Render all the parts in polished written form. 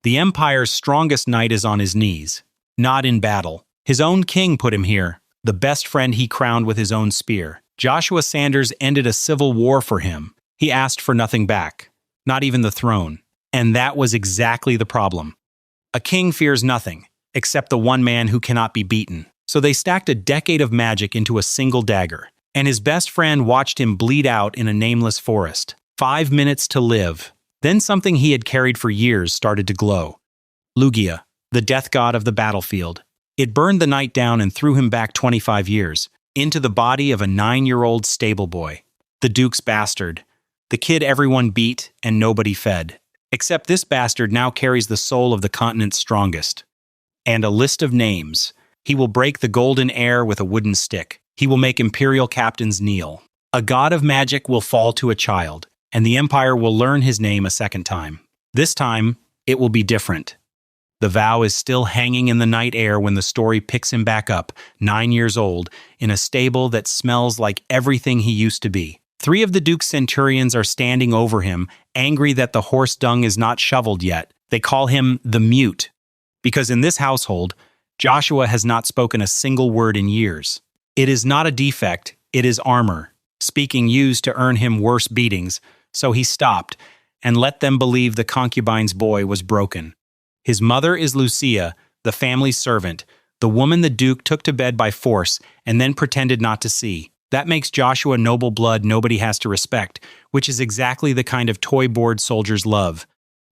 The Empire's strongest knight is on his knees, not in battle. His own king put him here, the best friend he crowned with his own spear. Joshua Sanders ended a civil war for him. He asked for nothing back, not even the throne. And that was exactly the problem. A king fears nothing, except the one man who cannot be beaten. So they stacked a decade of magic into a single dagger, and his best friend watched him bleed out in a nameless forest. 5 minutes to live. Then something he had carried for years started to glow. Lugia, the death god of the battlefield. It burned the knight down and threw him back 25 years, into the body of a 9-year-old stable boy. The Duke's bastard. The kid everyone beat and nobody fed. Except this bastard now carries the soul of the continent's strongest. And a list of names. He will break the golden air with a wooden stick. He will make imperial captains kneel. A god of magic will fall to a child, and the Empire will learn his name a second time. This time, it will be different. The vow is still hanging in the night air when the story picks him back up, 9 years old, in a stable that smells like everything he used to be. 3 of the Duke's centurions are standing over him, angry that the horse dung is not shoveled yet. They call him the Mute, because in this household, Joshua has not spoken a single word in years. It is not a defect, it is armor, speaking used to earn him worse beatings, so he stopped and let them believe the concubine's boy was broken. His mother is Lucia, the family's servant, the woman the Duke took to bed by force and then pretended not to see. That makes Joshua noble blood nobody has to respect, which is exactly the kind of toy board soldiers love.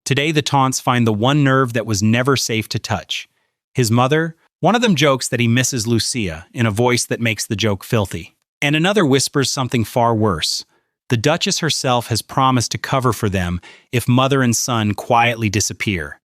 Today the taunts find the one nerve that was never safe to touch. His mother, one of them jokes that he misses Lucia in a voice that makes the joke filthy. And another whispers something far worse. The Duchess herself has promised to cover for them if mother and son quietly disappear.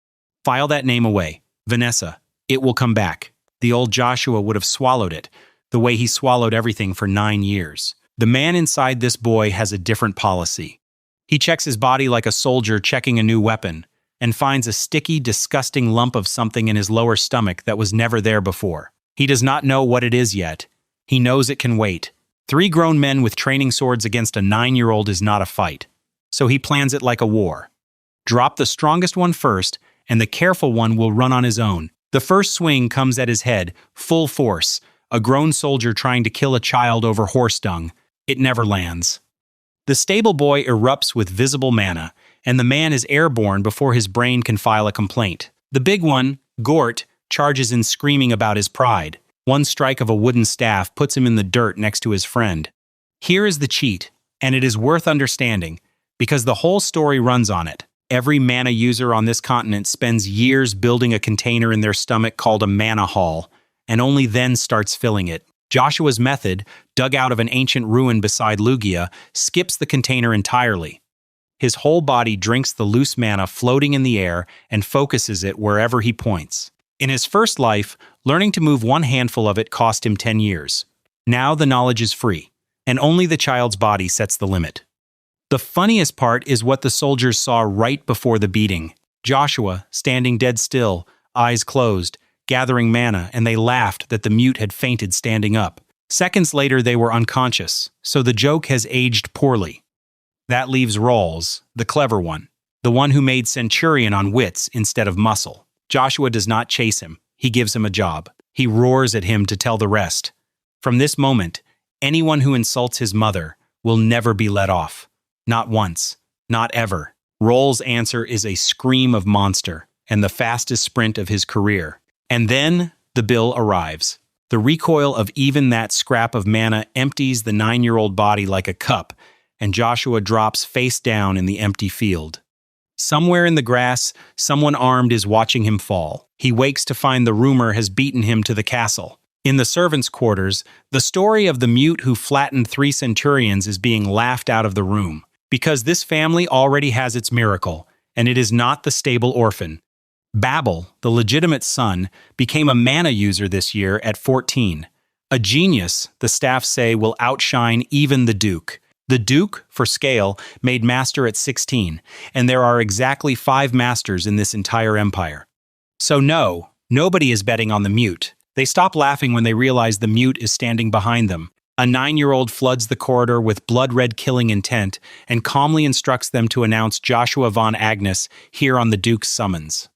File that name away. Vanessa. It will come back. The old Joshua would have swallowed it, the way he swallowed everything for 9 years. The man inside this boy has a different policy. He checks his body like a soldier checking a new weapon, and finds a sticky, disgusting lump of something in his lower stomach that was never there before. He does not know what it is yet. He knows it can wait. 3 grown men with training swords against a 9-year-old is not a fight. So he plans it like a war. Drop the strongest one first, and the careful one will run on his own. The first swing comes at his head, full force, a grown soldier trying to kill a child over horse dung. It never lands. The stable boy erupts with visible mana, and the man is airborne before his brain can file a complaint. The big one, Gort, charges in screaming about his pride. One strike of a wooden staff puts him in the dirt next to his friend. Here is the cheat, and it is worth understanding, because the whole story runs on it. Every mana user on this continent spends years building a container in their stomach called a mana hall, and only then starts filling it. Joshua's method, dug out of an ancient ruin beside Lugia, skips the container entirely. His whole body drinks the loose mana floating in the air and focuses it wherever he points. In his first life, learning to move one handful of it cost him 10 years. Now the knowledge is free, and only the child's body sets the limit. The funniest part is what the soldiers saw right before the beating. Joshua, standing dead still, eyes closed, gathering mana, and they laughed that the Mute had fainted standing up. Seconds later they were unconscious, so the joke has aged poorly. That leaves Rawls, the clever one, the one who made Centurion on wits instead of muscle. Joshua does not chase him, he gives him a job. He roars at him to tell the rest. From this moment, anyone who insults his mother will never be let off. Not once, not ever. Rawls' answer is a scream of monster and the fastest sprint of his career. And then the bill arrives. The recoil of even that scrap of mana empties the 9-year-old body like a cup, and Joshua drops face down in the empty field. Somewhere in the grass, someone armed is watching him fall. He wakes to find the rumor has beaten him to the castle. In the servants' quarters, the story of the Mute who flattened 3 centurions is being laughed out of the room. Because this family already has its miracle, and it is not the stable orphan. Babel, the legitimate son, became a mana user this year at 14. A genius, the staff say, will outshine even the Duke. The Duke, for scale, made master at 16, and there are exactly 5 masters in this entire empire. So no, nobody is betting on the Mute. They stop laughing when they realize the Mute is standing behind them. A 9-year-old floods the corridor with blood-red killing intent and calmly instructs them to announce Joshua von Agnes here on the Duke's summons.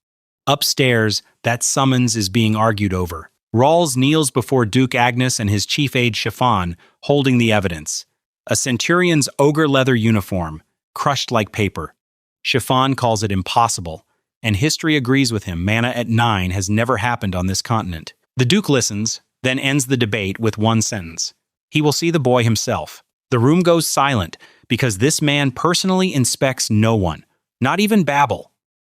Upstairs, that summons is being argued over. Rawls kneels before Duke Agnes and his chief aide Chiffon, holding the evidence. A centurion's ogre leather uniform, crushed like paper. Chiffon calls it impossible, and history agrees with him. Manna at 9 has never happened on this continent. The Duke listens, then ends the debate with one sentence. He will see the boy himself. The room goes silent because this man personally inspects no one, not even Babel.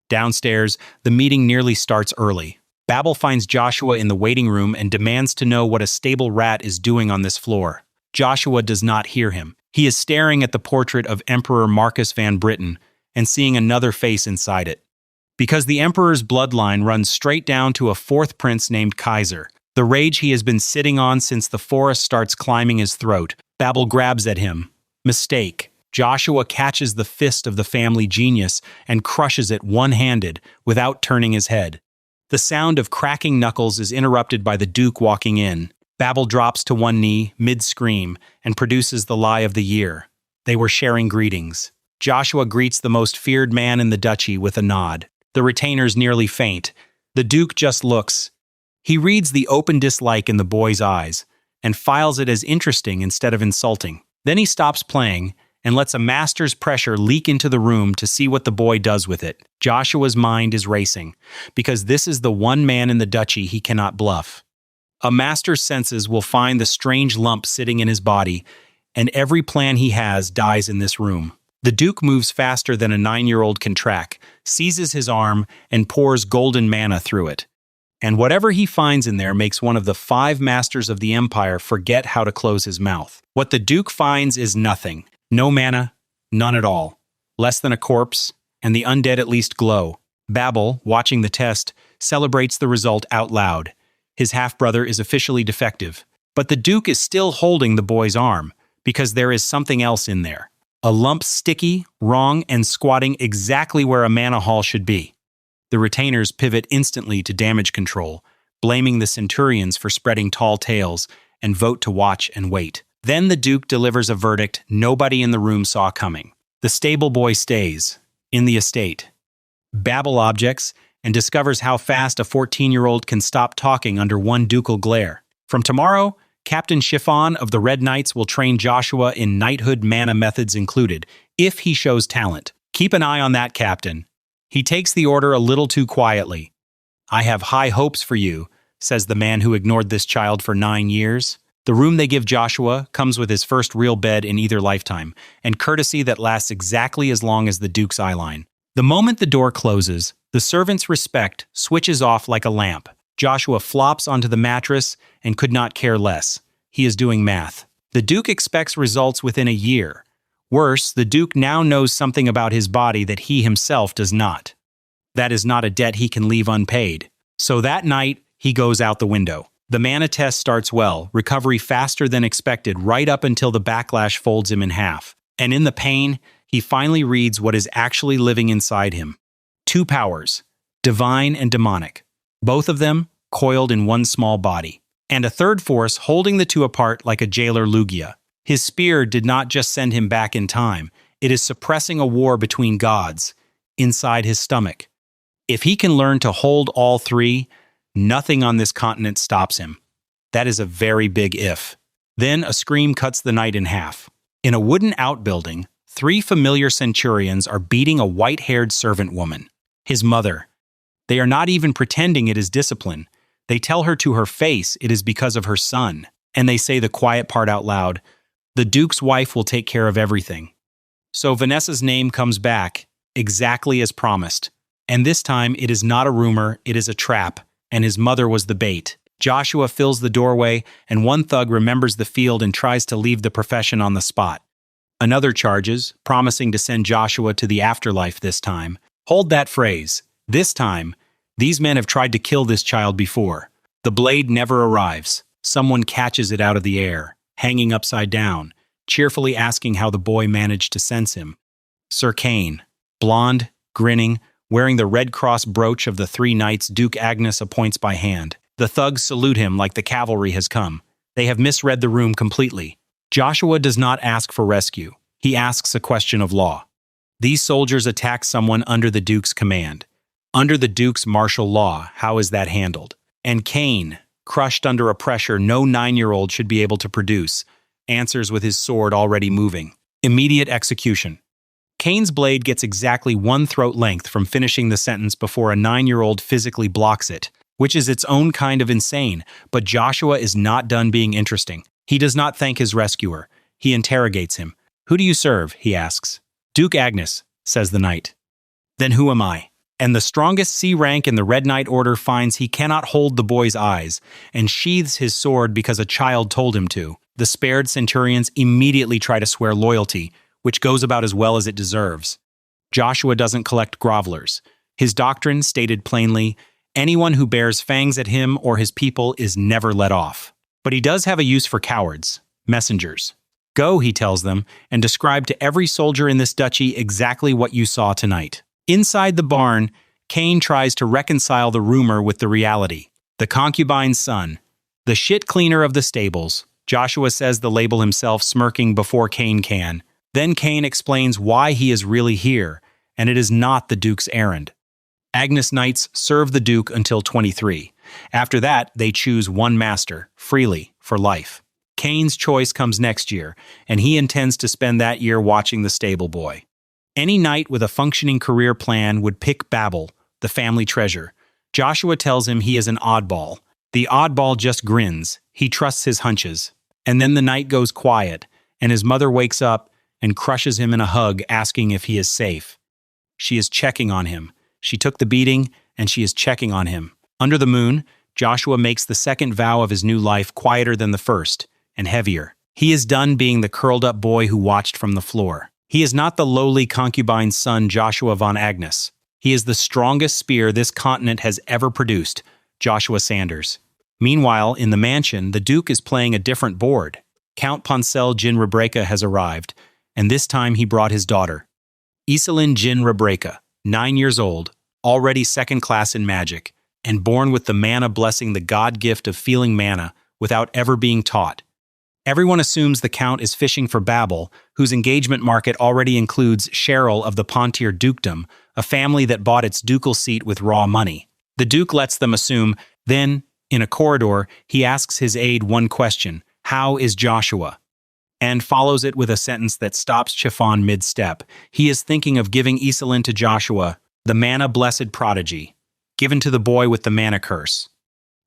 Downstairs, the meeting nearly starts early. Babel finds Joshua in the waiting room and demands to know what a stable rat is doing on this floor. Joshua does not hear him. He is staring at the portrait of Emperor Marcus van Britain and seeing another face inside it. Because the emperor's bloodline runs straight down to a fourth prince named Kaiser, the rage he has been sitting on since the forest starts climbing his throat. Babel grabs at him. Mistake. Joshua catches the fist of the family genius and crushes it one-handed without turning his head. The sound of cracking knuckles is interrupted by the Duke walking in. Babel drops to one knee, mid-scream, and produces the lie of the year. They were sharing greetings. Joshua greets the most feared man in the duchy with a nod. The retainers nearly faint. The Duke just looks. He reads the open dislike in the boy's eyes and files it as interesting instead of insulting. Then he stops playing and lets a master's pressure leak into the room to see what the boy does with it. Joshua's mind is racing, because this is the one man in the duchy he cannot bluff. A master's senses will find the strange lump sitting in his body, and every plan he has dies in this room. The Duke moves faster than a 9-year-old can track, seizes his arm, and pours golden manna through it. And whatever he finds in there makes one of the 5 masters of the empire forget how to close his mouth. What the Duke finds is nothing. No manna, none at all. Less than a corpse, and the undead at least glow. Babel, watching the test, celebrates the result out loud. His half-brother is officially defective. But the Duke is still holding the boy's arm, because there is something else in there. A lump sticky, wrong, and squatting exactly where a manna hall should be. The retainers pivot instantly to damage control, blaming the centurions for spreading tall tales, and vote to watch and wait. Then the Duke delivers a verdict nobody in the room saw coming. The stable boy stays, in the estate. Babel objects and discovers how fast a 14-year-old can stop talking under one ducal glare. From tomorrow, Captain Chiffon of the Red Knights will train Joshua in knighthood manna methods included, if he shows talent. Keep an eye on that, Captain. He takes the order a little too quietly. I have high hopes for you, says the man who ignored this child for 9 years. The room they give Joshua comes with his first real bed in either lifetime, and courtesy that lasts exactly as long as the Duke's eyeline. The moment the door closes, the servant's respect switches off like a lamp. Joshua flops onto the mattress and could not care less. He is doing math. The Duke expects results within a year. Worse, the Duke now knows something about his body that he himself does not. That is not a debt he can leave unpaid. So that night, he goes out the window. The manna test starts well, recovery faster than expected right up until the backlash folds him in half. And in the pain, he finally reads what is actually living inside him. 2 powers, divine and demonic. Both of them coiled in one small body. And a third force holding the two apart like a jailer Lugia. His spear did not just send him back in time. It is suppressing a war between gods inside his stomach. If he can learn to hold all 3, nothing on this continent stops him. That is a very big if. Then a scream cuts the night in half. In a wooden outbuilding, 3 familiar centurions are beating a white-haired servant woman, his mother. They are not even pretending it is discipline. They tell her to her face it is because of her son. And they say the quiet part out loud, the Duke's wife will take care of everything. So Vanessa's name comes back, exactly as promised. And this time it is not a rumor, it is a trap. And his mother was the bait. Joshua fills the doorway, and one thug remembers the field and tries to leave the profession on the spot. Another charges, promising to send Joshua to the afterlife this time. Hold that phrase. This time, these men have tried to kill this child before. The blade never arrives. Someone catches it out of the air, hanging upside down, cheerfully asking how the boy managed to sense him. Sir Kane, blonde, grinning, wearing the Red Cross brooch of the 3 knights Duke Agnes appoints by hand. The thugs salute him like the cavalry has come. They have misread the room completely. Joshua does not ask for rescue. He asks a question of law. These soldiers attack someone under the Duke's command. Under the Duke's martial law, how is that handled? And Cain, crushed under a pressure no 9-year-old should be able to produce, answers with his sword already moving. Immediate execution. Cain's blade gets exactly 1 throat length from finishing the sentence before a 9-year-old physically blocks it, which is its own kind of insane, but Joshua is not done being interesting. He does not thank his rescuer. He interrogates him. "Who do you serve?" he asks. "Duke Agnes," says the knight. "Then who am I?" And the strongest C rank in the Red Knight Order finds he cannot hold the boy's eyes, and sheathes his sword because a child told him to. The spared centurions immediately try to swear loyalty, which goes about as well as it deserves. Joshua doesn't collect grovelers. His doctrine, stated plainly, anyone who bears fangs at him or his people is never let off. But he does have a use for cowards, messengers. "Go," he tells them, "and describe to every soldier in this duchy exactly what you saw tonight." Inside the barn, Cain tries to reconcile the rumor with the reality. The concubine's son, the shit cleaner of the stables. Joshua says the label himself, smirking before Cain can. Then Cain explains why he is really here, and it is not the Duke's errand. Agnes Knights serve the Duke until 23. After that, they choose one master, freely, for life. Cain's choice comes next year, and he intends to spend that year watching the stable boy. Any knight with a functioning career plan would pick Babel, the family treasure. Joshua tells him he is an oddball. The oddball just grins. He trusts his hunches. And then the night goes quiet, and his mother wakes up and crushes him in a hug, asking if he is safe. She is checking on him. She took the beating, and she is checking on him. Under the moon, Joshua makes the second vow of his new life quieter than the first, and heavier. He is done being the curled-up boy who watched from the floor. He is not the lowly concubine's son Joshua von Agnes. He is the strongest spear this continent has ever produced, Joshua Sanders. Meanwhile, in the mansion, the Duke is playing a different board. Count Poncel Jin Rebreka has arrived, and this time he brought his daughter. Iselin Jin Rebreka, 9 years old, already second class in magic, and born with the mana blessing, the god gift of feeling mana without ever being taught. Everyone assumes the Count is fishing for Babel, whose engagement market already includes Cheryl of the Pontier Dukedom, a family that bought its ducal seat with raw money. The Duke lets them assume. Then, in a corridor, he asks his aide one question: "How is Joshua?" And follows it with a sentence that stops Chiffon mid-step. He is thinking of giving Iselin to Joshua, the mana-blessed prodigy, given to the boy with the mana curse.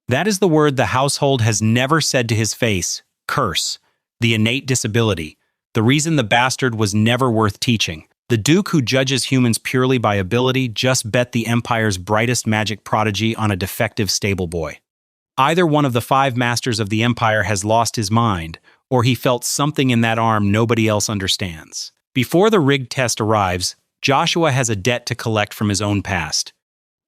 That is the word the household has never said to his face. Curse, the innate disability, the reason the bastard was never worth teaching. The Duke, who judges humans purely by ability, just bet the Empire's brightest magic prodigy on a defective stable boy. Either one of the 5 masters of the Empire has lost his mind, or he felt something in that arm nobody else understands. Before the rigged test arrives, Joshua has a debt to collect from his own past.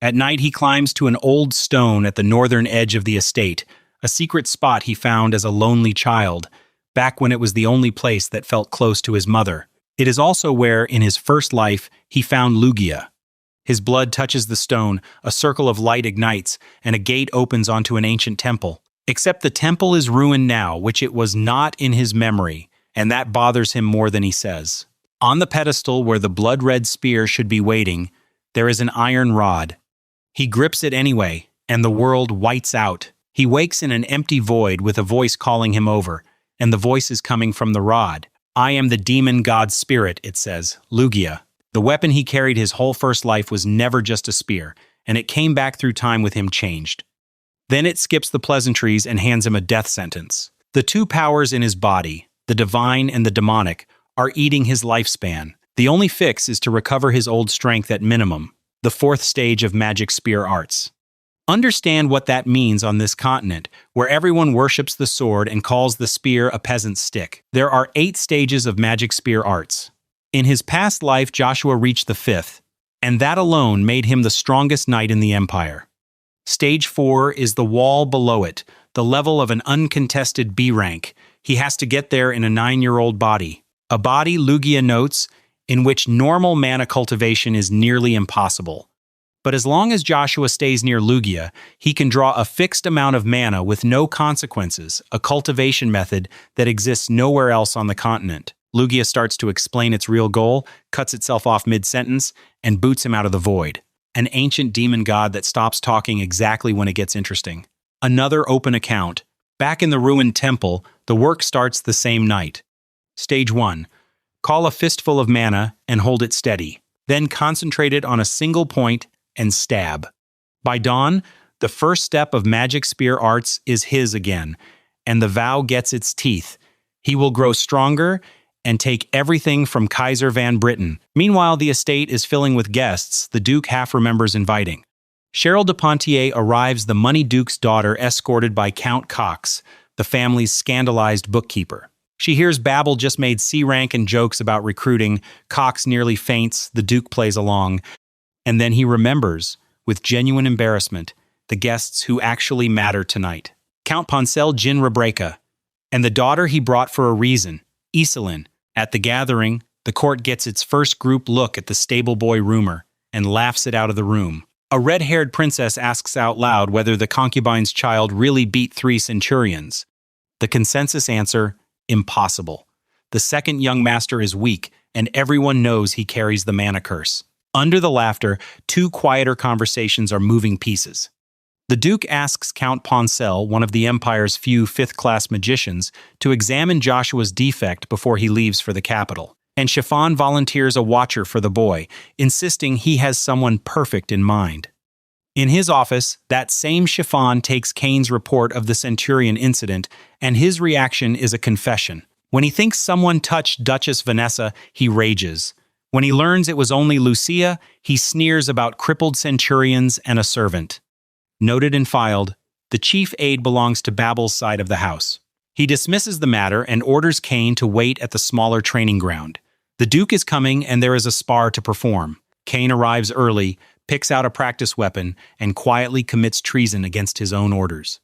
At night, he climbs to an old stone at the northern edge of the estate, a secret spot he found as a lonely child, back when it was the only place that felt close to his mother. It is also where, in his first life, he found Lugia. His blood touches the stone, a circle of light ignites, and a gate opens onto an ancient temple. Except the temple is ruined now, which it was not in his memory, and that bothers him more than he says. On the pedestal where the blood-red spear should be waiting, there is an iron rod. He grips it anyway, and the world whites out. He wakes in an empty void with a voice calling him over, and the voice is coming from the rod. "I am the demon god's spirit," it says, Lugia. The weapon he carried his whole first life was never just a spear, and it came back through time with him changed. Then it skips the pleasantries and hands him a death sentence. The 2 powers in his body, the divine and the demonic, are eating his lifespan. The only fix is to recover his old strength at minimum, the 4th stage of magic spear arts. Understand what that means on this continent, where everyone worships the sword and calls the spear a peasant's stick. There are 8 stages of magic spear arts. In his past life, Joshua reached the 5th, and that alone made him the strongest knight in the Empire. Stage 4 is the wall below it, the level of an uncontested B rank. He has to get there in a 9-year-old body. A body, Lugia notes, in which normal mana cultivation is nearly impossible. But as long as Joshua stays near Lugia, he can draw a fixed amount of mana with no consequences, a cultivation method that exists nowhere else on the continent. Lugia starts to explain its real goal, cuts itself off mid-sentence, and boots him out of the void. an ancient demon god that stops talking exactly when it gets interesting. Another open account. Back in the ruined temple, the work starts the same night. Stage 1. Call a fistful of mana and hold it steady. Then concentrate it on a single point and stab. By dawn, the first step of magic spear arts is his again, and the vow gets its teeth. He will grow stronger and take everything from Kaiser Van Britten. Meanwhile, the estate is filling with guests the Duke half remembers inviting. Cheryl de Pontier arrives, the money Duke's daughter, escorted by Count Cox, the family's scandalized bookkeeper. She hears Babel just made C-rank and jokes about recruiting. Cox nearly faints, the Duke plays along. And then he remembers, with genuine embarrassment, the guests who actually matter tonight. Count Poncel Jin Rebreka, and the daughter he brought for a reason, Iselin. At the gathering, the court gets its first group look at the stable boy rumor and laughs it out of the room. A red-haired princess asks out loud whether the concubine's child really beat 3 centurions. The consensus answer: impossible. The second young master is weak, and everyone knows he carries the mana curse. Under the laughter, 2 quieter conversations are moving pieces. The Duke asks Count Poncel, one of the Empire's few 5th-class magicians, to examine Joshua's defect before he leaves for the capital. And Chiffon volunteers a watcher for the boy, insisting he has someone perfect in mind. In his office, that same Chiffon takes Kane's report of the Centurion incident, and his reaction is a confession. When he thinks someone touched Duchess Vanessa, he rages. When he learns it was only Lucia, he sneers about crippled centurions and a servant. Noted and filed, the chief aide belongs to Babel's side of the house. He dismisses the matter and orders Kane to wait at the smaller training ground. The Duke is coming and there is a spar to perform. Kane arrives early, picks out a practice weapon, and quietly commits treason against his own orders.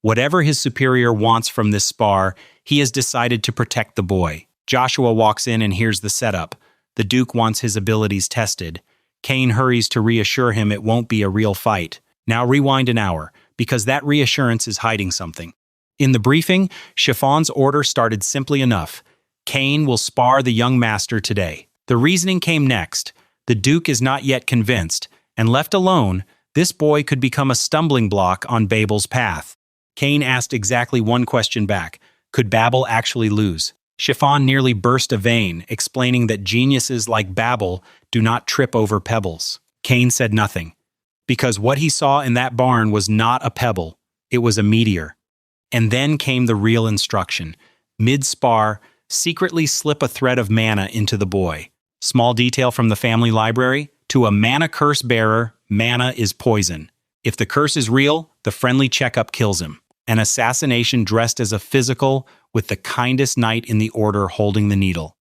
Whatever his superior wants from this spar, he has decided to protect the boy. Joshua walks in and hears the setup. The Duke wants his abilities tested. Kane hurries to reassure him it won't be a real fight. Now rewind an hour, because that reassurance is hiding something. In the briefing, Chiffon's order started simply enough. Kane will spar the young master today. The reasoning came next. The Duke is not yet convinced, and left alone, this boy could become a stumbling block on Babel's path. Kane asked exactly one question back. Could Babel actually lose? Chiffon nearly burst a vein, explaining that geniuses like Babel do not trip over pebbles. Kane said nothing, because what he saw in that barn was not a pebble, it was a meteor. And then came the real instruction. Mid-spar, secretly slip a thread of mana into the boy. Small detail from the family library: to a mana curse bearer, mana is poison. If the curse is real, the friendly checkup kills him. An assassination dressed as a physical, with the kindest knight in the order holding the needle.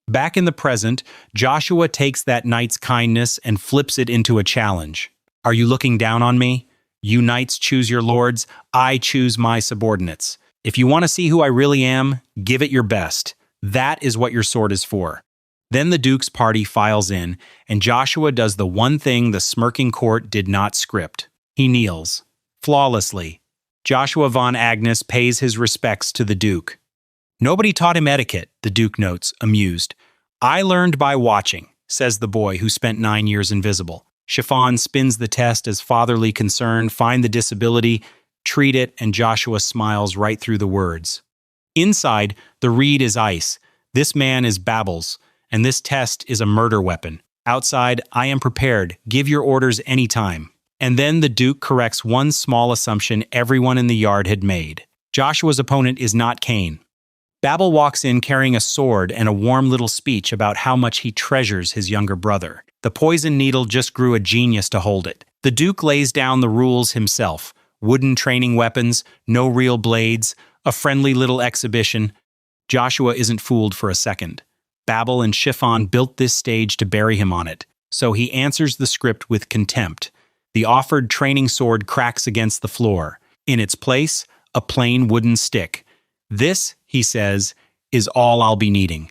Back in the present, Joshua takes that knight's kindness and flips it into a challenge. Are you looking down on me? You knights choose your lords, I choose my subordinates. If you want to see who I really am, give it your best. That is what your sword is for. Then the Duke's party files in, and Joshua does the one thing the smirking court did not script. He kneels. Flawlessly. Joshua von Agnes pays his respects to the Duke. Nobody taught him etiquette, the Duke notes, amused. I learned by watching, says the boy who spent 9 years invisible. Chiffon spins the test as fatherly concern, find the disability, treat it, and Joshua smiles right through the words. Inside, the reed is ice. This man is Babel's, and this test is a murder weapon. Outside, I am prepared. Give your orders anytime. And then the Duke corrects one small assumption everyone in the yard had made. Joshua's opponent is not Kane. Babel walks in carrying a sword and a warm little speech about how much he treasures his younger brother. The poison needle just grew a genius to hold it. The Duke lays down the rules himself. Wooden training weapons, no real blades, a friendly little exhibition. Joshua isn't fooled for a second. Babel and Chiffon built this stage to bury him on it, so he answers the script with contempt. The offered training sword cracks against the floor. In its place, a plain wooden stick. This, he says, is all I'll be needing.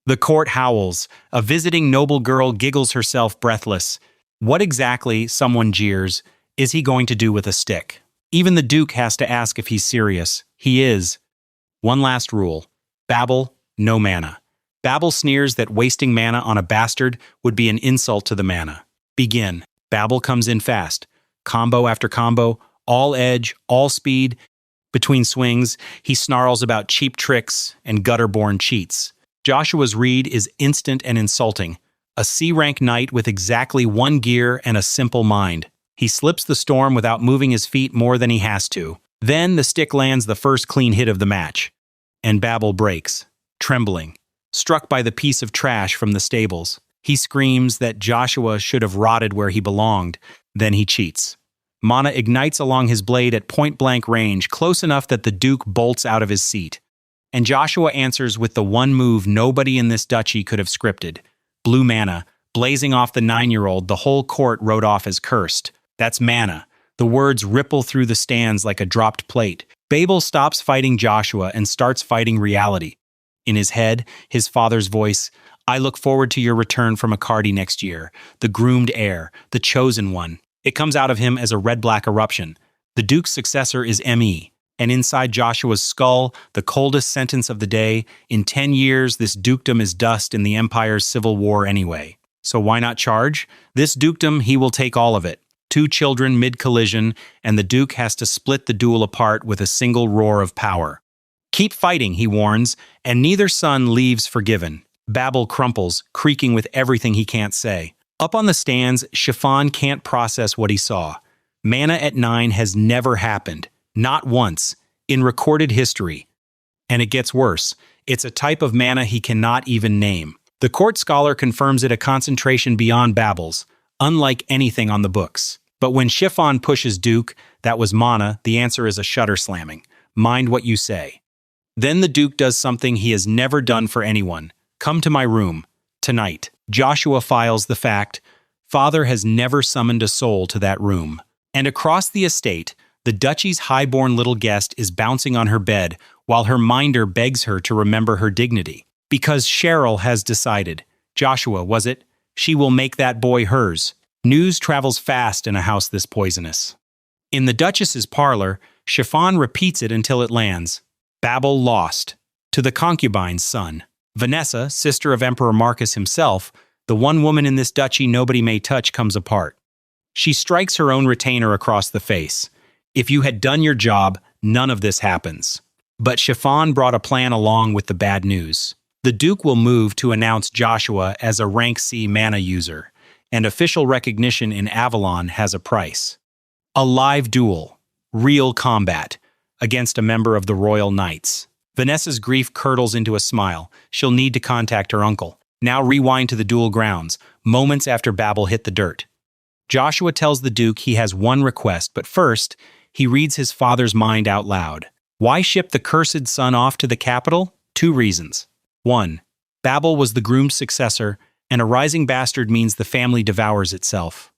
The court howls. A visiting noble girl giggles herself breathless. What exactly, someone jeers, is he going to do with a stick? Even the Duke has to ask if he's serious. He is. One last rule. Babel, no mana. Babel sneers that wasting mana on a bastard would be an insult to the mana. Begin. Babel comes in fast. Combo after combo, all edge, all speed. Between swings, he snarls about cheap tricks and gutter-born cheats. Joshua's read is instant and insulting. A C-rank knight with exactly one gear and a simple mind. He slips the storm without moving his feet more than he has to. Then the stick lands the first clean hit of the match. And Babel breaks, trembling, struck by the piece of trash from the stables. He screams that Joshua should have rotted where he belonged. Then he cheats. Mana ignites along his blade at point-blank range, close enough that the Duke bolts out of his seat. And Joshua answers with the one move nobody in this duchy could have scripted. Blue mana, blazing off the 9-year-old the whole court wrote off as cursed. That's mana. The words ripple through the stands like a dropped plate. Babel stops fighting Joshua and starts fighting reality. In his head, his father's voice, I look forward to your return from Akardi next year, the groomed heir, the chosen one. It comes out of him as a red-black eruption. The Duke's successor is M.E., and inside Joshua's skull, the coldest sentence of the day, in 10 years this dukedom is dust in the Empire's civil war anyway. So why not charge? This dukedom, he will take all of it. 2 children mid-collision, and the Duke has to split the duel apart with a single roar of power. Keep fighting, he warns, and neither son leaves forgiven. Babel crumples, creaking with everything he can't say. Up on the stands, Chiffon can't process what he saw. Mana at 9 has never happened. Not once. In recorded history. And it gets worse. It's a type of mana he cannot even name. The court scholar confirms it a concentration beyond Babel's, unlike anything on the books. But when Chiffon pushes Duke, that was mana, the answer is a shutter slamming. Mind what you say. Then the Duke does something he has never done for anyone. Come to my room. Tonight. Joshua files the fact, Father has never summoned a soul to that room. And across the estate, the duchy's high-born little guest is bouncing on her bed while her minder begs her to remember her dignity. Because Cheryl has decided. Joshua, was it? She will make that boy hers. News travels fast in a house this poisonous. In the Duchess's parlor, Chiffon repeats it until it lands. Babel lost. To the concubine's son. Vanessa, sister of Emperor Marcus himself, the one woman in this duchy nobody may touch, comes apart. She strikes her own retainer across the face. If you had done your job, none of this happens. But Chiffon brought a plan along with the bad news. The Duke will move to announce Joshua as a rank C mana user, and official recognition in Avalon has a price. A live duel, real combat, against a member of the Royal Knights. Vanessa's grief curdles into a smile. She'll need to contact her uncle. Now rewind to the duel grounds, moments after Babel hit the dirt. Joshua tells the Duke he has one request, but first, he reads his father's mind out loud. Why ship the cursed son off to the capital? 2 reasons. 1. Babel was the groomed successor, and a rising bastard means the family devours itself.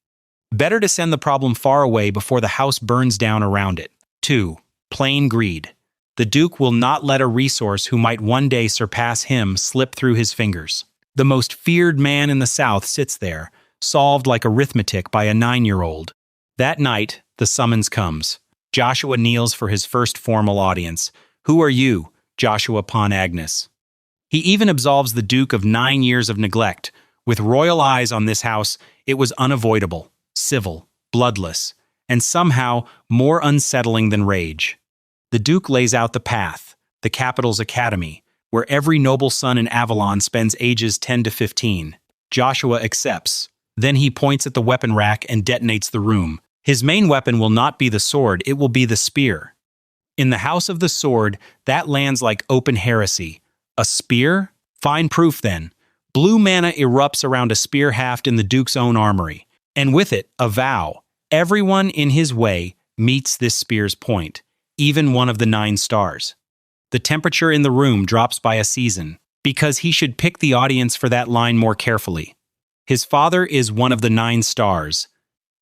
Better to send the problem far away before the house burns down around it. 2. Plain greed. The Duke will not let a resource who might one day surpass him slip through his fingers. The most feared man in the South sits there, solved like arithmetic by a 9-year-old. That night, the summons comes. Joshua kneels for his first formal audience. Who are you, Joshua Pon Agnes? He even absolves the Duke of 9 years of neglect. With royal eyes on this house, it was unavoidable, civil, bloodless, and somehow more unsettling than rage. The Duke lays out the path, the capital's academy, where every noble son in Avalon spends ages 10 to 15. Joshua accepts. Then he points at the weapon rack and detonates the room. His main weapon will not be the sword, it will be the spear. In the House of the Sword, that lands like open heresy. A spear? Fine proof then. Blue mana erupts around a spear haft in the Duke's own armory. And with it, a vow. Everyone in his way meets this spear's point. Even one of the 9 stars. The temperature in the room drops by a season, because he should pick the audience for that line more carefully. His father is one of the 9 stars,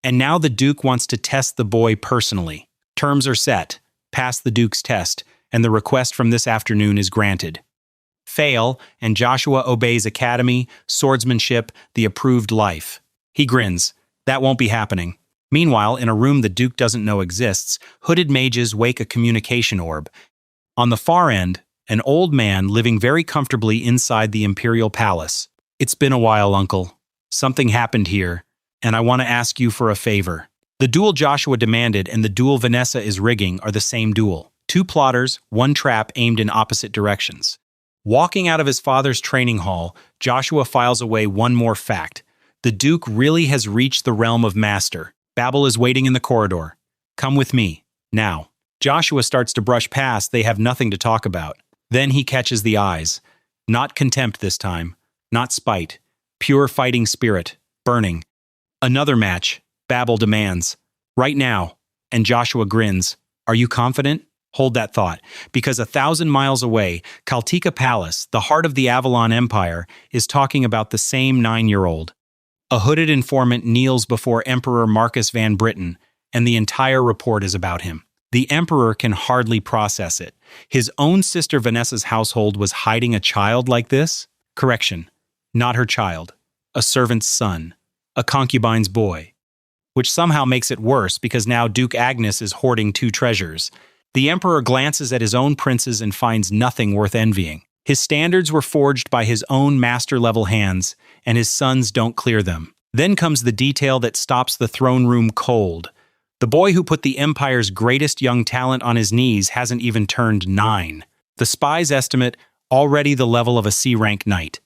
and now the Duke wants to test the boy personally. Terms are set, pass the Duke's test, and the request from this afternoon is granted. Fail, and Joshua obeys academy, swordsmanship, the approved life. He grins. That won't be happening. Meanwhile, in a room the Duke doesn't know exists, hooded mages wake a communication orb. On the far end, an old man living very comfortably inside the imperial palace. It's been a while, uncle. Something happened here. and I want to ask you for a favor. The duel Joshua demanded and the duel Vanessa is rigging are the same duel. Two plotters, one trap aimed in opposite directions. Walking out of his father's training hall, Joshua files away one more fact. The Duke really has reached the realm of master. Babel is waiting in the corridor. Come with me, now. Joshua starts to brush past, they have nothing to talk about. Then he catches the eyes. Not contempt this time. Not spite. Pure fighting spirit. Burning. Another match. Babel demands. Right now. And Joshua grins. Are you confident? Hold that thought, because 1,000 miles away, Kaltika Palace, the heart of the Avalon Empire, is talking about the same 9-year-old. A hooded informant kneels before Emperor Marcus Van Britten, and the entire report is about him. The Emperor can hardly process it. His own sister Vanessa's household was hiding a child like this? Correction, not her child. A servant's son. A concubine's boy. Which somehow makes it worse because now Duke Agnes is hoarding 2 treasures. The Emperor glances at his own princes and finds nothing worth envying. His standards were forged by his own master-level hands, and his sons don't clear them. Then comes the detail that stops the throne room cold. The boy who put the Empire's greatest young talent on his knees hasn't even turned 9. The spies estimate already the level of a C-rank knight.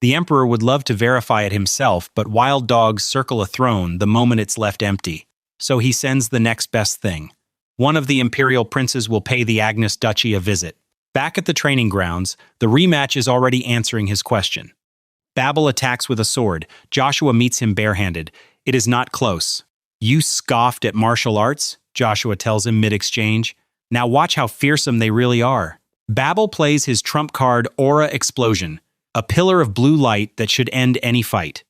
The Emperor would love to verify it himself, but wild dogs circle a throne the moment it's left empty. So he sends the next best thing. One of the imperial princes will pay the Agnes Duchy a visit. Back at the training grounds, the rematch is already answering his question. Babel attacks with a sword. Joshua meets him barehanded. It is not close. You scoffed at martial arts, Joshua tells him mid-exchange. Now watch how fearsome they really are. Babel plays his trump card Aura Explosion, a pillar of blue light that should end any fight.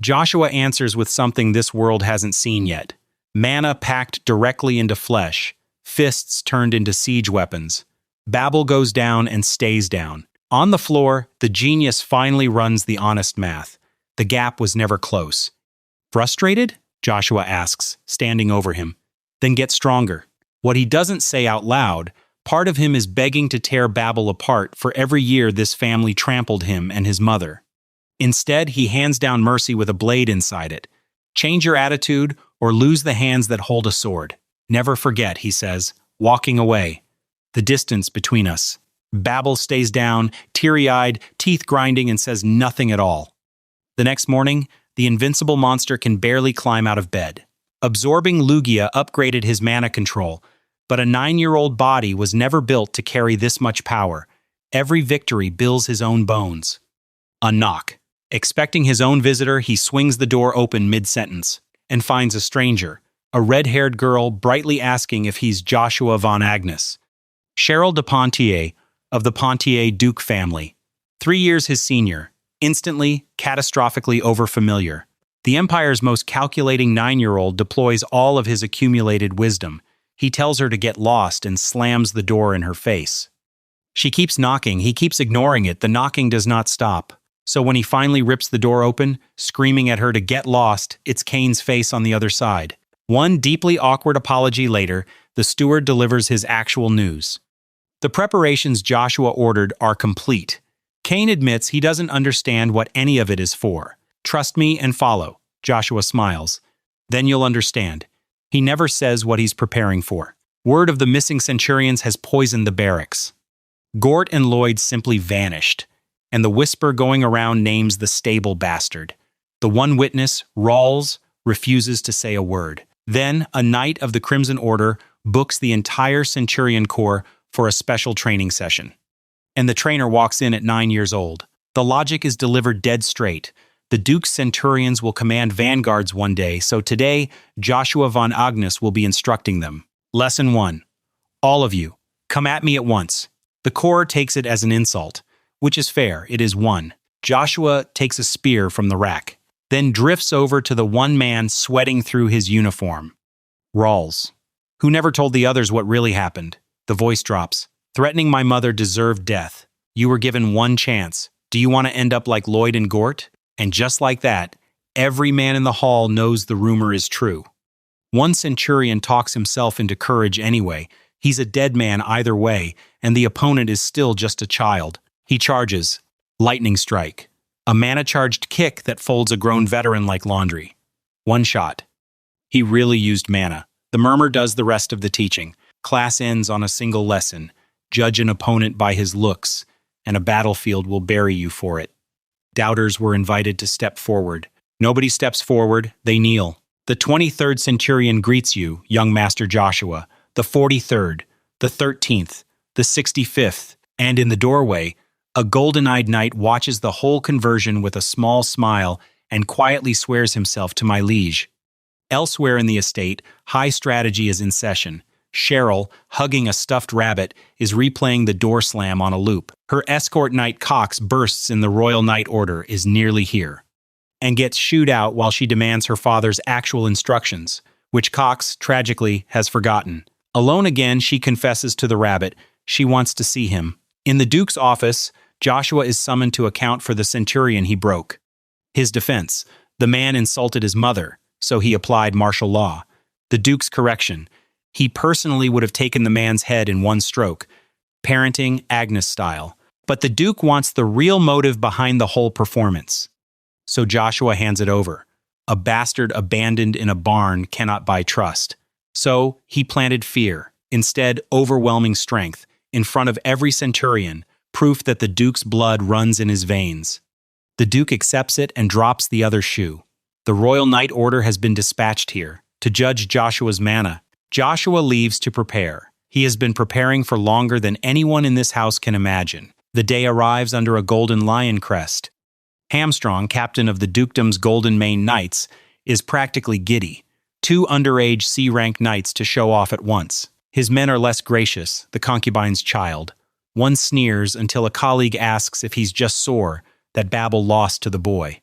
Joshua answers with something this world hasn't seen yet. Mana packed directly into flesh, fists turned into siege weapons. Babel goes down and stays down. On the floor, the genius finally runs the honest math. The gap was never close. Frustrated? Joshua asks, standing over him. Then get stronger. What he doesn't say out loud, part of him is begging to tear Babel apart for every year this family trampled him and his mother. Instead, he hands down mercy with a blade inside it. Change your attitude or lose the hands that hold a sword. Never forget, he says, walking away. The distance between us. Babel stays down, teary-eyed, teeth grinding, and says nothing at all. The next morning, the invincible monster can barely climb out of bed. Absorbing Lugia upgraded his mana control, but a 9-year-old body was never built to carry this much power. Every victory bills his own bones. A knock. Expecting his own visitor, he swings the door open mid-sentence and finds a stranger, a red-haired girl brightly asking if he's Joshua von Agnes. Cheryl de Pontier, of the Pontier Duke family. 3 years his senior, instantly, catastrophically overfamiliar. The Empire's most calculating 9-year-old deploys all of his accumulated wisdom. He tells her to get lost and slams the door in her face. She keeps knocking, he keeps ignoring it, the knocking does not stop. So when he finally rips the door open, screaming at her to get lost, it's Kane's face on the other side. One deeply awkward apology later, the steward delivers his actual news. The preparations Joshua ordered are complete. Kane admits he doesn't understand what any of it is for. Trust me and follow, Joshua smiles. Then you'll understand. He never says what he's preparing for. Word of the missing centurions has poisoned the barracks. Gort and Lloyd simply vanished, and the whisper going around names the stable bastard. The one witness, Rawls, refuses to say a word. Then, a knight of the Crimson Order books the entire Centurion Corps for a special training session. And the trainer walks in at 9 years old. The logic is delivered dead straight. The Duke's Centurions will command vanguards one day, so today, Joshua von Agnes will be instructing them. Lesson 1. All of you, come at me at once. The Corps takes it as an insult, which is fair, it is one. Joshua takes a spear from the rack, then drifts over to the one man sweating through his uniform. Rawls, who never told the others what really happened. The voice drops. Threatening my mother deserved death. You were given one chance. Do you want to end up like Lloyd and Gort? And just like that, every man in the hall knows the rumor is true. One centurion talks himself into courage anyway. He's a dead man either way, and the opponent is still just a child. He charges. Lightning strike. A mana-charged kick that folds a grown veteran like laundry. One shot. He really used mana. The murmur does the rest of the teaching. Class ends on a single lesson. Judge an opponent by his looks, and a battlefield will bury you for it. Doubters were invited to step forward. Nobody steps forward, they kneel. The 23rd centurion greets you, young Master Joshua, the 43rd, the 13th, the 65th, and in the doorway, a golden-eyed knight watches the whole conversion with a small smile and quietly swears himself to my liege. Elsewhere in the estate, high strategy is in session. Cheryl, hugging a stuffed rabbit, is replaying the door slam on a loop. Her escort knight Cox bursts in the Royal Knight Order, is nearly here, and gets shooed out while she demands her father's actual instructions, which Cox, tragically, has forgotten. Alone again, she confesses to the rabbit she wants to see him. In the Duke's office, Joshua is summoned to account for the centurion he broke. His defense: the man insulted his mother, so he applied martial law. The Duke's correction: he personally would have taken the man's head in one stroke, parenting Agnes style. But the Duke wants the real motive behind the whole performance. So Joshua hands it over. A bastard abandoned in a barn cannot buy trust. So he planted fear, instead overwhelming strength, in front of every centurion, proof that the Duke's blood runs in his veins. The Duke accepts it and drops the other shoe. The Royal Knight Order has been dispatched here to judge Joshua's mana. Joshua leaves to prepare. He has been preparing for longer than anyone in this house can imagine. The day arrives under a golden lion crest. Hamstrong, captain of the Dukedom's Golden Mane Knights, is practically giddy. 2 underage C-rank knights to show off at once. His men are less gracious, the concubine's child. One sneers until a colleague asks if he's just sore, that babble lost to the boy.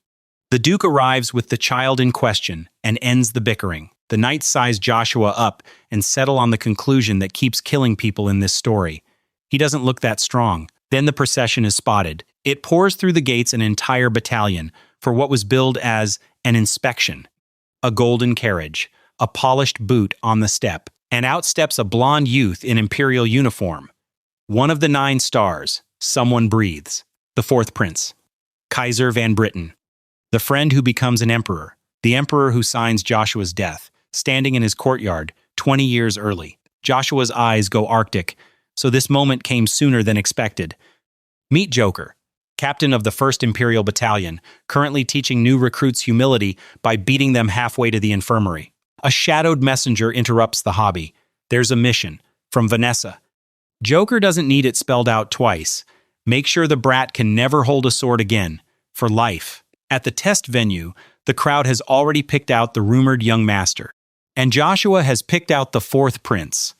The Duke arrives with the child in question and ends the bickering. The knights size Joshua up and settle on the conclusion that keeps killing people in this story. He doesn't look that strong. Then the procession is spotted. It pours through the gates an entire battalion for what was billed as an inspection. A golden carriage, a polished boot on the step, and out steps a blonde youth in imperial uniform. One of the 9 stars. Someone breathes. The 4th prince. Kaiser Van Britten. The friend who becomes an emperor. The emperor who signs Joshua's death, standing in his courtyard 20 years early. Joshua's eyes go arctic, so this moment came sooner than expected. Meet Joker, captain of the 1st Imperial Battalion, currently teaching new recruits humility by beating them halfway to the infirmary. A shadowed messenger interrupts the hobby. There's a mission, from Vanessa. Joker doesn't need it spelled out twice. Make sure the brat can never hold a sword again, for life. At the test venue, the crowd has already picked out the rumored young master, and Joshua has picked out the 4th prince,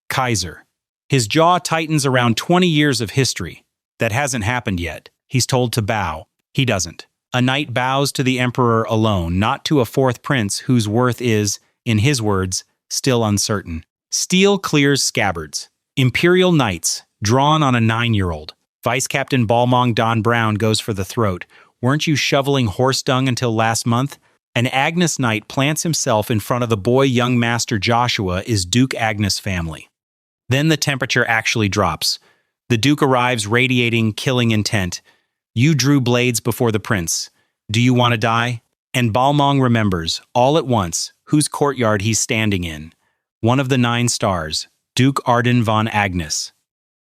Kaiser. His jaw tightens around 20 years of history. That hasn't happened yet. He's told to bow. He doesn't. A knight bows to the emperor alone, not to a 4th prince whose worth is, in his words, still uncertain. Steel clears scabbards. Imperial knights, drawn on a 9-year-old. Vice Captain Balmong Don Brown goes for the throat. Weren't you shoveling horse dung until last month? An Agnes knight plants himself in front of the boy young master Joshua is Duke Agnes family. Then the temperature actually drops. The Duke arrives radiating killing intent. You drew blades before the prince. Do you want to die? And Balmong remembers, all at once, whose courtyard he's standing in. One of the 9 stars, Duke Arden von Agnes.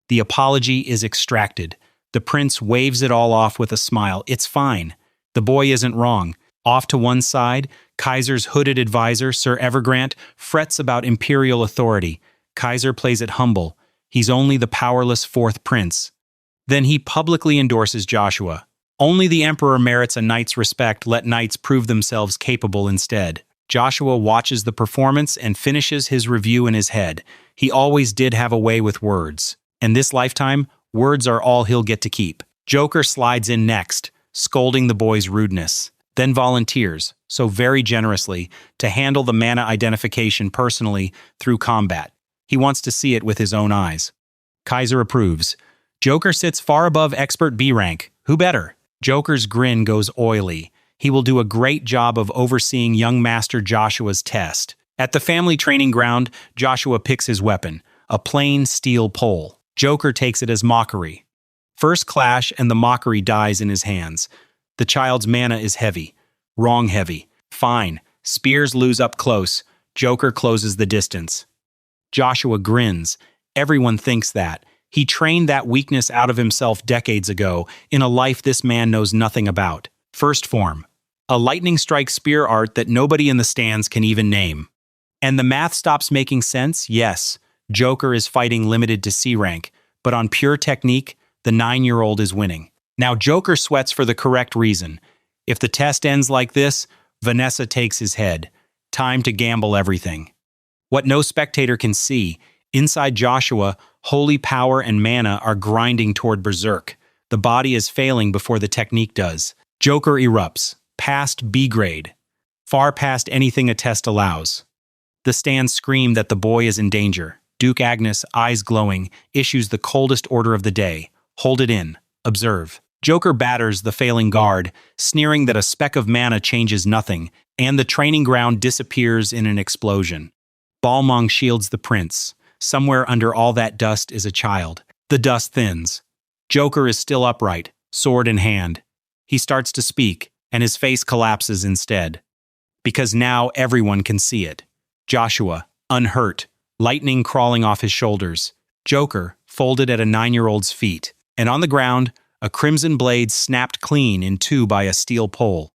The apology is extracted. The prince waves it all off with a smile. It's fine. The boy isn't wrong. Off to one side, Kaiser's hooded advisor, Sir Evergrant, frets about imperial authority. Kaiser plays it humble. He's only the powerless 4th prince. Then he publicly endorses Joshua. Only the emperor merits a knight's respect. Let knights prove themselves capable instead. Joshua watches the performance and finishes his review in his head. He always did have a way with words. And this lifetime, words are all he'll get to keep. Joker slides in next, scolding the boy's rudeness. Then volunteers, so very generously, to handle the mana identification personally through combat. He wants to see it with his own eyes. Kaiser approves. Joker sits far above expert B rank. Who better? Joker's grin goes oily. He will do a great job of overseeing young Master Joshua's test. At the family training ground, Joshua picks his weapon, a plain steel pole. Joker takes it as mockery. First clash and the mockery dies in his hands. The child's mana is heavy. Wrong heavy. Fine. Spears lose up close. Joker closes the distance. Joshua grins. Everyone thinks that. He trained that weakness out of himself decades ago, in a life this man knows nothing about. First form. A lightning strike spear art that nobody in the stands can even name. And the math stops making sense? Yes. Joker is fighting limited to C rank, but on pure technique, the 9-year-old is winning. Now Joker sweats for the correct reason. If the test ends like this, Vanessa takes his head. Time to gamble everything. What no spectator can see, inside Joshua, holy power and mana are grinding toward berserk. The body is failing before the technique does. Joker erupts, past B grade, far past anything a test allows. The stands scream that the boy is in danger. Duke Agnes, eyes glowing, issues the coldest order of the day. Hold it in. Observe. Joker batters the failing guard, sneering that a speck of mana changes nothing, and the training ground disappears in an explosion. Balmong shields the prince. Somewhere under all that dust is a child. The dust thins. Joker is still upright, sword in hand. He starts to speak, and his face collapses instead. Because now everyone can see it. Joshua, unhurt, lightning crawling off his shoulders. Joker, folded at a 9-year-old's feet. And on the ground, a crimson blade snapped clean in two by a steel pole.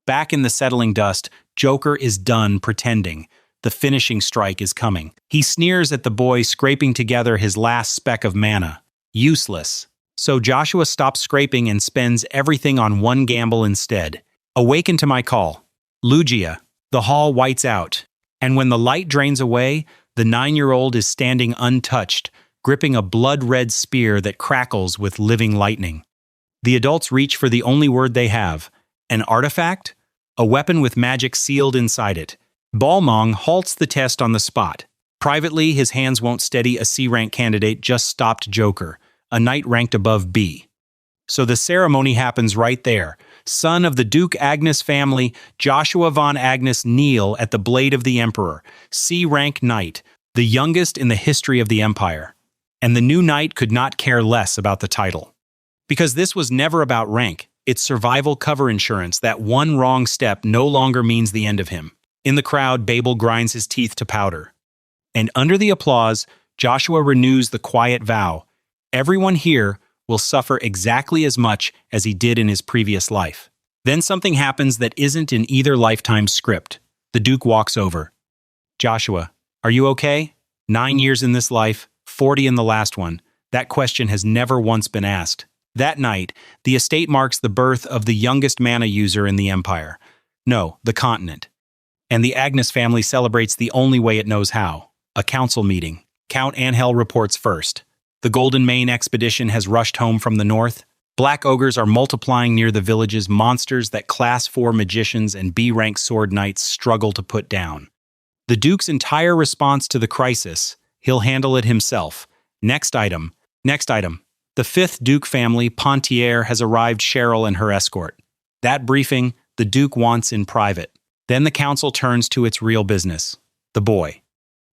Back in the settling dust, Joker is done pretending. The finishing strike is coming. He sneers at the boy scraping together his last speck of mana. Useless. So Joshua stops scraping and spends everything on one gamble instead. Awaken to my call. Lugia. The hall whites out. And when the light drains away, the 9-year-old is standing untouched, gripping a blood-red spear that crackles with living lightning. The adults reach for the only word they have. An artifact? A weapon with magic sealed inside it. Balmong halts the test on the spot. Privately, his hands won't steady a C-rank candidate just stopped Joker, a knight ranked above B. So the ceremony happens right there. Son of the Duke Agnes family, Joshua von Agnes kneel at the blade of the Emperor, C-rank knight, the youngest in the history of the Empire. And the new knight could not care less about the title. Because this was never about rank, it's survival cover insurance that one wrong step no longer means the end of him. In the crowd, Babel grinds his teeth to powder. And under the applause, Joshua renews the quiet vow. Everyone here will suffer exactly as much as he did in his previous life. Then something happens that isn't in either lifetime's script. The Duke walks over. Joshua, are you okay? 9 years in this life, 40 in the last one. That question has never once been asked. That night, the estate marks the birth of the youngest mana user in the Empire. No, the continent. And the Agnes family celebrates the only way it knows how. A council meeting. Count Angel reports first. The Golden Mane expedition has rushed home from the north. Black ogres are multiplying near the villages, monsters that Class 4 magicians and B-rank sword knights struggle to put down. The Duke's entire response to the crisis, he'll handle it himself. Next item. The 5th Duke family, Pontier, has arrived Cheryl and her escort. That briefing, the Duke wants in private. Then the council turns to its real business, the boy.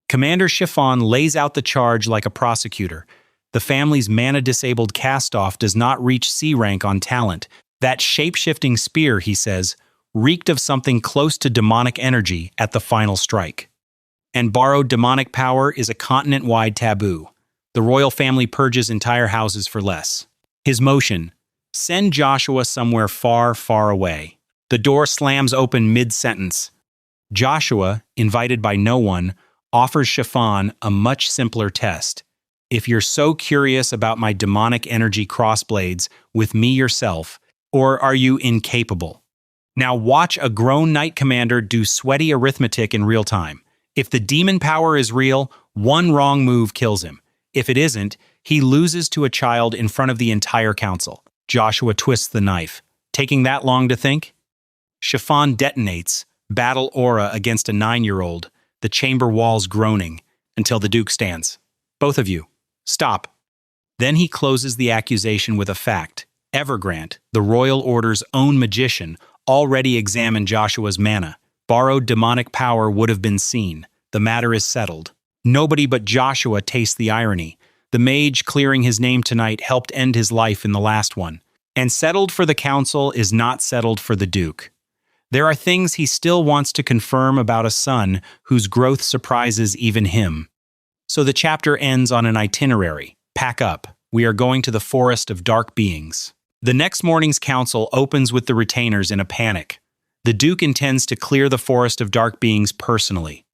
Commander Chiffon lays out the charge like a prosecutor. The family's mana-disabled cast-off does not reach C rank on talent. That shape-shifting spear, he says, reeked of something close to demonic energy at the final strike. And borrowed demonic power is a continent-wide taboo. The royal family purges entire houses for less. His motion: send Joshua somewhere far, far away. The door slams open mid-sentence. Joshua, invited by no one, offers Chiffon a much simpler test. If you're so curious about my demonic energy crossblades with me yourself, or are you incapable? Now watch a grown knight commander do sweaty arithmetic in real time. If the demon power is real, one wrong move kills him. If it isn't, he loses to a child in front of the entire council. Joshua twists the knife. Taking that long to think? Chiffon detonates, battle aura against a 9-year-old, the chamber walls groaning, until the Duke stands. Both of you, stop. Then he closes the accusation with a fact. Evergrant, the royal order's own magician, already examined Joshua's mana. Borrowed demonic power would have been seen. The matter is settled. Nobody but Joshua tastes the irony. The mage clearing his name tonight helped end his life in the last one. And settled for the council is not settled for the Duke. There are things he still wants to confirm about a son whose growth surprises even him. So the chapter ends on an itinerary. Pack up. We are going to the forest of dark beings. The next morning's council opens with the retainers in a panic. The Duke intends to clear the forest of dark beings personally.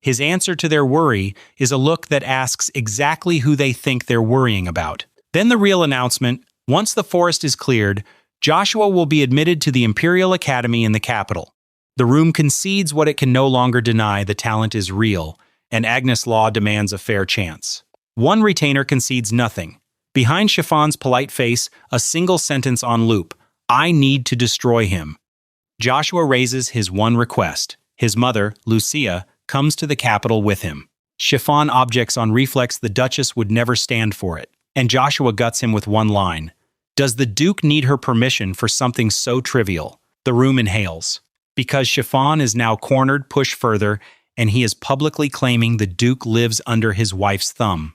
His answer to their worry is a look that asks exactly who they think they're worrying about. Then the real announcement: once the forest is cleared, Joshua will be admitted to the Imperial Academy in the capital. The room concedes what it can no longer deny: the talent is real, and Agnes Law demands a fair chance. One retainer concedes nothing. Behind Chiffon's polite face, a single sentence on loop: I need to destroy him. Joshua raises his one request. His mother, Lucia, comes to the capital with him. Chiffon objects on reflex: the Duchess would never stand for it. And Joshua guts him with one line. Does the Duke need her permission for something so trivial? The room inhales. Because Chiffon is now cornered, pushed further, and he is publicly claiming the Duke lives under his wife's thumb.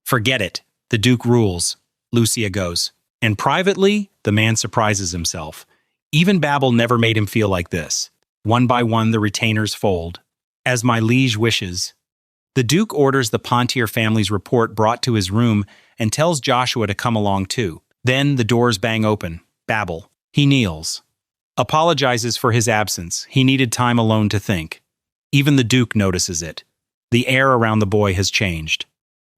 Forget it. The Duke rules. Lucia goes. And privately, the man surprises himself. Even Babel never made him feel like this. One by one, the retainers fold. As my liege wishes. The Duke orders the Pontier family's report brought to his room and tells Joshua to come along too. Then the doors bang open. Babel. He kneels. Apologizes for his absence. He needed time alone to think. Even the Duke notices it. The air around the boy has changed.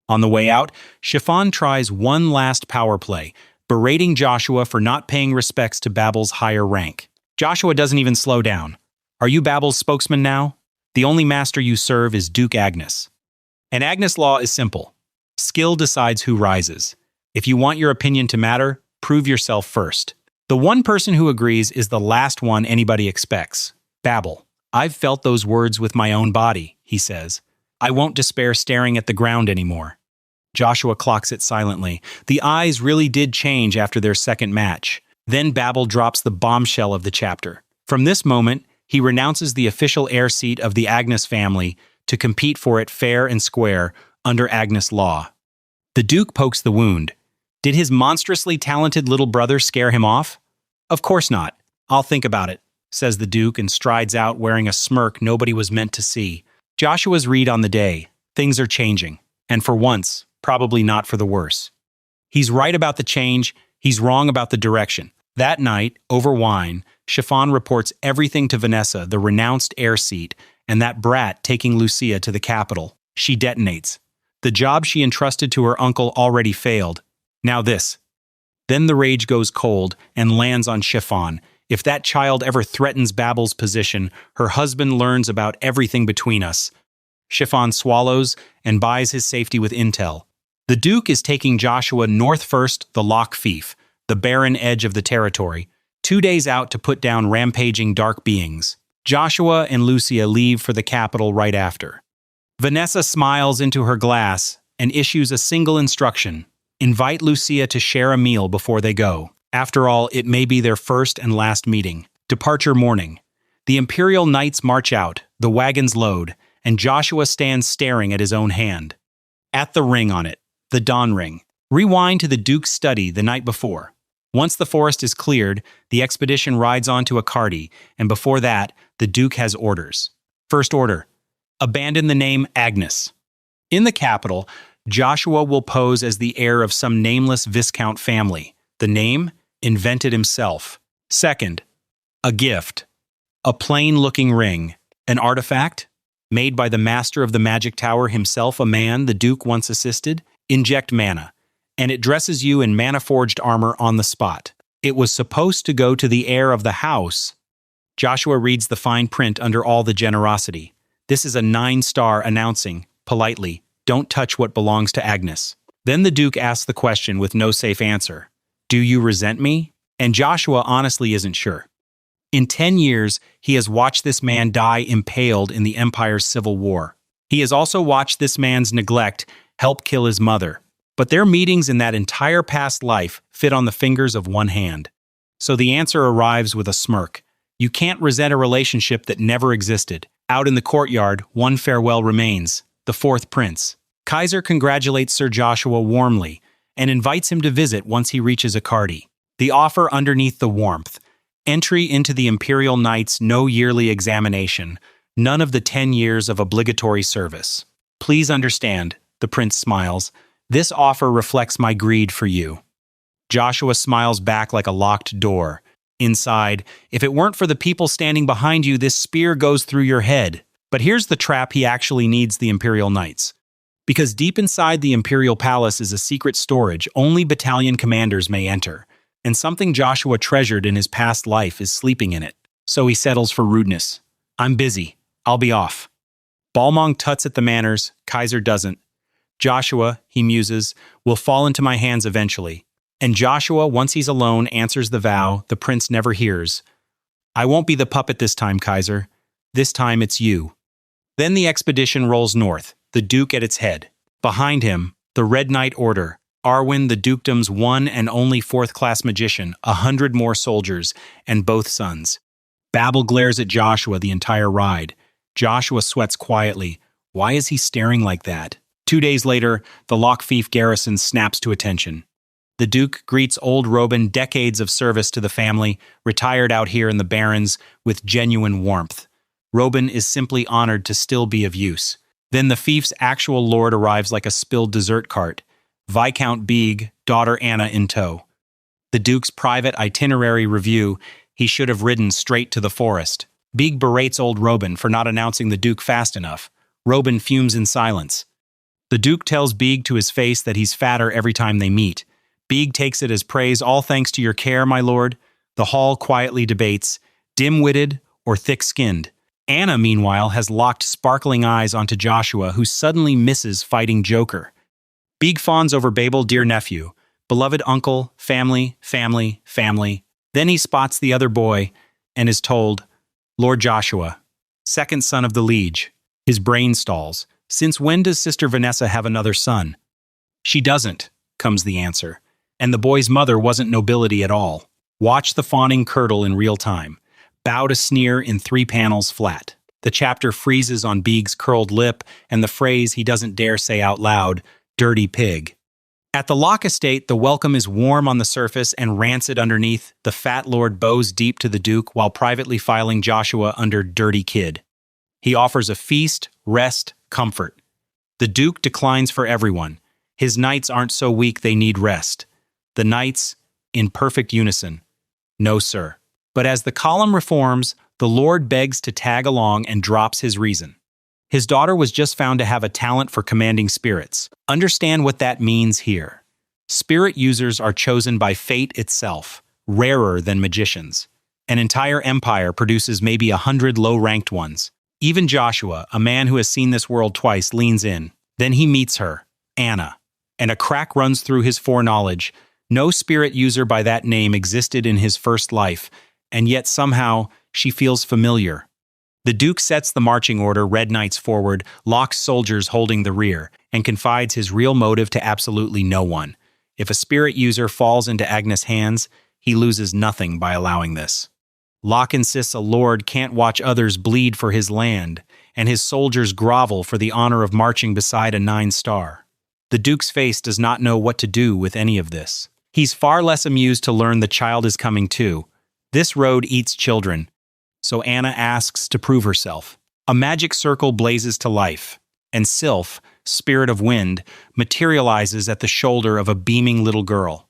On the way out, Chiffon tries one last power play, berating Joshua for not paying respects to Babel's higher rank. Joshua doesn't even slow down. Are you Babel's spokesman now? The only master you serve is Duke Agnes. And Agnes' law is simple. Skill decides who rises. If you want your opinion to matter, prove yourself first. The one person who agrees is the last one anybody expects. Babel. I've felt those words with my own body, he says. I won't despair staring at the ground anymore. Joshua clocks it silently. The eyes really did change after their second match. Then Babel drops the bombshell of the chapter. From this moment, he renounces the official heir seat of the Agnes family to compete for it fair and square under Agnes' law. The Duke pokes the wound. Did his monstrously talented little brother scare him off? Of course not. I'll think about it, says the Duke and strides out wearing a smirk nobody was meant to see. Joshua's read on the day. Things are changing. And for once, probably not for the worse. He's right about the change. He's wrong about the direction. That night, over wine, Chiffon reports everything to Vanessa, the renounced heir seat, and that brat taking Lucia to the capital. She detonates. The job she entrusted to her uncle already failed. Now this. Then the rage goes cold and lands on Chiffon. If that child ever threatens Babel's position, her husband learns about everything between us. Chiffon swallows and buys his safety with intel. The Duke is taking Joshua north first, the Loch Fief, the barren edge of the territory, 2 days out to put down rampaging dark beings. Joshua and Lucia leave for the capital right after. Vanessa smiles into her glass and issues a single instruction. Invite Lucia to share a meal before they go. After all, it may be their first and last meeting. Departure morning. The Imperial Knights march out, the wagons load, and Joshua stands staring at his own hand. At the ring on it, the dawn ring. Rewind to the Duke's study the night before. Once the forest is cleared, the expedition rides on to Akardi, and before that, the Duke has orders. First order. Abandon the name Agnes. In the capital, Joshua will pose as the heir of some nameless Viscount family. The name? Invented himself. Second. A gift. A plain-looking ring. An artifact? Made by the master of the magic tower himself, a man the Duke once assisted. Inject mana. And it dresses you in mana-forged armor on the spot. It was supposed to go to the heir of the house. Joshua reads the fine print under all the generosity. This is a 9-star announcing, politely, don't touch what belongs to Agnes. Then the Duke asks the question with no safe answer. Do you resent me? And Joshua honestly isn't sure. In 10 years, he has watched this man die impaled in the Empire's civil war. He has also watched this man's neglect help kill his mother. But their meetings in that entire past life fit on the fingers of one hand. So the answer arrives with a smirk. You can't resent a relationship that never existed. Out in the courtyard, one farewell remains, the fourth prince. Kaiser congratulates Sir Joshua warmly and invites him to visit once he reaches Akardi. The offer underneath the warmth. Entry into the Imperial Knights, no yearly examination, none of the 10 years of obligatory service. Please understand, the prince smiles, this offer reflects my greed for you. Joshua smiles back like a locked door. Inside, if it weren't for the people standing behind you, this spear goes through your head. But here's the trap: he actually needs the Imperial Knights. Because deep inside the Imperial Palace is a secret storage only battalion commanders may enter, and something Joshua treasured in his past life is sleeping in it. So he settles for rudeness. I'm busy. I'll be off. Balmong tuts at the manners, Kaiser doesn't. Joshua, he muses, will fall into my hands eventually. And Joshua, once he's alone, answers the vow the prince never hears. I won't be the puppet this time, Kaiser. This time it's you. Then the expedition rolls north, the Duke at its head. Behind him, the Red Knight Order, Arwen, the dukedom's one and only fourth-class magician, 100 more soldiers, and both sons. Babel glares at Joshua the entire ride. Joshua sweats quietly. Why is he staring like that? 2 days later, the Lockfief garrison snaps to attention. The Duke greets old Robin, decades of service to the family, retired out here in the Barrens, with genuine warmth. Robin is simply honored to still be of use. Then the fief's actual lord arrives like a spilled dessert cart. Viscount Beeg, daughter Anna in tow. The Duke's private itinerary review: he should have ridden straight to the forest. Beeg berates old Robin for not announcing the Duke fast enough. Robin fumes in silence. The Duke tells Beeg to his face that he's fatter every time they meet. Beeg takes it as praise. All thanks to your care, my lord. The hall quietly debates, dim-witted or thick-skinned. Anna, meanwhile, has locked sparkling eyes onto Joshua, who suddenly misses fighting Joker. Beeg fawns over Babel, dear nephew, beloved uncle, family, family, family. Then he spots the other boy and is told, Lord Joshua, second son of the liege. His brain stalls. Since when does Sister Vanessa have another son? She doesn't, comes the answer. And the boy's mother wasn't nobility at all. Watch the fawning curdle in real time. Bow to sneer in 3 panels flat. The chapter freezes on Beeg's curled lip and the phrase he doesn't dare say out loud, dirty pig. At the Locke estate, the welcome is warm on the surface and rancid underneath. The fat lord bows deep to the Duke while privately filing Joshua under dirty kid. He offers a feast, rest, comfort. The Duke declines for everyone. His knights aren't so weak they need rest. The knights, in perfect unison. No, sir. But as the column reforms, the Lord begs to tag along and drops his reason. His daughter was just found to have a talent for commanding spirits. Understand what that means here. Spirit users are chosen by fate itself, rarer than magicians. An entire empire produces maybe 100 low-ranked ones. Even Joshua, a man who has seen this world twice, leans in. Then he meets her, Anna, and a crack runs through his foreknowledge. No spirit user by that name existed in his first life, and yet somehow she feels familiar. The Duke sets the marching order, Red Knights forward, Locke's soldiers holding the rear, and confides his real motive to absolutely no one. If a spirit user falls into Agnes' hands, he loses nothing by allowing this. Locke insists a lord can't watch others bleed for his land, and his soldiers grovel for the honor of marching beside a 9-star. The Duke's face does not know what to do with any of this. He's far less amused to learn the child is coming too. This road eats children, so Anna asks to prove herself. A magic circle blazes to life, and Sylph, spirit of wind, materializes at the shoulder of a beaming little girl.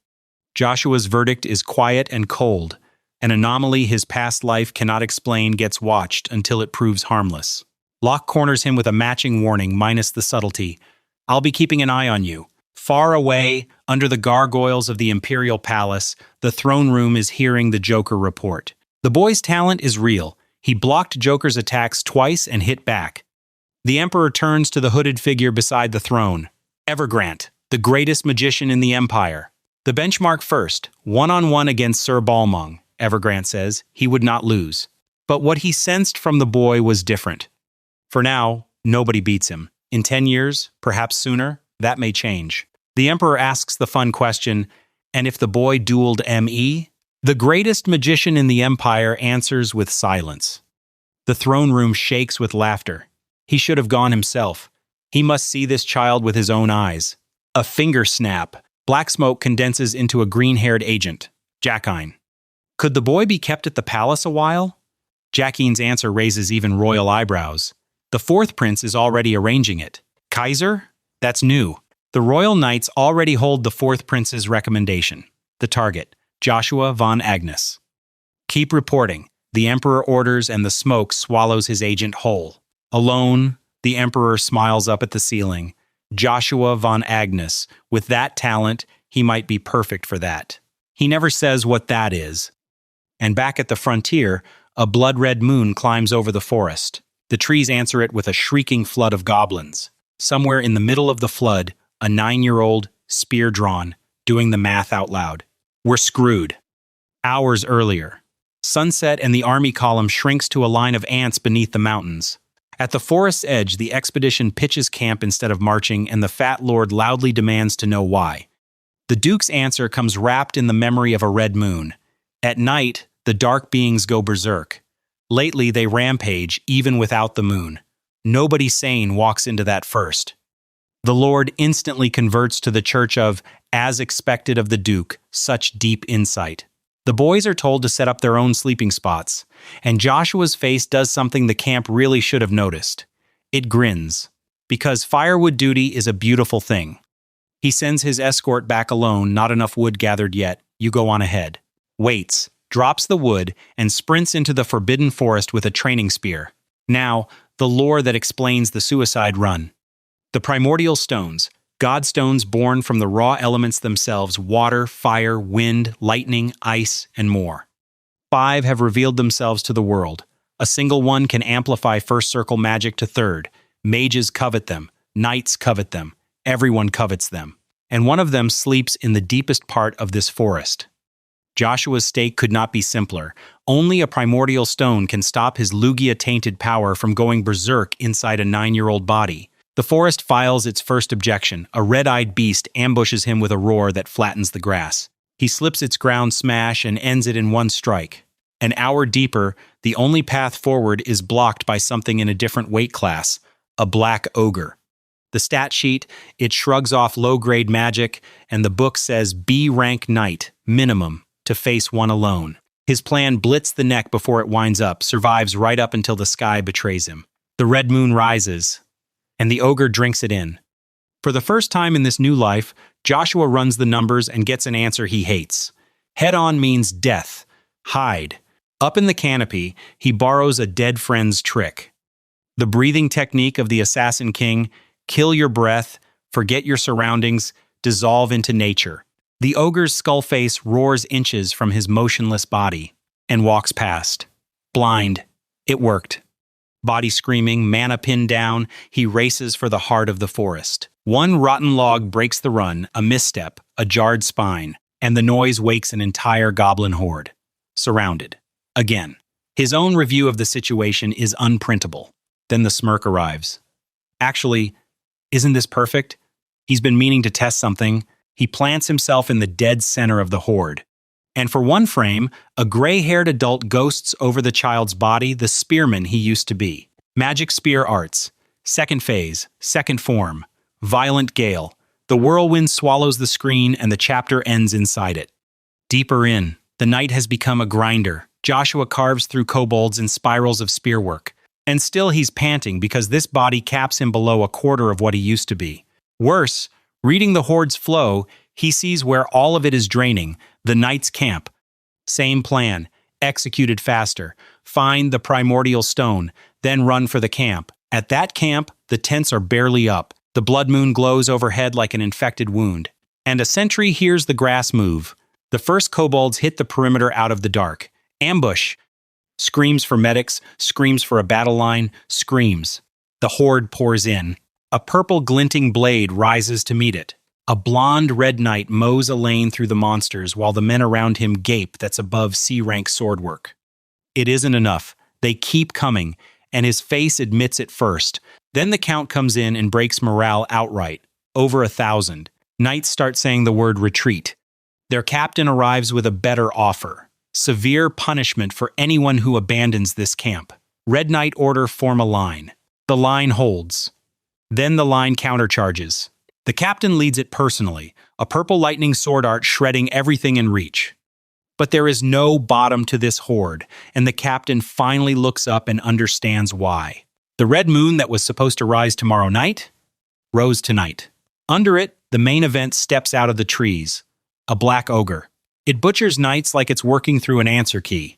Joshua's verdict is quiet and cold. An anomaly his past life cannot explain gets watched until it proves harmless. Locke corners him with a matching warning minus the subtlety. I'll be keeping an eye on you. Far away, under the gargoyles of the Imperial Palace, the throne room is hearing the Joker report. The boy's talent is real. He blocked Joker's attacks twice and hit back. The Emperor turns to the hooded figure beside the throne. Evergrant, the greatest magician in the Empire. The benchmark first, one-on-one against Sir Balmong, Evergrant says. He would not lose. But what he sensed from the boy was different. For now, nobody beats him. In 10 years, perhaps sooner, that may change. The Emperor asks the fun question, and if the boy dueled M.E.? The greatest magician in the Empire answers with silence. The throne room shakes with laughter. He should have gone himself. He must see this child with his own eyes. A finger snap. Black smoke condenses into a green-haired agent, Jackine. Could the boy be kept at the palace a while? Jackeen's answer raises even royal eyebrows. The fourth prince is already arranging it. Kaiser? That's new. The royal knights already hold the fourth prince's recommendation. The target, Joshua von Agnes. Keep reporting. The emperor orders and the smoke swallows his agent whole. Alone, the emperor smiles up at the ceiling. Joshua von Agnes. With that talent, he might be perfect for that. He never says what that is. And back at the frontier, a blood-red moon climbs over the forest. The trees answer it with a shrieking flood of goblins. Somewhere in the middle of the flood, a 9-year-old, spear drawn, doing the math out loud. We're screwed. Hours earlier. Sunset and the army column shrinks to a line of ants beneath the mountains. At the forest's edge, the expedition pitches camp instead of marching, and the fat lord loudly demands to know why. The duke's answer comes wrapped in the memory of a red moon. At night, the dark beings go berserk. Lately, they rampage even without the moon. Nobody sane walks into that first. The Lord instantly converts to the church of, as expected of the Duke, such deep insight. The boys are told to set up their own sleeping spots, and Joshua's face does something the camp really should have noticed. It grins, because firewood duty is a beautiful thing. He sends his escort back alone, not enough wood gathered yet. You go on ahead. Waits, drops the wood, and sprints into the forbidden forest with a training spear. Now, the lore that explains the suicide run. The primordial stones, God stones born from the raw elements themselves, water, fire, wind, lightning, ice, and more. 5 have revealed themselves to the world. A single one can amplify first circle magic to third. Mages covet them. Knights covet them. Everyone covets them. And one of them sleeps in the deepest part of this forest. Joshua's stake could not be simpler. Only a primordial stone can stop his Lugia-tainted power from going berserk inside a 9-year-old body. The forest files its first objection. A red-eyed beast ambushes him with a roar that flattens the grass. He slips its ground smash and ends it in one strike. An hour deeper, the only path forward is blocked by something in a different weight class, a black ogre. The stat sheet, it shrugs off low-grade magic, and the book says B-rank knight, minimum, to face one alone. His plan blits the neck before it winds up, survives right up until the sky betrays him. The red moon rises, and the ogre drinks it in. For the first time in this new life, Joshua runs the numbers and gets an answer he hates. Head-on means death. Hide. Up in the canopy, he borrows a dead friend's trick. The breathing technique of the Assassin King, kill your breath, forget your surroundings, dissolve into nature. The ogre's skull face roars inches from his motionless body and walks past. Blind. It worked. Body screaming, mana pinned down, he races for the heart of the forest. One rotten log breaks the run, a misstep, a jarred spine, and the noise wakes an entire goblin horde. Surrounded. Again. His own review of the situation is unprintable. Then the smirk arrives. Actually, isn't this perfect? He's been meaning to test something. He plants himself in the dead center of the horde. And for one frame, a gray-haired adult ghosts over the child's body, the spearman he used to be. Magic spear arts. Second phase. Second form. Violent gale. The whirlwind swallows the screen and the chapter ends inside it. Deeper in, the knight has become a grinder. Joshua carves through kobolds in spirals of spearwork. And still he's panting because this body caps him below a quarter of what he used to be. Worse, reading the horde's flow, he sees where all of it is draining, the knight's camp. Same plan, executed faster. Find the primordial stone, then run for the camp. At that camp, the tents are barely up. The blood moon glows overhead like an infected wound. And a sentry hears the grass move. The first kobolds hit the perimeter out of the dark. Ambush! Screams for medics, screams for a battle line, screams. The horde pours in. A purple glinting blade rises to meet it. A blonde red knight mows a lane through the monsters while the men around him gape that's above C-rank swordwork. It isn't enough. They keep coming, and his face admits it first. Then the count comes in and breaks morale outright. Over 1,000. Knights start saying the word retreat. Their captain arrives with a better offer. Severe punishment for anyone who abandons this camp. Red Knight order form a line. The line holds. Then the line countercharges. The captain leads it personally, a purple lightning sword art shredding everything in reach. But there is no bottom to this horde, and the captain finally looks up and understands why. The red moon that was supposed to rise tomorrow night rose tonight. Under it, the main event steps out of the trees, a black ogre. It butchers knights like it's working through an answer key.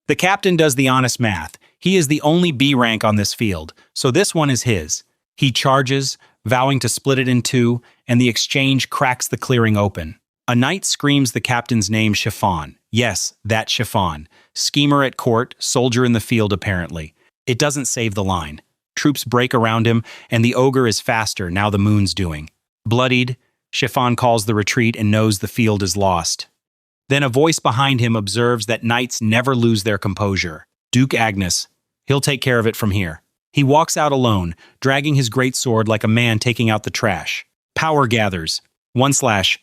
The captain does the honest math. He is the only B rank on this field, so this one is his. He charges, vowing to split it in two, and the exchange cracks the clearing open. A knight screams the captain's name, Chiffon. Yes, that Chiffon. Schemer at court, soldier in the field apparently. It doesn't save the line. Troops break around him, and the ogre is faster now the moon's doing. Bloodied, Chiffon calls the retreat and knows the field is lost. Then a voice behind him observes that knights never lose their composure. Duke Agnes. He'll take care of it from here. He walks out alone, dragging his greatsword like a man taking out the trash. Power gathers. 1/.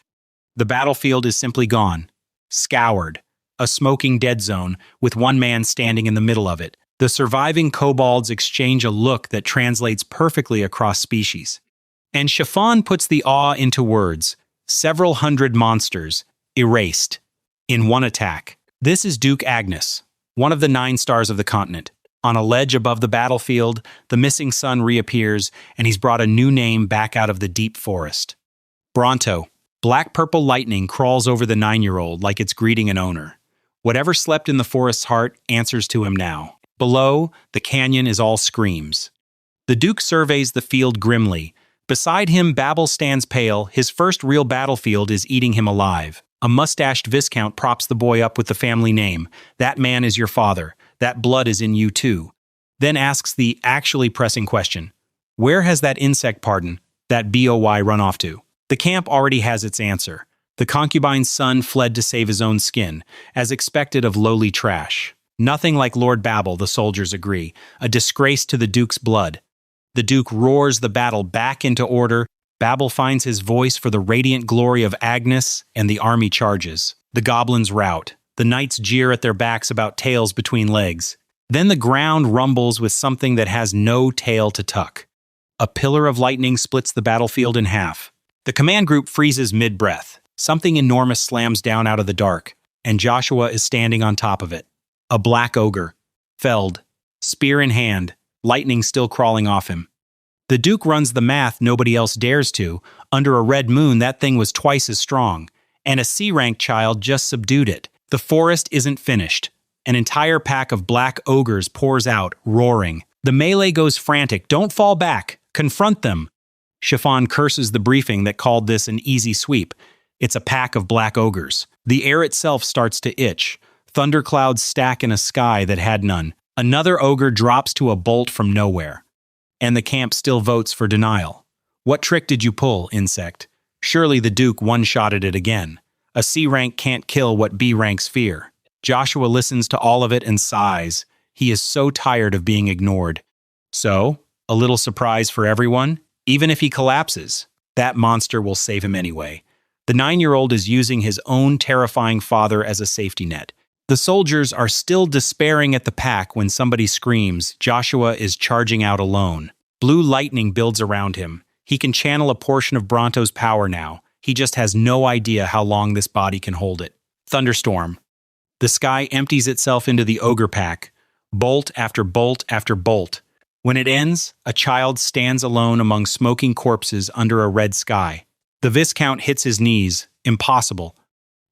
The battlefield is simply gone. Scoured. A smoking dead zone, with one man standing in the middle of it. The surviving kobolds exchange a look that translates perfectly across species. And Chiffon puts the awe into words. Several hundred monsters, erased, in one attack. This is Duke Agnes, one of the 9 stars of the continent. On a ledge above the battlefield, the missing sun reappears, and he's brought a new name back out of the deep forest. Bronto. Black-purple lightning crawls over the 9-year-old like it's greeting an owner. Whatever slept in the forest's heart answers to him now. Below, the canyon is all screams. The Duke surveys the field grimly. Beside him, Babel stands pale. His first real battlefield is eating him alive. A mustached viscount props the boy up with the family name. That man is your father. That blood is in you too. Then asks the actually pressing question. Where has that insect pardon, that boy, run off to? The camp already has its answer. The concubine's son fled to save his own skin, as expected of lowly trash. Nothing like Lord Babel, the soldiers agree. A disgrace to the Duke's blood. The Duke roars the battle back into order. Babel finds his voice for the radiant glory of Agnes, and the army charges. The goblins rout. The knights jeer at their backs about tails between legs. Then the ground rumbles with something that has no tail to tuck. A pillar of lightning splits the battlefield in half. The command group freezes mid-breath. Something enormous slams down out of the dark, and Joshua is standing on top of it. A black ogre. Felled. Spear in hand. Lightning still crawling off him. The Duke runs the math nobody else dares to. Under a red moon, that thing was twice as strong. And a C-rank child just subdued it. The forest isn't finished. An entire pack of black ogres pours out, roaring. The melee goes frantic. Don't fall back. Confront them. Chiffon curses the briefing that called this an easy sweep. It's a pack of black ogres. The air itself starts to itch. Thunderclouds stack in a sky that had none. Another ogre drops to a bolt from nowhere. And the camp still votes for denial. What trick did you pull, insect? Surely the Duke one-shotted it again. A C-rank can't kill what B-ranks fear. Joshua listens to all of it and sighs. He is so tired of being ignored. So, a little surprise for everyone? Even if he collapses, that monster will save him anyway. The 9-year-old is using his own terrifying father as a safety net. The soldiers are still despairing at the pack when somebody screams. Joshua is charging out alone. Blue lightning builds around him. He can channel a portion of Bronto's power now. He just has no idea how long this body can hold it. Thunderstorm. The sky empties itself into the ogre pack. Bolt after bolt after bolt. When it ends, a child stands alone among smoking corpses under a red sky. The Viscount hits his knees. Impossible.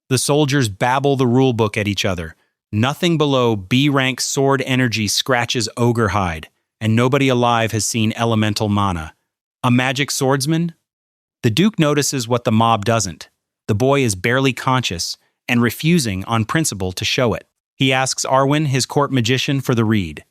The soldiers babble the rulebook at each other. Nothing below B-rank sword energy scratches ogre hide, and nobody alive has seen elemental mana. A magic swordsman? The Duke notices what the mob doesn't. The boy is barely conscious and refusing on principle to show it. He asks Arwen, his court magician, for the reed.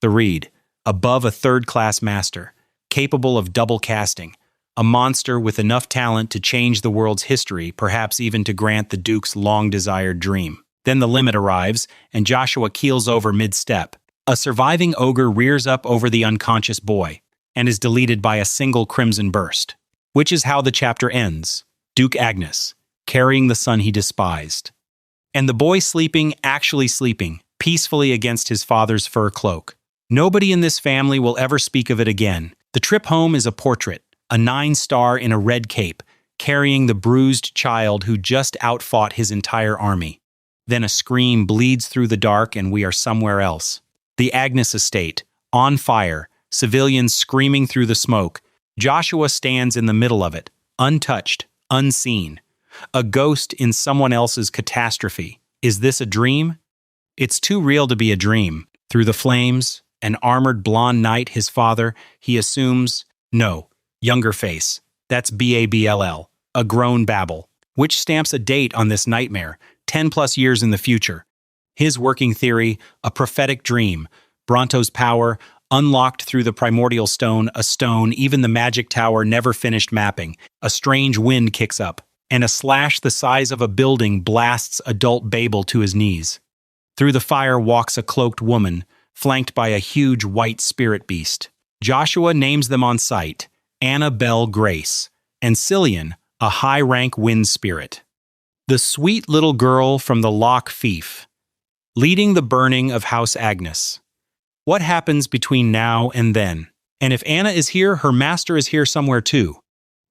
The reed. Above a third-class master, capable of double casting, a monster with enough talent to change the world's history, perhaps even to grant the Duke's long-desired dream. Then the limit arrives, and Joshua keels over mid-step. A surviving ogre rears up over the unconscious boy, and is deleted by a single crimson burst. Which is how the chapter ends. Duke Agnes, carrying the son he despised. And the boy sleeping, actually sleeping, peacefully against his father's fur cloak. Nobody in this family will ever speak of it again. The trip home is a portrait, a 9-star in a red cape, carrying the bruised child who just outfought his entire army. Then a scream bleeds through the dark and we are somewhere else. The Agnes estate, on fire, civilians screaming through the smoke. Joshua stands in the middle of it, untouched, unseen. A ghost in someone else's catastrophe. Is this a dream? It's too real to be a dream. Through the flames, an armored blonde knight, his father, he assumes, no, younger face. That's Babll, a grown babble, which stamps a date on this nightmare, 10 plus years in the future. His working theory, a prophetic dream, Bronto's power, unlocked through the primordial stone, a stone even the magic tower never finished mapping. A strange wind kicks up, and a slash the size of a building blasts adult Babel to his knees. Through the fire walks a cloaked woman, flanked by a huge white spirit beast. Joshua names them on sight, Annabelle Grace, and Cillian, a high-rank wind spirit. The sweet little girl from the Loch Fief, leading the burning of House Agnes. What happens between now and then? And if Anna is here, her master is here somewhere too.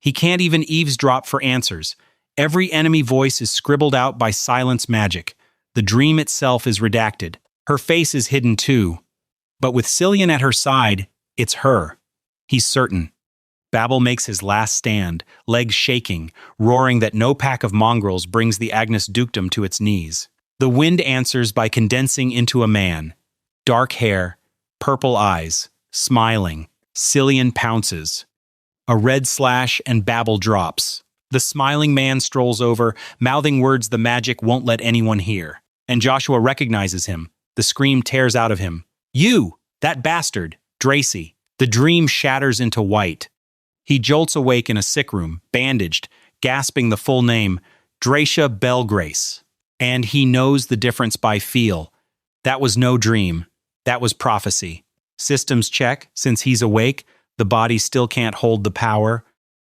He can't even eavesdrop for answers. Every enemy voice is scribbled out by silence magic. The dream itself is redacted. Her face is hidden too. But with Cillian at her side, it's her. He's certain. Babel makes his last stand, legs shaking, roaring that no pack of mongrels brings the Agnes dukedom to its knees. The wind answers by condensing into a man. Dark hair, purple eyes, smiling. Cillian pounces. A red slash and Babel drops. The smiling man strolls over, mouthing words the magic won't let anyone hear. And Joshua recognizes him. The scream tears out of him. You! That bastard! Dracy. The dream shatters into white. He jolts awake in a sick room, bandaged, gasping the full name, Dracia Belgrace. And he knows the difference by feel. That was no dream. That was prophecy. Systems check. Since he's awake, the body still can't hold the power.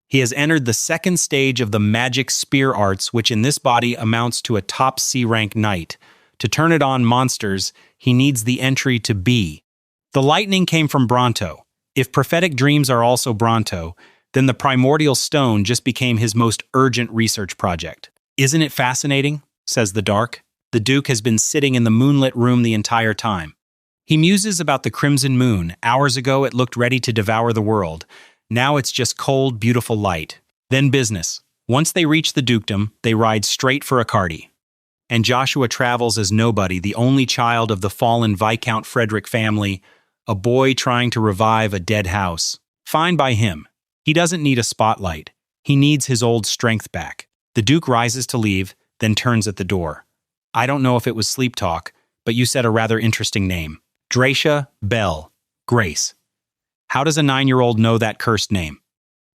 He has entered the second stage of the magic spear arts, which in this body amounts to a top C-rank knight. To turn it on monsters, he needs the entry to B. The lightning came from Bronto. If prophetic dreams are also Bronto, then the primordial stone just became his most urgent research project. Isn't it fascinating? Says the Dark. The Duke has been sitting in the moonlit room the entire time. He muses about the crimson moon. Hours ago it looked ready to devour the world. Now it's just cold, beautiful light. Then business. Once they reach the dukedom, they ride straight for Accardi. And Joshua travels as nobody, the only child of the fallen Viscount Frederick family, a boy trying to revive a dead house. Fine by him. He doesn't need a spotlight. He needs his old strength back. The Duke rises to leave, then turns at the door. I don't know if it was sleep talk, but you said a rather interesting name. Dracia Bell Grace. How does a 9-year-old know that cursed name?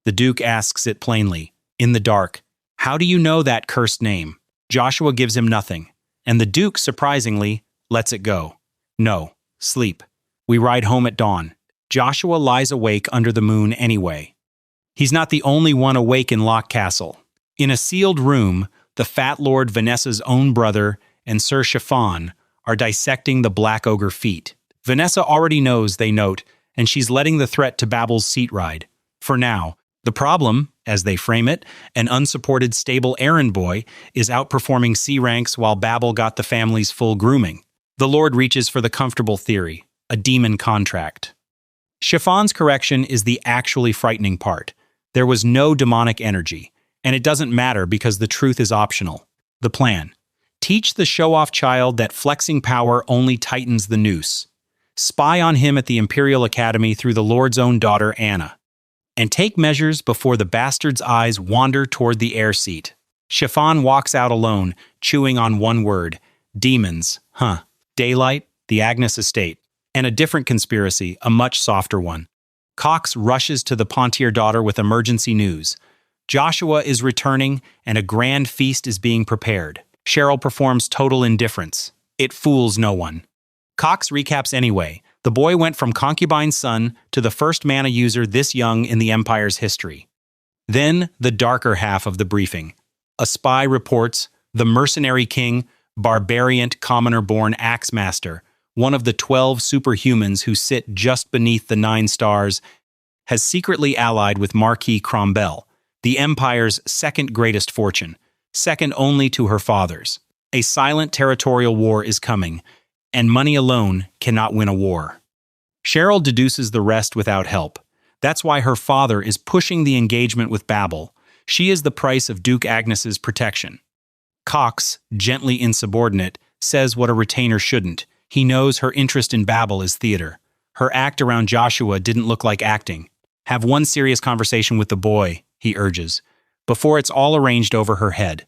The Duke asks it plainly, in the dark. How do you know that cursed name? Joshua gives him nothing, and the Duke, surprisingly, lets it go. No, sleep. We ride home at dawn. Joshua lies awake under the moon anyway. He's not the only one awake in Loch Castle. In a sealed room, the fat Lord Vanessa's own brother and Sir Chiffon are dissecting the Black Ogre feet. Vanessa already knows, they note, and she's letting the threat to Babel's seat ride. For now, the problem, as they frame it, an unsupported stable errand boy, is outperforming C ranks while Babel got the family's full grooming. The Lord reaches for the comfortable theory, a demon contract. Chiffon's correction is the actually frightening part. There was no demonic energy, and it doesn't matter because the truth is optional. The plan. Teach the show-off child that flexing power only tightens the noose. Spy on him at the Imperial Academy through the Lord's own daughter, Anna. And take measures before the bastard's eyes wander toward the air seat. Chiffon walks out alone, chewing on one word. Demons, Daylight, the Agnes estate. And a different conspiracy, a much softer one. Cox rushes to the Pontier daughter with emergency news. Joshua is returning, and a grand feast is being prepared. Cheryl performs total indifference. It fools no one. Cox recaps anyway. The boy went from concubine's son to the first mana user this young in the Empire's history. Then, the darker half of the briefing. A spy reports the mercenary king, barbarian commoner-born Axemaster, one of the 12 superhumans who sit just beneath the 9 stars, has secretly allied with Marquis Crombell, the Empire's second greatest fortune, second only to her father's. A silent territorial war is coming, and money alone cannot win a war. Cheryl deduces the rest without help. That's why her father is pushing the engagement with Babel. She is the price of Duke Agnes's protection. Cox, gently insubordinate, says what a retainer shouldn't. He knows her interest in Babel is theater. Her act around Joshua didn't look like acting. Have one serious conversation with the boy, he urges, before it's all arranged over her head.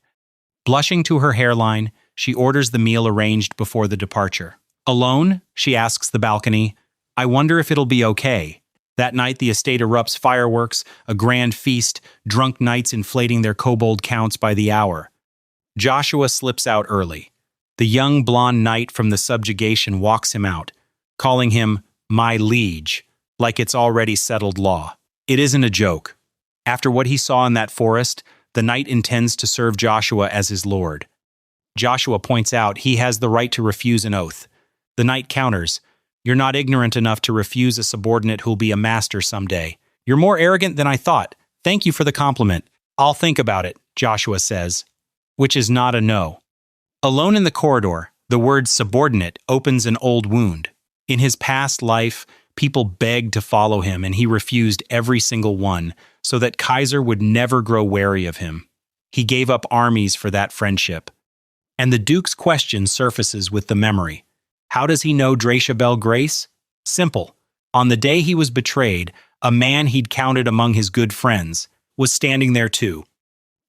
Blushing to her hairline, she orders the meal arranged before the departure. Alone, she asks the balcony, I wonder if it'll be okay. That night the estate erupts fireworks, a grand feast, drunk knights inflating their kobold counts by the hour. Joshua slips out early. The young blonde knight from the subjugation walks him out, calling him my liege, like it's already settled law. It isn't a joke. After what he saw in that forest, the knight intends to serve Joshua as his lord. Joshua points out he has the right to refuse an oath. The knight counters, You're not ignorant enough to refuse a subordinate who'll be a master someday. You're more arrogant than I thought. Thank you for the compliment. I'll think about it, Joshua says, which is not a no. Alone in the corridor, the word subordinate opens an old wound. In his past life, people begged to follow him and he refused every single one so that Kaiser would never grow wary of him. He gave up armies for that friendship. And the Duke's question surfaces with the memory. How does he know Drachabel Grace? Simple. On the day he was betrayed, a man he'd counted among his good friends was standing there too.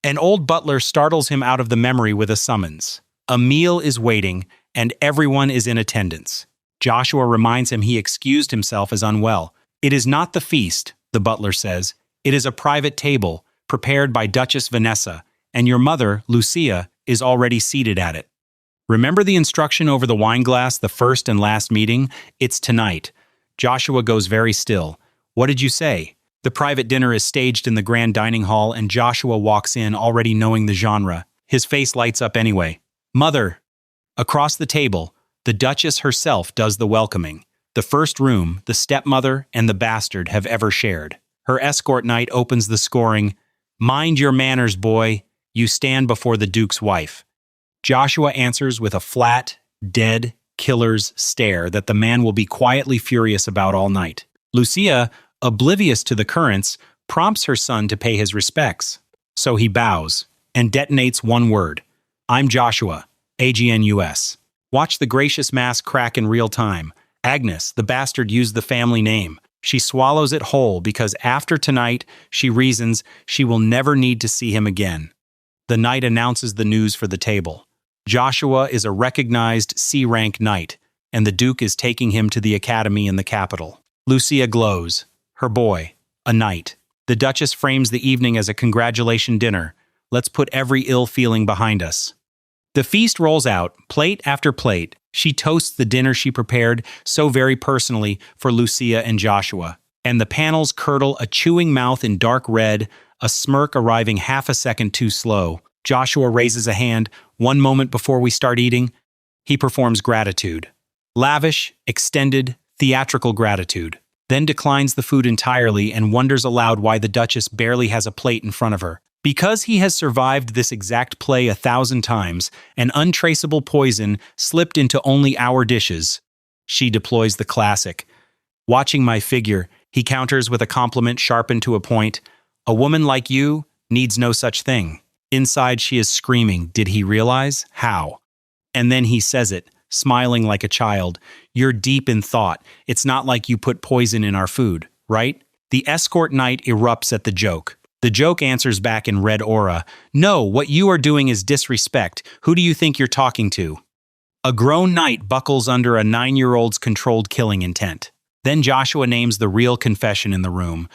An old butler startles him out of the memory with a summons. A meal is waiting, and everyone is in attendance. Joshua reminds him he excused himself as unwell. It is not the feast, the butler says. It is a private table, prepared by Duchess Vanessa, and your mother, Lucia, is already seated at it. Remember the instruction over the wine glass, the first and last meeting? It's tonight. Joshua goes very still. What did you say? The private dinner is staged in the grand dining hall, and Joshua walks in already knowing the genre. His face lights up anyway. Mother! Across the table, the Duchess herself does the welcoming. The first room the stepmother and the bastard have ever shared. Her escort knight opens the scoring. Mind your manners, boy. You stand before the Duke's wife. Joshua answers with a flat, dead, killer's stare that the man will be quietly furious about all night. Lucia, oblivious to the currents, prompts her son to pay his respects. So he bows and detonates one word. I'm Joshua, AGNUS. Watch the gracious mass crack in real time. Agnes, the bastard, used the family name. She swallows it whole because after tonight, she reasons she will never need to see him again. The knight announces the news for the table. Joshua is a recognized C-rank knight, and the Duke is taking him to the academy in the capital. Lucia glows. Her boy, a knight. The Duchess frames the evening as a congratulation dinner. Let's put every ill feeling behind us. The feast rolls out, plate after plate. She toasts the dinner she prepared so very personally for Lucia and Joshua. And the panels curdle a chewing mouth in dark red, a smirk arriving half a second too slow. Joshua raises a hand 1 moment before we start eating. He performs gratitude. Lavish, extended, theatrical gratitude. Then declines the food entirely and wonders aloud why the Duchess barely has a plate in front of her. Because he has survived this exact play 1,000 times, an untraceable poison slipped into only our dishes. She deploys the classic. Watching my figure, he counters with a compliment sharpened to a point. A woman like you needs no such thing. Inside she is screaming, did he realize? How? And then he says it, smiling like a child. You're deep in thought. It's not like you put poison in our food, right? The escort knight erupts at the joke. The joke answers back in red aura. No, what you are doing is disrespect. Who do you think you're talking to? A grown knight buckles under a 9-year-old's controlled killing intent. Then Joshua names the real confession in the room.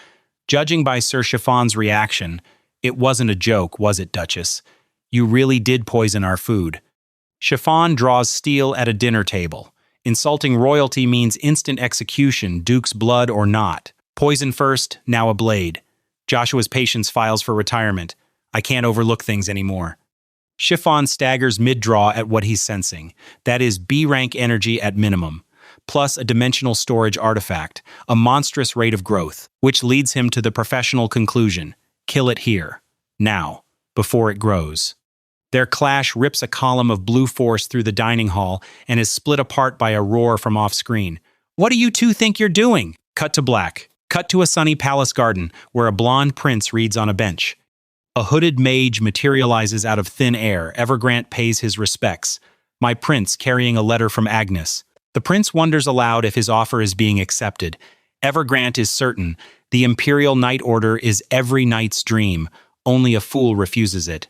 Judging by Sir Chiffon's reaction, it wasn't a joke, was it, Duchess? You really did poison our food. Chiffon draws steel at a dinner table. Insulting royalty means instant execution, Duke's blood or not. Poison first, now a blade. Joshua's patience files for retirement. I can't overlook things anymore. Chiffon staggers mid-draw at what he's sensing. That is B-rank energy at minimum, plus a dimensional storage artifact, a monstrous rate of growth, which leads him to the professional conclusion. Kill it here. Now. Before it grows. Their clash rips a column of blue force through the dining hall and is split apart by a roar from off-screen. "What do you two think you're doing?" Cut to black. Cut to a sunny palace garden where a blonde prince reads on a bench. A hooded mage materializes out of thin air. Evergrant pays his respects. "My prince," carrying a letter from Agnes. The prince wonders aloud if his offer is being accepted. Evergrant is certain. The Imperial Knight Order is every knight's dream. Only a fool refuses it.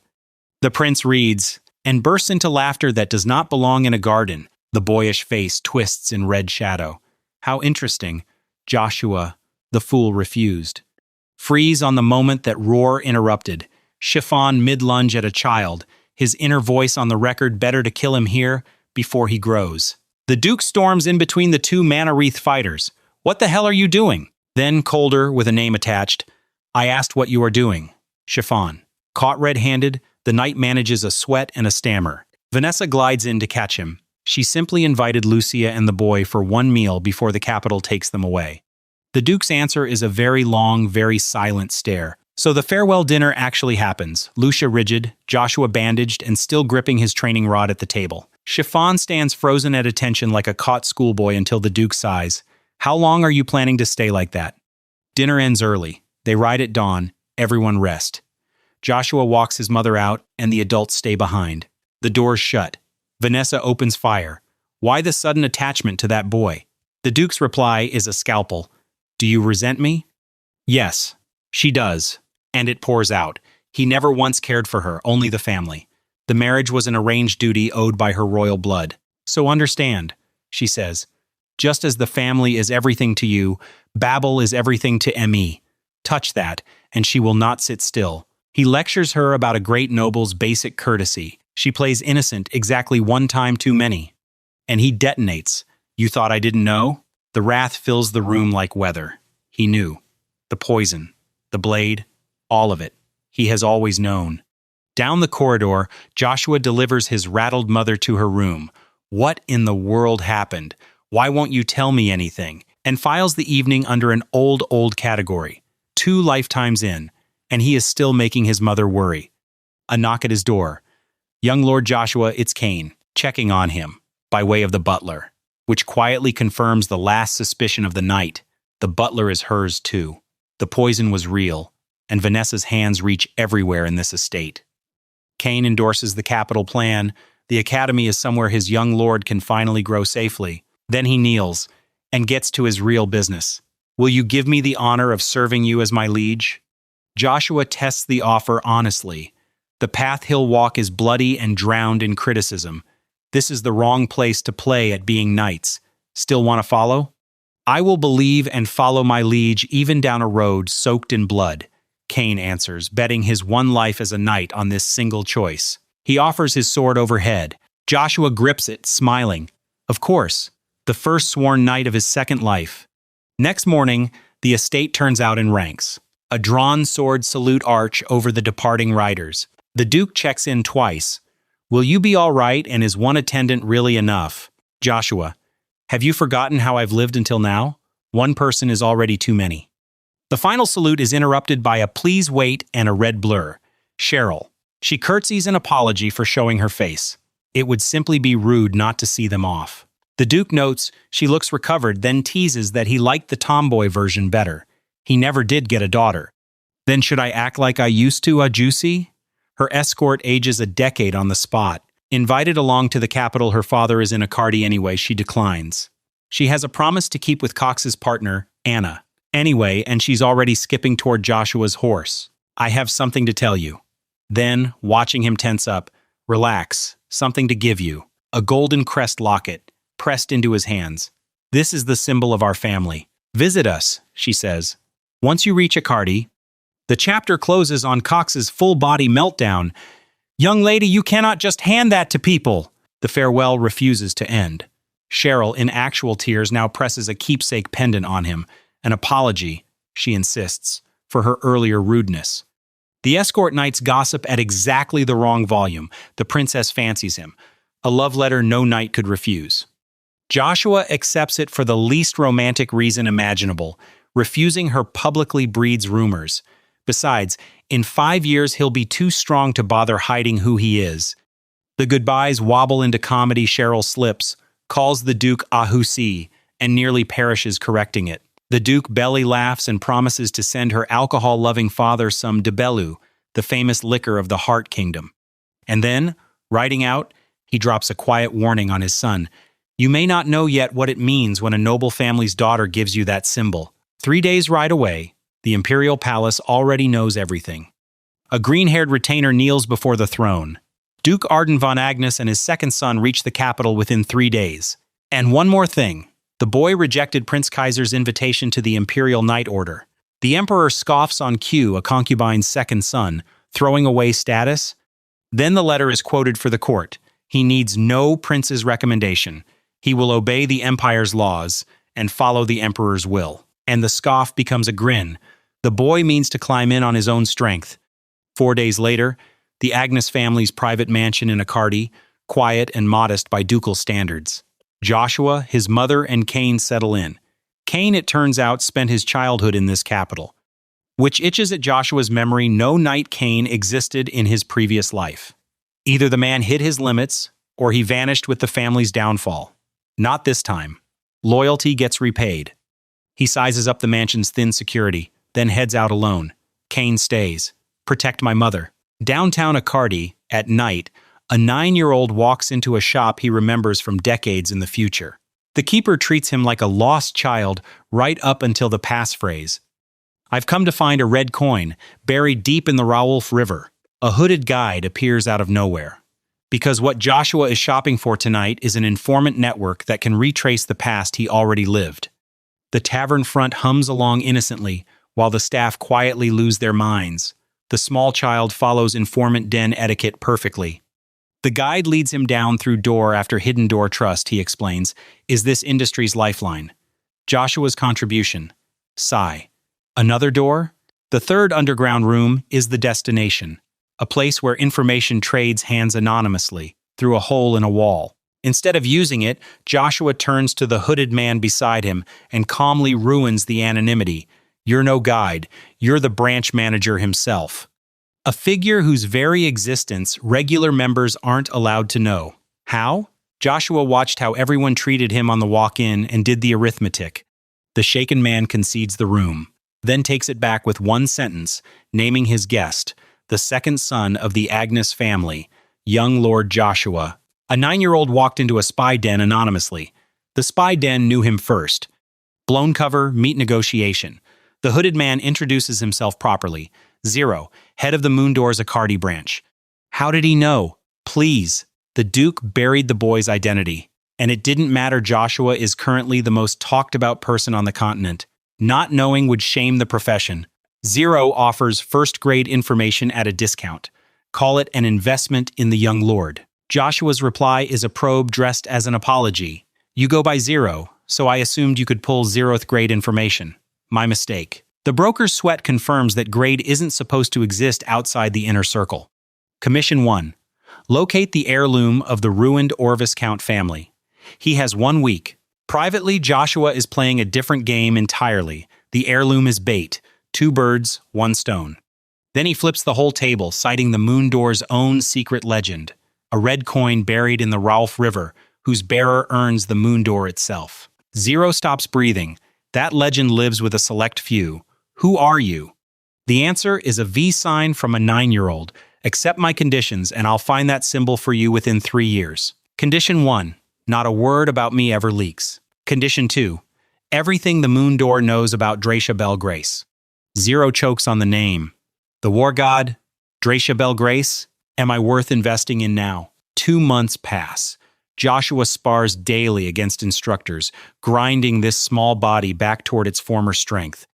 The prince reads, and bursts into laughter that does not belong in a garden. The boyish face twists in red shadow. How interesting. Joshua, the fool, refused. Freeze on the moment that roar interrupted. Chiffon mid-lunge at a child. His inner voice on the record, better to kill him here before he grows. The Duke storms in between the two mana wreath fighters. "What the hell are you doing?" Then, colder, with a name attached, "I asked what you are doing." Chiffon. Caught red-handed, the knight manages a sweat and a stammer. Vanessa glides in to catch him. She simply invited Lucia and the boy for one meal before the capital takes them away. The Duke's answer is a very long, very silent stare. So the farewell dinner actually happens. Lucia rigid, Joshua bandaged and still gripping his training rod at the table. Chiffon stands frozen at attention like a caught schoolboy until the Duke sighs. "How long are you planning to stay like that?" Dinner ends early. They ride at dawn. Everyone rest. Joshua walks his mother out, and the adults stay behind. The doors shut. Vanessa opens fire. Why the sudden attachment to that boy? The Duke's reply is a scalpel. "Do you resent me?" Yes, she does. And it pours out. He never once cared for her, only the family. The marriage was an arranged duty owed by her royal blood. "So understand," she says. "Just as the family is everything to you, Babel is everything to Emmy. Touch that, and she will not sit still." He lectures her about a great noble's basic courtesy. She plays innocent exactly one time too many. And he detonates. "You thought I didn't know?" The wrath fills the room like weather. He knew. The poison, the blade, all of it. He has always known. Down the corridor, Joshua delivers his rattled mother to her room. "What in the world happened? Why won't you tell me anything?" And files the evening under an old category. 2 lifetimes in, and he is still making his mother worry. A knock at his door. "Young Lord Joshua, it's Cain," checking on him, by way of the butler, which quietly confirms the last suspicion of the night. The butler is hers too. The poison was real, and Vanessa's hands reach everywhere in this estate. Cain endorses the capital plan. The academy is somewhere his young lord can finally grow safely. Then he kneels and gets to his real business. "Will you give me the honor of serving you as my liege?" Joshua tests the offer honestly. The path he'll walk is bloody and drowned in criticism. This is the wrong place to play at being knights. Still want to follow? "I will believe and follow my liege even down a road soaked in blood," Cain answers, betting his one life as a knight on this single choice. He offers his sword overhead. Joshua grips it, smiling. Of course, the first sworn knight of his second life. Next morning, the estate turns out in ranks. A drawn sword salute arch over the departing riders. The Duke checks in twice. "Will you be all right, and is one attendant really enough?" Joshua, "Have you forgotten how I've lived until now? One person is already too many." The final salute is interrupted by a "please wait" and a red blur. Cheryl. She curtsies an apology for showing her face. It would simply be rude not to see them off. The Duke notes she looks recovered, then teases that he liked the tomboy version better. He never did get a daughter. "Then should I act like I used to, Juicy?" Her escort ages a decade on the spot. Invited along to the capital, her father is in a cardi anyway, she declines. She has a promise to keep with Cox's partner, Anna. Anyway, and she's already skipping toward Joshua's horse. "I have something to tell you." Then, watching him tense up, "Relax, something to give you." A golden crest locket, pressed into his hands. "This is the symbol of our family. Visit us," she says. "Once you reach Accardi." The chapter closes on Cox's full-body meltdown. "Young lady, you cannot just hand that to people." The farewell refuses to end. Cheryl, in actual tears, now presses a keepsake pendant on him. An apology, she insists, for her earlier rudeness. The escort knights gossip at exactly the wrong volume. The princess fancies him. A love letter no knight could refuse. Joshua accepts it for the least romantic reason imaginable. Refusing her publicly breeds rumors. Besides, in 5 years he'll be too strong to bother hiding who he is. The goodbyes wobble into comedy. Cheryl slips, calls the Duke Ahusi, and nearly perishes correcting it. The Duke belly laughs and promises to send her alcohol-loving father some debelu, the famous liquor of the Heart Kingdom. And then, riding out, he drops a quiet warning on his son. You may not know yet what it means when a noble family's daughter gives you that symbol. 3 days' ride away, the imperial palace already knows everything. A green-haired retainer kneels before the throne. Duke Arden von Agnes and his second son reach the capital within 3 days. And one more thing. The boy rejected Prince Kaiser's invitation to the Imperial Knight Order. The emperor scoffs on Q, a concubine's second son, throwing away status. Then the letter is quoted for the court. He needs no prince's recommendation. He will obey the empire's laws and follow the emperor's will. And the scoff becomes a grin. The boy means to climb in on his own strength. 4 days later, the Agnes family's private mansion in Akardi, quiet and modest by ducal standards. Joshua, his mother, and Cain settle in. Cain, it turns out, spent his childhood in this capital, which itches at Joshua's memory. No Knight Cain existed in his previous life. Either the man hit his limits, or he vanished with the family's downfall. Not this time. Loyalty gets repaid. He sizes up the mansion's thin security, then heads out alone. Cain stays. Protect my mother. Downtown Akardi, at night, a 9-year-old walks into a shop he remembers from decades in the future. The keeper treats him like a lost child right up until the passphrase. I've come to find a red coin, buried deep in the Raulf River. A hooded guide appears out of nowhere. Because what Joshua is shopping for tonight is an informant network that can retrace the past he already lived. The tavern front hums along innocently, while the staff quietly lose their minds. The small child follows informant den etiquette perfectly. The guide leads him down through door after hidden door. Trust, he explains, is this industry's lifeline. Joshua's contribution. Sigh. Another door? The third underground room is the destination, a place where information trades hands anonymously, through a hole in a wall. Instead of using it, Joshua turns to the hooded man beside him and calmly ruins the anonymity. You're no guide, you're the branch manager himself. A figure whose very existence regular members aren't allowed to know. How? Joshua watched how everyone treated him on the walk-in and did the arithmetic. The shaken man concedes the room, then takes it back with one sentence, naming his guest, the second son of the Agnes family, young Lord Joshua. A 9-year-old walked into a spy den anonymously. The spy den knew him first. Blown cover, meet negotiation. The hooded man introduces himself properly. Zero, head of the Moondoor's Akardi branch. How did he know? Please. The Duke buried the boy's identity. And it didn't matter. Joshua is currently the most talked about person on the continent. Not knowing would shame the profession. Zero offers first-grade information at a discount. Call it an investment in the young lord. Joshua's reply is a probe dressed as an apology. You go by Zero, so I assumed you could pull 0th grade information. My mistake. The broker's sweat confirms that grade isn't supposed to exist outside the inner circle. Commission 1. Locate the heirloom of the ruined Orvis Count family. He has 1 week. Privately, Joshua is playing a different game entirely. The heirloom is bait. 2 birds, 1 stone. Then he flips the whole table, citing the Moondoor's own secret legend. A red coin buried in the Raulf River, whose bearer earns the Moondoor itself. Zero stops breathing. That legend lives with a select few. Who are you? The answer is a V sign from a 9-year-old. Accept my conditions and I'll find that symbol for you within 3 years. Condition 1. Not a word about me ever leaks. Condition 2. Everything the Moondoor knows about Dracia Bel Grace. Zero chokes on the name. The war god? Dracia Bel Grace? Am I worth investing in now? 2 months pass. Joshua spars daily against instructors, grinding this small body back toward its former strength.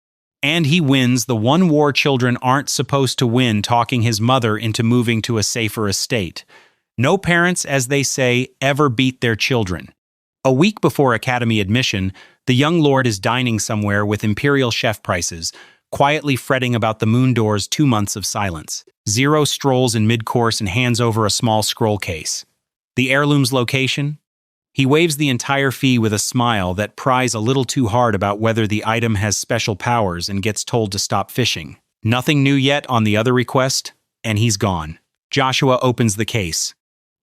And he wins the one war children aren't supposed to win, talking his mother into moving to a safer estate. No parents, as they say, ever beat their children. A week before academy admission, the young lord is dining somewhere with imperial chef prices, quietly fretting about the Moondoor's 2 months of silence. Zero strolls in mid-course and hands over a small scroll case. The heirloom's location? He waves the entire fee with a smile that pries a little too hard about whether the item has special powers and gets told to stop fishing. Nothing new yet on the other request, and he's gone. Joshua opens the case.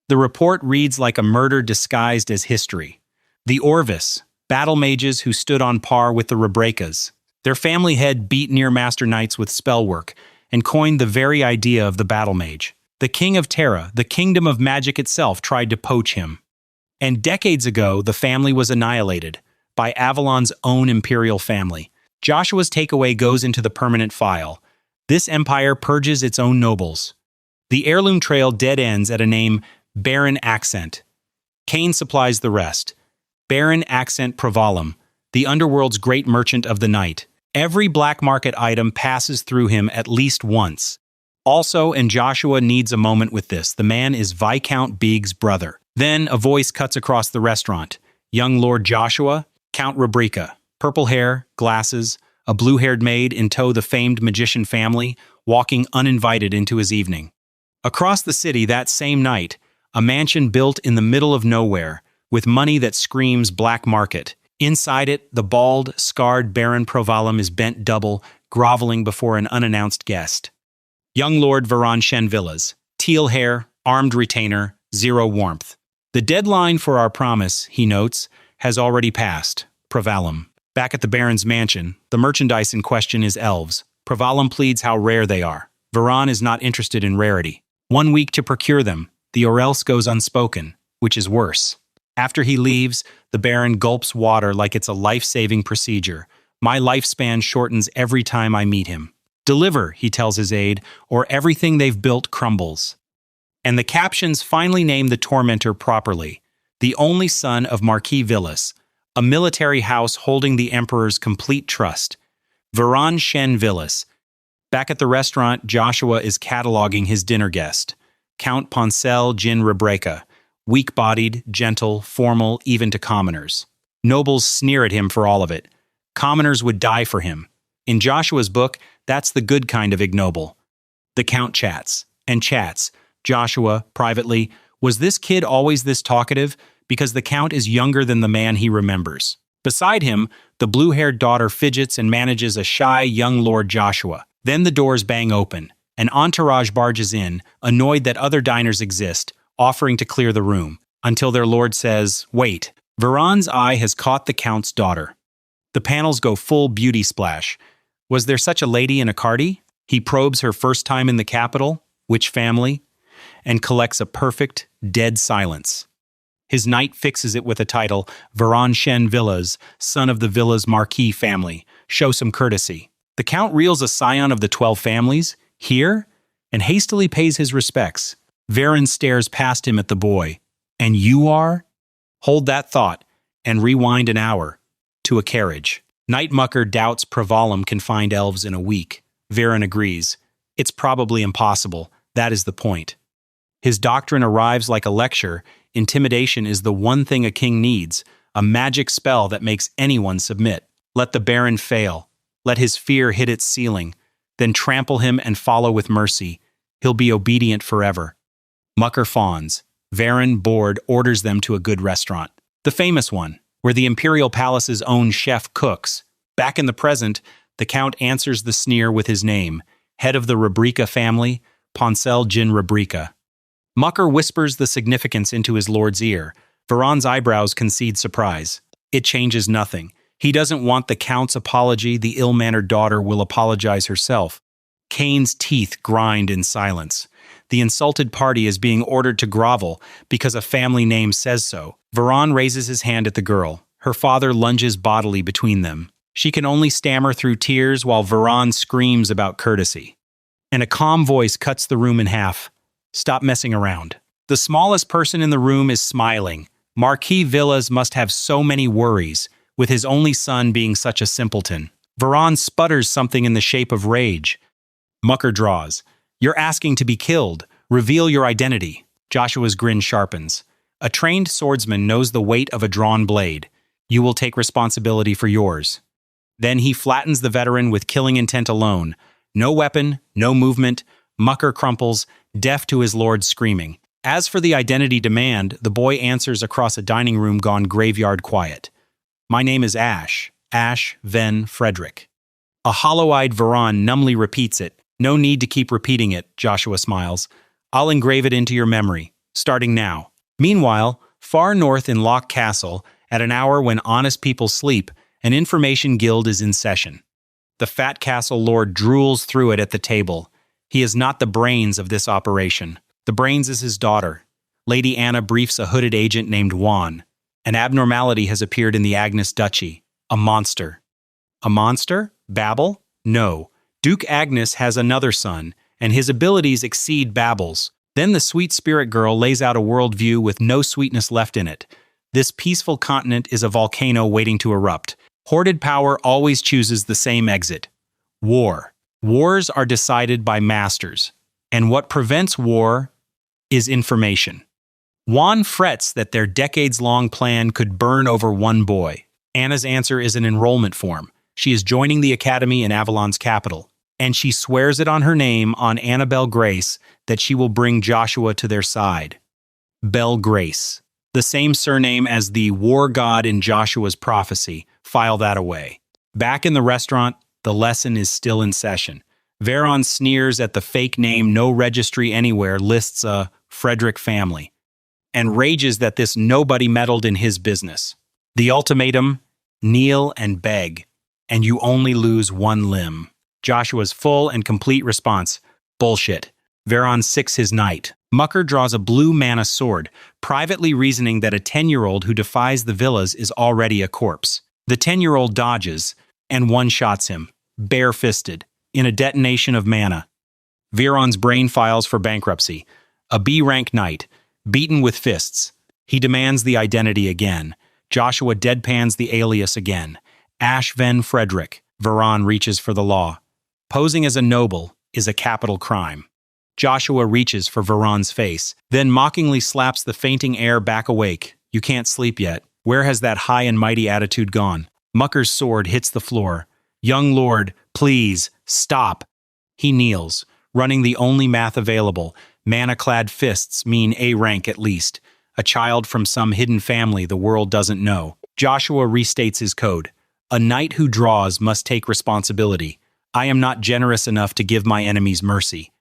The report reads like a murder disguised as history. The Orvis, battle mages who stood on par with the Rebrekas. Their family head beat near master knights with spell work and coined the very idea of the battle mage. The king of Terra, the kingdom of magic itself, tried to poach him. And decades ago, the family was annihilated by Avalon's own imperial family. Joshua's takeaway goes into the permanent file. This empire purges its own nobles. The heirloom trail dead ends at a name, Baron Accent. Cain supplies the rest. Baron Accent Provalum, the underworld's great merchant of the night. Every black market item passes through him at least once. Also, and Joshua needs a moment with this, the man is Viscount Beeg's brother. Then a voice cuts across the restaurant. Young Lord Joshua, Count Rubrica. Purple hair, glasses, a blue-haired maid in tow the famed magician family, walking uninvited into his evening. Across the city that same night, a mansion built in the middle of nowhere, with money that screams black market. Inside it, the bald, scarred Baron Provalum is bent double, groveling before an unannounced guest. Young Lord Varan Shenvillas, teal hair, armed retainer, zero warmth. The deadline for our promise, he notes, has already passed. Provalum. Back at the Baron's mansion, the merchandise in question is elves. Provalum pleads how rare they are. Varan is not interested in rarity. 1 week to procure them, the or else goes unspoken, which is worse. After he leaves, the Baron gulps water like it's a life-saving procedure. My lifespan shortens every time I meet him. Deliver, he tells his aide, or everything they've built crumbles. And the captions finally name the tormentor properly. The only son of Marquis Villas, a military house holding the Emperor's complete trust. Varan Shen Villas. Back at the restaurant, Joshua is cataloging his dinner guest. Count Poncel Jin Rebreca. Weak-bodied, gentle, formal, even to commoners. Nobles sneer at him for all of it. Commoners would die for him. In Joshua's book, that's the good kind of ignoble. The Count chats. And chats. Joshua, privately, was this kid always this talkative? Because the Count is younger than the man he remembers. Beside him, the blue-haired daughter fidgets and manages a shy young Lord Joshua. Then the doors bang open. An entourage barges in, annoyed that other diners exist, offering to clear the room, until their lord says, wait. Varan's eye has caught the Count's daughter. The panels go full beauty splash. Was there such a lady in Accardi? He probes her first time in the capital, which family, and collects a perfect, dead silence. His knight fixes it with a title, Varan Shen Villas, son of the Villas Marquis family. Show some courtesy. The Count reels a scion of the 12 families, here, and hastily pays his respects. Varan stares past him at the boy. And you are? Hold that thought, and rewind an hour, to a carriage. Knight Mucker doubts Provalum can find elves in a week. Varan agrees. It's probably impossible. That is the point. His doctrine arrives like a lecture. Intimidation is the one thing a king needs, a magic spell that makes anyone submit. Let the Baron fail. Let his fear hit its ceiling. Then trample him and follow with mercy. He'll be obedient forever. Mucker fawns. Varan, bored, orders them to a good restaurant. The famous one, where the Imperial Palace's own chef cooks. Back in the present, the Count answers the sneer with his name, head of the Rubrica family, Poncel Jin Rubrica. Mucker whispers the significance into his lord's ear. Varan's eyebrows concede surprise. It changes nothing. He doesn't want the Count's apology. The ill-mannered daughter will apologize herself. Cain's teeth grind in silence. The insulted party is being ordered to grovel because a family name says so. Varan raises his hand at the girl. Her father lunges bodily between them. She can only stammer through tears while Varan screams about courtesy. And a calm voice cuts the room in half. Stop messing around. The smallest person in the room is smiling. Marquis Villas must have so many worries, with his only son being such a simpleton. Varan sputters something in the shape of rage. Mucker draws. You're asking to be killed. Reveal your identity. Joshua's grin sharpens. A trained swordsman knows the weight of a drawn blade. You will take responsibility for yours. Then he flattens the veteran with killing intent alone. No weapon, no movement. Mucker crumples, deaf to his lord's screaming. As for the identity demand, the boy answers across a dining room gone graveyard quiet. My name is Ash. Ash Ven Frederick. A hollow-eyed Varan numbly repeats it. No need to keep repeating it, Joshua smiles. I'll engrave it into your memory, starting now. Meanwhile, far north in Loch Castle, at an hour when honest people sleep, an information guild is in session. The fat castle lord drools through it at the table. He is not the brains of this operation. The brains is his daughter. Lady Anna briefs a hooded agent named Juan. An abnormality has appeared in the Agnes Duchy. A monster. A monster? Babel? No. Duke Agnes has another son, and his abilities exceed Babel's. Then the sweet spirit girl lays out a worldview with no sweetness left in it. This peaceful continent is a volcano waiting to erupt. Hoarded power always chooses the same exit. War. Wars are decided by masters, and what prevents war is information. Juan frets that their decades-long plan could burn over one boy. Anna's answer is an enrollment form. She is joining the academy in Avalon's capital, and she swears it on her name on Annabelle Grace that she will bring Joshua to their side. Belle Grace, the same surname as the war god in Joshua's prophecy. File that away. Back in the restaurant, the lesson is still in session. Varan sneers at the fake name no registry anywhere lists a Frederick family, and rages that this nobody meddled in his business. The ultimatum, kneel and beg, and you only lose one limb. Joshua's full and complete response, bullshit. Varan sicks his knight. Mucker draws a blue mana sword, privately reasoning that a 10-year-old who defies the villas is already a corpse. The 10-year-old dodges, and one-shots him, bare-fisted, in a detonation of mana. Varan's brain files for bankruptcy. A B-rank knight, beaten with fists. He demands the identity again. Joshua deadpans the alias again. Ash Ven Frederick. Varan reaches for the law. Posing as a noble is a capital crime. Joshua reaches for Varan's face, then mockingly slaps the fainting heir back awake. You can't sleep yet. Where has that high and mighty attitude gone? Mucker's sword hits the floor. Young lord, please, stop. He kneels, running the only math available. Mana-clad fists mean A rank at least. A child from some hidden family the world doesn't know. Joshua restates his code. A knight who draws must take responsibility. I am not generous enough to give my enemies mercy.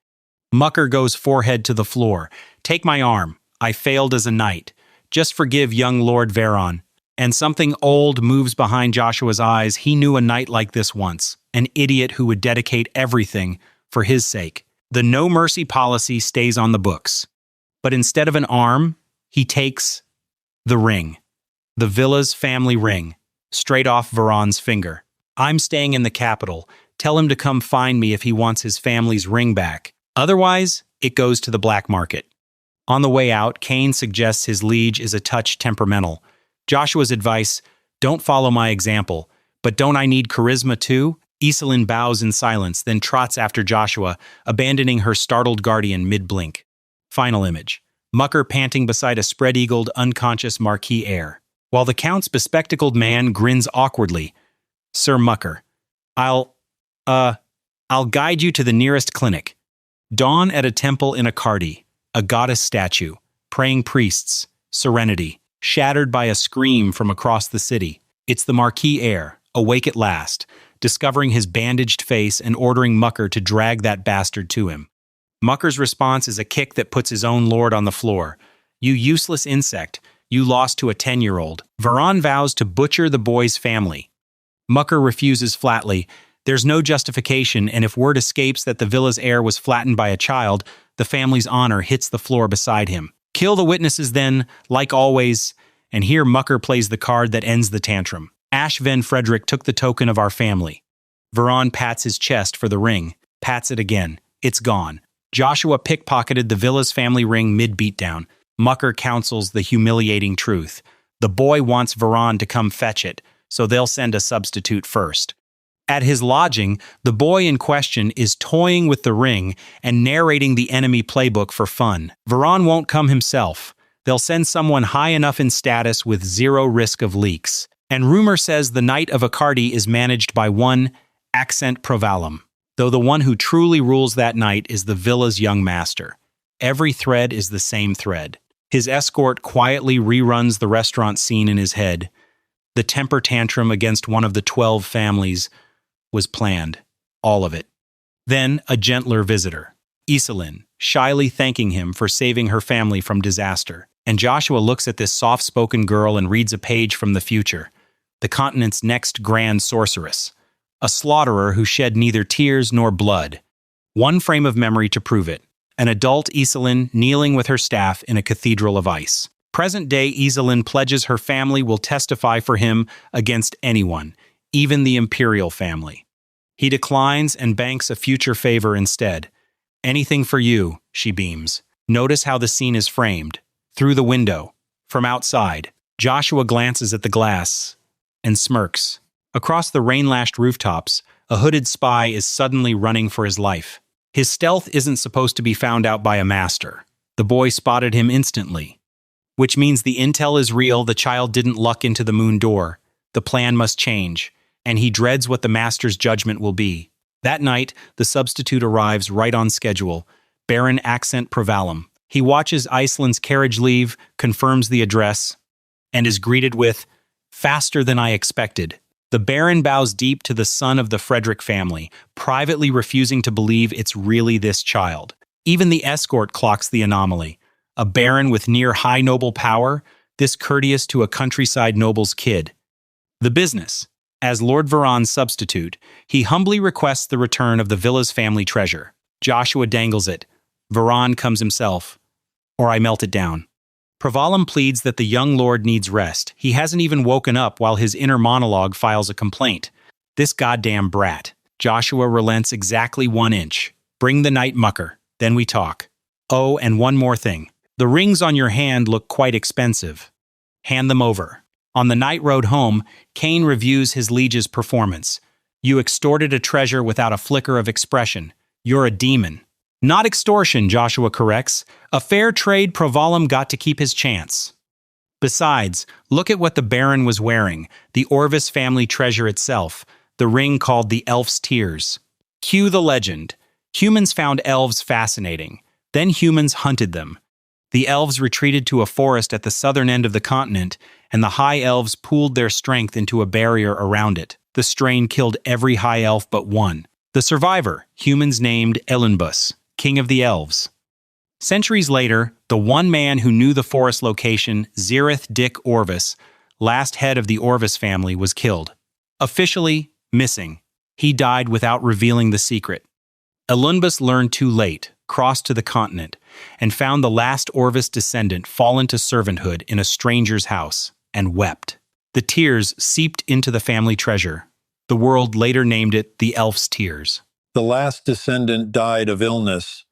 Mucker goes forehead to the floor. Take my arm. I failed as a knight. Just forgive young Lord Varan. And something old moves behind Joshua's eyes. He knew a knight like this once. An idiot who would dedicate everything for his sake. The no mercy policy stays on the books. But instead of an arm, he takes the ring. The villa's family ring. Straight off Varan's finger. I'm staying in the capital. Tell him to come find me if he wants his family's ring back. Otherwise, it goes to the black market. On the way out, Cain suggests his liege is a touch temperamental. Joshua's advice, don't follow my example. But don't I need charisma too? Iselin bows in silence, then trots after Joshua, abandoning her startled guardian mid-blink. Final image. Mucker panting beside a spread-eagled, unconscious marquis heir. While the Count's bespectacled man grins awkwardly. Sir Mucker, I'll guide you to the nearest clinic. Dawn at a temple in Akardi, a goddess statue, praying priests, serenity, shattered by a scream from across the city. It's the marquis heir, awake at last, discovering his bandaged face and ordering Mucker to drag that bastard to him. Mucker's response is a kick that puts his own lord on the floor. You useless insect, you lost to a 10-year-old. Varan vows to butcher the boy's family. Mucker refuses flatly. There's no justification, and if word escapes that the villa's heir was flattened by a child, the family's honor hits the floor beside him. Kill the witnesses then, like always, and here Mucker plays the card that ends the tantrum. Ash Ven Frederick took the token of our family. Varan pats his chest for the ring, pats it again. It's gone. Joshua pickpocketed the villa's family ring mid-beatdown. Mucker counsels the humiliating truth. The boy wants Varan to come fetch it, so they'll send a substitute first. At his lodging, the boy in question is toying with the ring and narrating the enemy playbook for fun. Varan won't come himself. They'll send someone high enough in status with zero risk of leaks. And rumor says the Knight of Akardi is managed by one Accent Provalum, though the one who truly rules that night is the villa's young master. Every thread is the same thread. His escort quietly reruns the restaurant scene in his head. The temper tantrum against one of the 12 families. was planned. All of it. Then a gentler visitor, Iselin, shyly thanking him for saving her family from disaster. And Joshua looks at this soft-spoken girl and reads a page from the future. The continent's next grand sorceress. A slaughterer who shed neither tears nor blood. One frame of memory to prove it. An adult Iselin kneeling with her staff in a cathedral of ice. Present-day Iselin pledges her family will testify for him against anyone, even the imperial family. He declines and banks a future favor instead. Anything for you, she beams. Notice how the scene is framed. Through the window. From outside. Joshua glances at the glass and smirks. Across the rain-lashed rooftops, a hooded spy is suddenly running for his life. His stealth isn't supposed to be found out by a master. The boy spotted him instantly. Which means the intel is real, the child didn't luck into the moon door. The plan must change, and he dreads what the master's judgment will be. That night, the substitute arrives right on schedule, Baron Accent Prevalum. He watches Iceland's carriage leave, confirms the address, and is greeted with, "Faster than I expected." The Baron bows deep to the son of the Frederick family, privately refusing to believe it's really this child. Even the escort clocks the anomaly. A baron with near high noble power, this courteous to a countryside noble's kid. The business. As Lord Varan's substitute, he humbly requests the return of the villa's family treasure. Joshua dangles it. Varan comes himself. Or I melt it down. Prevalum pleads that the young lord needs rest. He hasn't even woken up while his inner monologue files a complaint. This goddamn brat. Joshua relents exactly 1 inch. Bring the night mucker. Then we talk. Oh, and one more thing. The rings on your hand look quite expensive. Hand them over. On the night road home, Cain reviews his liege's performance. You extorted a treasure without a flicker of expression. You're a demon. Not extortion, Joshua corrects. A fair trade, Prevalum got to keep his chance. Besides, look at what the Baron was wearing, the Orvis family treasure itself, the ring called the Elf's Tears. Cue the legend. Humans found elves fascinating. Then humans hunted them. The elves retreated to a forest at the southern end of the continent, and the high elves pooled their strength into a barrier around it. The strain killed every high elf but one. The survivor, humans named Elenbus, king of the elves. Centuries later, the one man who knew the forest location, Zirith Dick Orvis, last head of the Orvis family, was killed. Officially, missing. He died without revealing the secret. Elenbus learned too late, crossed to the continent, and found the last Orvis descendant fallen to servanthood in a stranger's house, and wept. The tears seeped into the family treasure. The world later named it the Elf's Tears. The last descendant died of illness.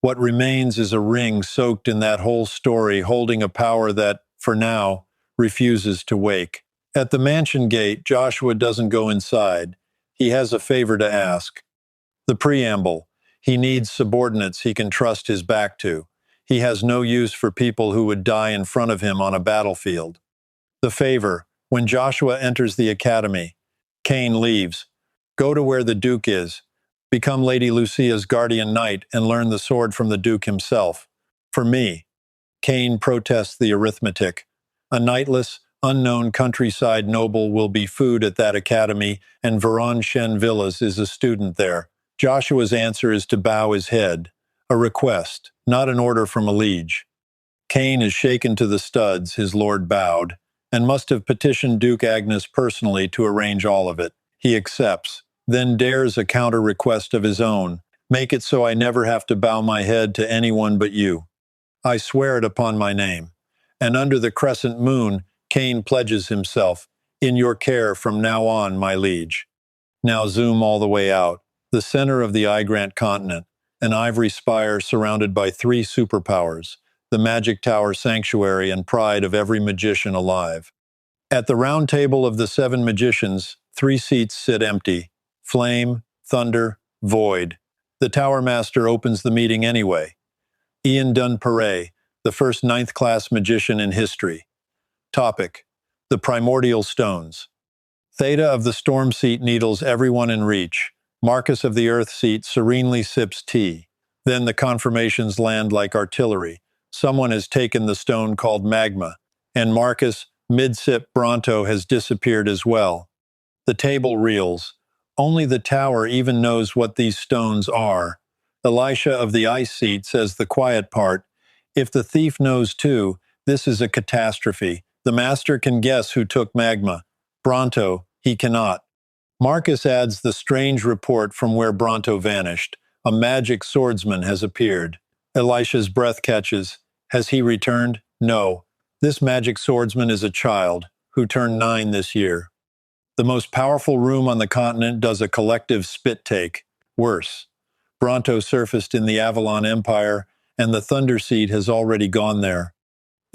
What remains is a ring soaked in that whole story, holding a power that, for now, refuses to wake. At the mansion gate, Joshua doesn't go inside. He has a favor to ask. The preamble. He needs subordinates he can trust his back to. He has no use for people who would die in front of him on a battlefield. The favor. When Joshua enters the academy, Cain leaves. Go to where the Duke is. Become Lady Lucia's guardian knight and learn the sword from the Duke himself. For me. Cain protests the arithmetic. A knightless, unknown countryside noble will be food at that academy, and Varan Shen Villas is a student there. Joshua's answer is to bow his head. A request, not an order from a liege. Cain is shaken to the studs, his lord bowed, and must have petitioned Duke Agnes personally to arrange all of it. He accepts, then dares a counter-request of his own. Make it so I never have to bow my head to anyone but you. I swear it upon my name. And under the crescent moon, Cain pledges himself, in your care from now on, my liege. Now zoom all the way out. The center of the Igrant continent, an ivory spire surrounded by 3 superpowers, the magic tower sanctuary and pride of every magician alive. At the round table of the 7 magicians, 3 seats sit empty. Flame, thunder, void. The tower master opens the meeting anyway. Ian Dunpere, the first 9th-class magician in history. Topic: the primordial stones. Theta of the storm seat needles everyone in reach. Marcus of the earth seat serenely sips tea. Then the confirmations land like artillery. Someone has taken the stone called magma, and Marcus, mid-sip Bronto, has disappeared as well. The table reels. Only the tower even knows what these stones are. Elisha of the ice seat says the quiet part. If the thief knows too, this is a catastrophe. The master can guess who took magma. Bronto, he cannot. Marcus adds the strange report from where Bronto vanished. A magic swordsman has appeared. Elisha's breath catches. Has he returned? No. This magic swordsman is a child who turned 9 this year. The most powerful room on the continent does a collective spit take. Worse. Bronto surfaced in the Avalon Empire, and the Thunder Seed has already gone there.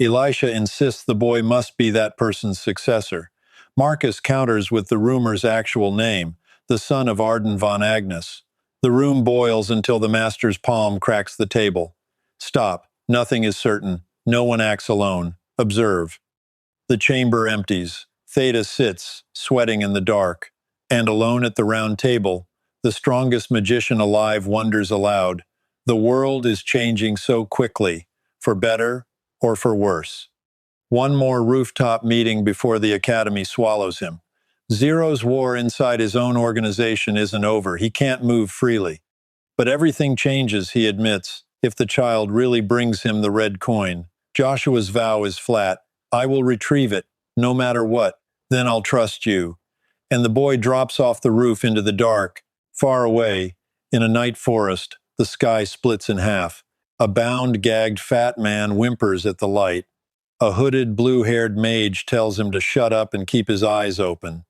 Elisha insists the boy must be that person's successor. Marcus counters with the rumor's actual name, the son of Arden von Agnes. The room boils until the master's palm cracks the table. Stop. Nothing is certain. No one acts alone. Observe. The chamber empties. Theta sits, sweating in the dark. And alone at the round table, the strongest magician alive wonders aloud. The world is changing so quickly, for better or for worse. One more rooftop meeting before the academy swallows him. Zero's war inside his own organization isn't over. He can't move freely. But everything changes, he admits, if the child really brings him the red coin. Joshua's vow is flat. I will retrieve it, no matter what. Then I'll trust you. And the boy drops off the roof into the dark. Far away, in a night forest, the sky splits in half. A bound, gagged fat man whimpers at the light. A hooded, blue-haired mage tells him to shut up and keep his eyes open.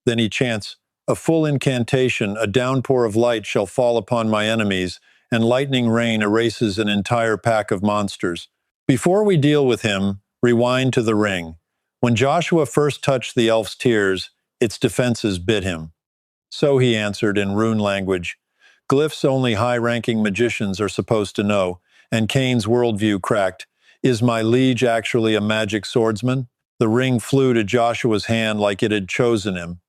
Then he chants, a full incantation, a downpour of light shall fall upon my enemies, and lightning rain erases an entire pack of monsters. Before we deal with him, rewind to the ring. When Joshua first touched the elf's tears, its defenses bit him. So he answered in rune language. Glyphs only high-ranking magicians are supposed to know, and Cain's worldview cracked. Is my liege actually a magic swordsman? The ring flew to Joshua's hand like it had chosen him.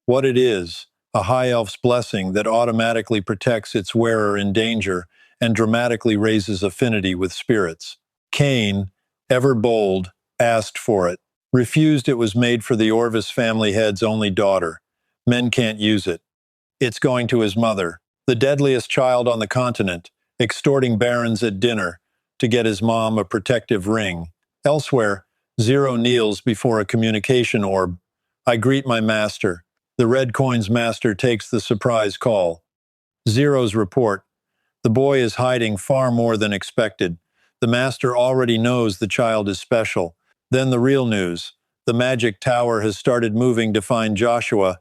What it is, a high elf's blessing that automatically protects its wearer in danger and dramatically raises affinity with spirits. Cain, ever bold, asked for it. Refused. It was made for the Orvis family head's only daughter. Men can't use it. It's going to his mother, the deadliest child on the continent, extorting barons at dinner to get his mom a protective ring. Elsewhere, Zero kneels before a communication orb. I greet my master. The red coin's master takes the surprise call. Zero's report. The boy is hiding far more than expected. The master already knows the child is special. Then the real news. The magic tower has started moving to find Joshua.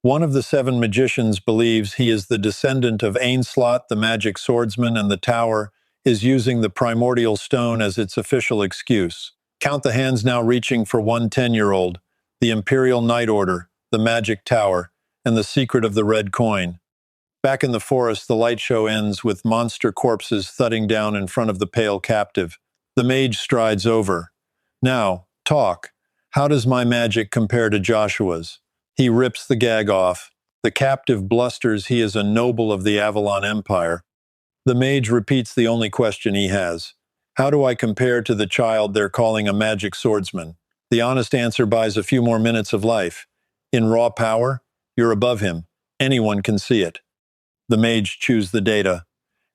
One of the 7 magicians believes he is the descendant of Ainslot, the magic swordsman, and the tower is using the primordial stone as its official excuse. Count the hands now reaching for one 10-year-old, the Imperial Night Order, the magic tower, and the secret of the red coin. Back in the forest, the light show ends with monster corpses thudding down in front of the pale captive. The mage strides over. Now, talk. How does my magic compare to Joshua's? He rips the gag off. The captive blusters he is a noble of the Avalon Empire. The mage repeats the only question he has. How do I compare to the child they're calling a magic swordsman? The honest answer buys a few more minutes of life. In raw power, you're above him. Anyone can see it. The mage chews the data.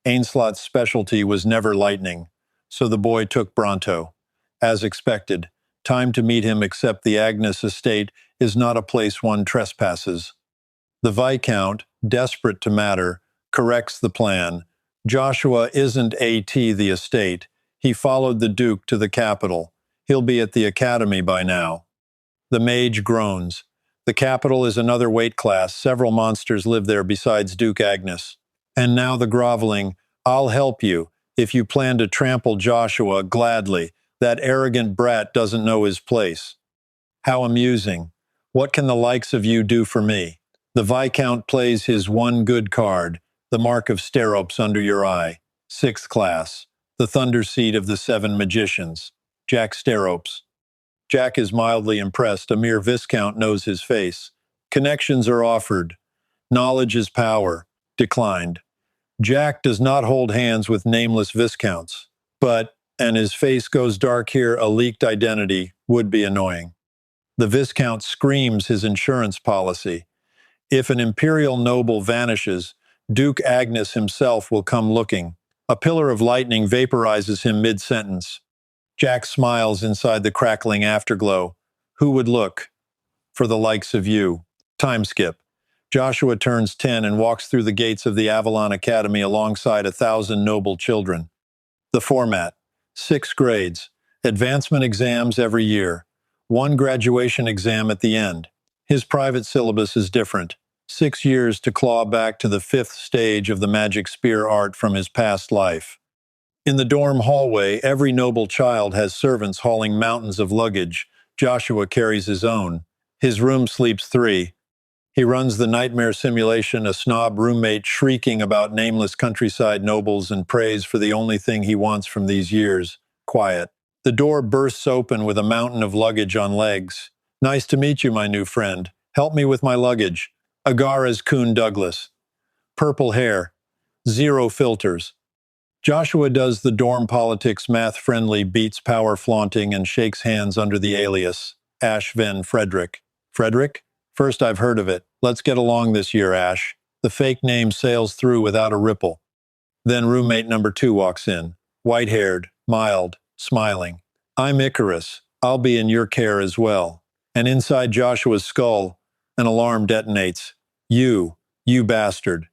Ainslot's specialty was never lightning, so the boy took Bronto. As expected, time to meet him except the Agnes estate is not a place one trespasses. The Viscount, desperate to matter, corrects the plan. Joshua isn't A.T. the estate. He followed the Duke to the capital. He'll be at the academy by now. The mage groans. The capital is another weight class. Several monsters live there besides Duke Agnes. And now the groveling. I'll help you. If you plan to trample Joshua, gladly. That arrogant brat doesn't know his place. How amusing. What can the likes of you do for me? The Viscount plays his one good card, the mark of Steropes under your eye. 6th class. The thunder seed of the 7 magicians. Jack Steropes. Jack is mildly impressed. A mere Viscount knows his face. Connections are offered. Knowledge is power. Declined. Jack does not hold hands with nameless Viscounts. But, and his face goes dark here, a leaked identity would be annoying. The Viscount screams his insurance policy. If an imperial noble vanishes, Duke Agnes himself will come looking. A pillar of lightning vaporizes him mid-sentence. Jack smiles inside the crackling afterglow. Who would look? For the likes of you. Time skip. Joshua turns 10 and walks through the gates of the Avalon Academy alongside 1,000 noble children. The format: 6 grades, advancement exams every year, 1 graduation exam at the end. His private syllabus is different. 6 years to claw back to the 5th stage of the magic spear art from his past life. In the dorm hallway, every noble child has servants hauling mountains of luggage. Joshua carries his own. His room sleeps 3. He runs the nightmare simulation, a snob roommate shrieking about nameless countryside nobles and prays for the only thing he wants from these years: quiet. The door bursts open with a mountain of luggage on legs. Nice to meet you, my new friend. Help me with my luggage. Agara's Coon Douglas. Purple hair. 0 filters. Joshua does the dorm politics math-friendly, beats power flaunting, and shakes hands under the alias Ash Ven Frederick. Frederick? First I've heard of it. Let's get along this year, Ash. The fake name sails through without a ripple. Then roommate number 2 walks in. White-haired, mild, smiling. I'm Icarus. I'll be in your care as well. And inside Joshua's skull, an alarm detonates. You bastard.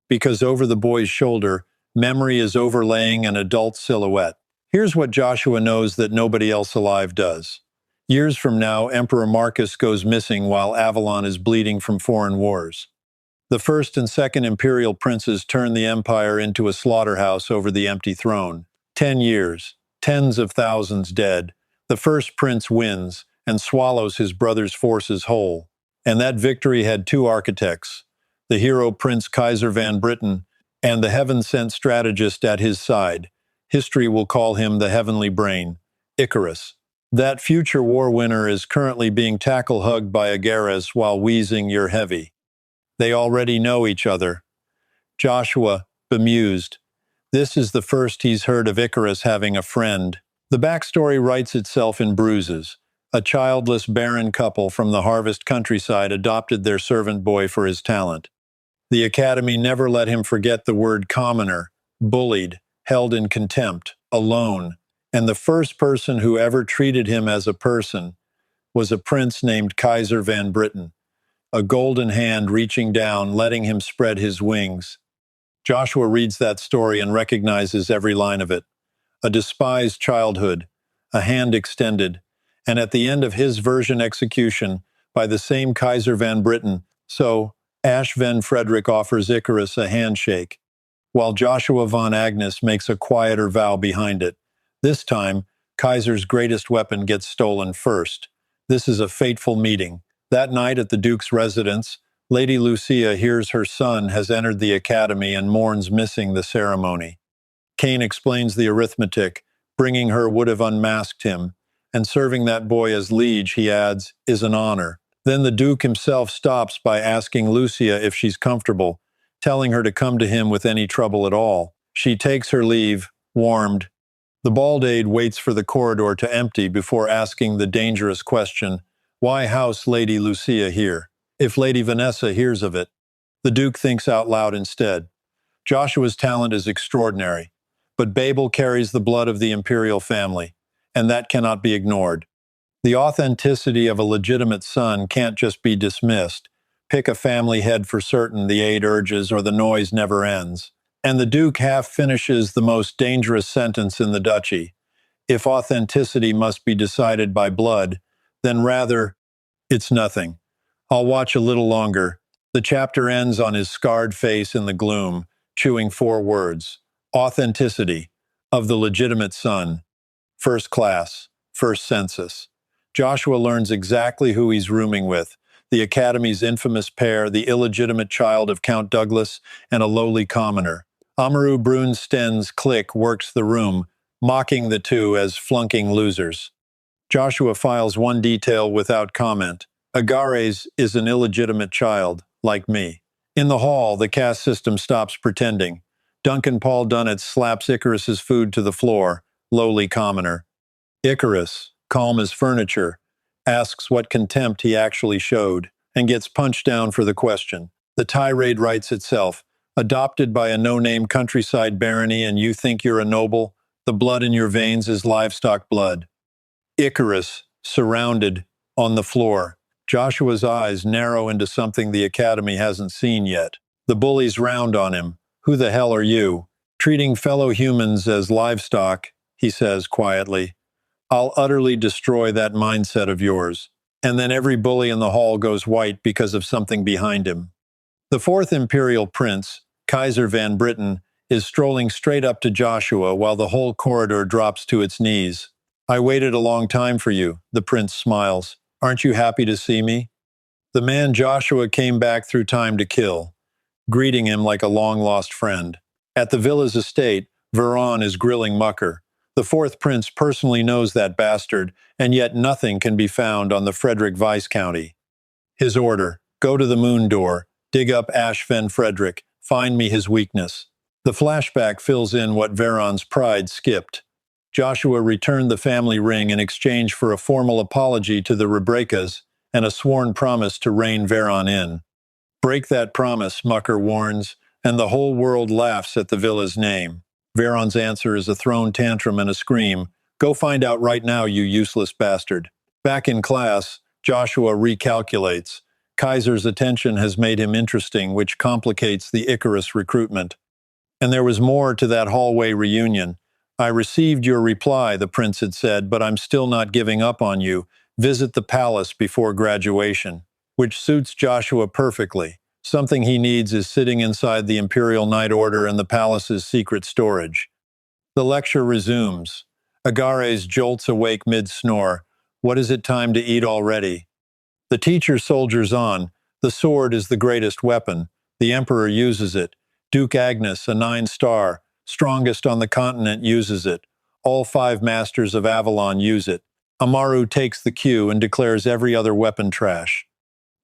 Because over the boy's shoulder, memory is overlaying an adult silhouette. Here's what Joshua knows that nobody else alive does. Years from now, Emperor Marcus goes missing while Avalon is bleeding from foreign wars. The first and second imperial princes turn the empire into a slaughterhouse over the empty throne. 10 years, tens of thousands dead. The first prince wins and swallows his brother's forces whole. And that victory had 2 architects: the hero Prince Kaiser Van Britten and the heaven-sent strategist at his side. History will call him the heavenly brain, Icarus. That future war winner is currently being tackle-hugged by Agares while wheezing "You're heavy." They already know each other. Joshua, bemused. This is the first he's heard of Icarus having a friend. The backstory writes itself in bruises. A childless, barren couple from the harvest countryside adopted their servant boy for his talent. The academy never let him forget the word commoner, bullied, held in contempt, alone. And the first person who ever treated him as a person was a prince named Kaiser Van Britten, a golden hand reaching down, letting him spread his wings. Joshua reads that story and recognizes every line of it. A despised childhood, a hand extended, and at the end of his version execution by the same Kaiser Van Britten, so Ash Ven Frederick offers Icarus a handshake, while Joshua von Agnes makes a quieter vow behind it. This time, Kaiser's greatest weapon gets stolen first. This is a fateful meeting. That night at the Duke's residence, Lady Lucia hears her son has entered the academy and mourns missing the ceremony. Kane explains the arithmetic. Bringing her would have unmasked him, and serving that boy as liege, he adds, is an honor. Then the Duke himself stops by asking Lucia if she's comfortable, telling her to come to him with any trouble at all. She takes her leave, warmed. The baldade waits for the corridor to empty before asking the dangerous question, why house Lady Lucia here? If Lady Vanessa hears of it. The Duke thinks out loud instead. Joshua's talent is extraordinary, but Babel carries the blood of the imperial family, and that cannot be ignored. The authenticity of a legitimate son can't just be dismissed. Pick a family head for certain, the aid urges, or the noise never ends. And the Duke half finishes the most dangerous sentence in the duchy. If authenticity must be decided by blood, then rather, it's nothing. I'll watch a little longer. The chapter ends on his scarred face in the gloom, chewing 4 words. Authenticity of the legitimate son. First class, first census. Joshua learns exactly who he's rooming with. The academy's infamous pair, the illegitimate child of Count Douglas and a lowly commoner. Amaru Brunsten's clique works the room, mocking the two as flunking losers. Joshua files one detail without comment. Agares is an illegitimate child, like me. In the hall, the caste system stops pretending. Duncan Paul Dunnett slaps Icarus's food to the floor, lowly commoner. Icarus, calm as furniture, asks what contempt he actually showed, and gets punched down for the question. The tirade writes itself. Adopted by a no-name countryside barony and you think you're a noble? The blood in your veins is livestock blood. Icarus, surrounded, on the floor. Joshua's eyes narrow into something the Academy hasn't seen yet. The bullies round on him. Who the hell are you? Treating fellow humans as livestock, he says quietly. I'll utterly destroy that mindset of yours. And then every bully in the hall goes white because of something behind him. The fourth imperial prince, Kaiser Van Britain, is strolling straight up to Joshua while the whole corridor drops to its knees. I waited a long time for you, the prince smiles. Aren't you happy to see me? The man Joshua came back through time to kill, greeting him like a long-lost friend. At the villa's estate, Veron is grilling Mucker. The fourth prince personally knows that bastard, and yet nothing can be found on the Frederick Viscounty. His order, go to the moon door, dig up Ash Van Frederick, find me his weakness. The flashback fills in what Veron's pride skipped. Joshua returned the family ring in exchange for a formal apology to the Rebrekas and a sworn promise to rein Veron in. Break that promise, Mucker warns, and the whole world laughs at the villa's name. Veron's answer is a thrown tantrum and a scream. Go find out right now, you useless bastard. Back in class, Joshua recalculates. Kaiser's attention has made him interesting, which complicates the Icarus recruitment. And there was more to that hallway reunion. I received your reply, the prince had said, but I'm still not giving up on you. Visit the palace before graduation. Which suits Joshua perfectly. Something he needs is sitting inside the Imperial Night Order and the palace's secret storage. The lecture resumes. Agares jolts awake mid-snore. What is it time to eat already? The teacher soldiers on. The sword is the greatest weapon. The Emperor uses it. Duke Agnes, a 9-star, strongest on the continent, uses it. All 5 masters of Avalon use it. Amaru takes the cue and declares every other weapon trash.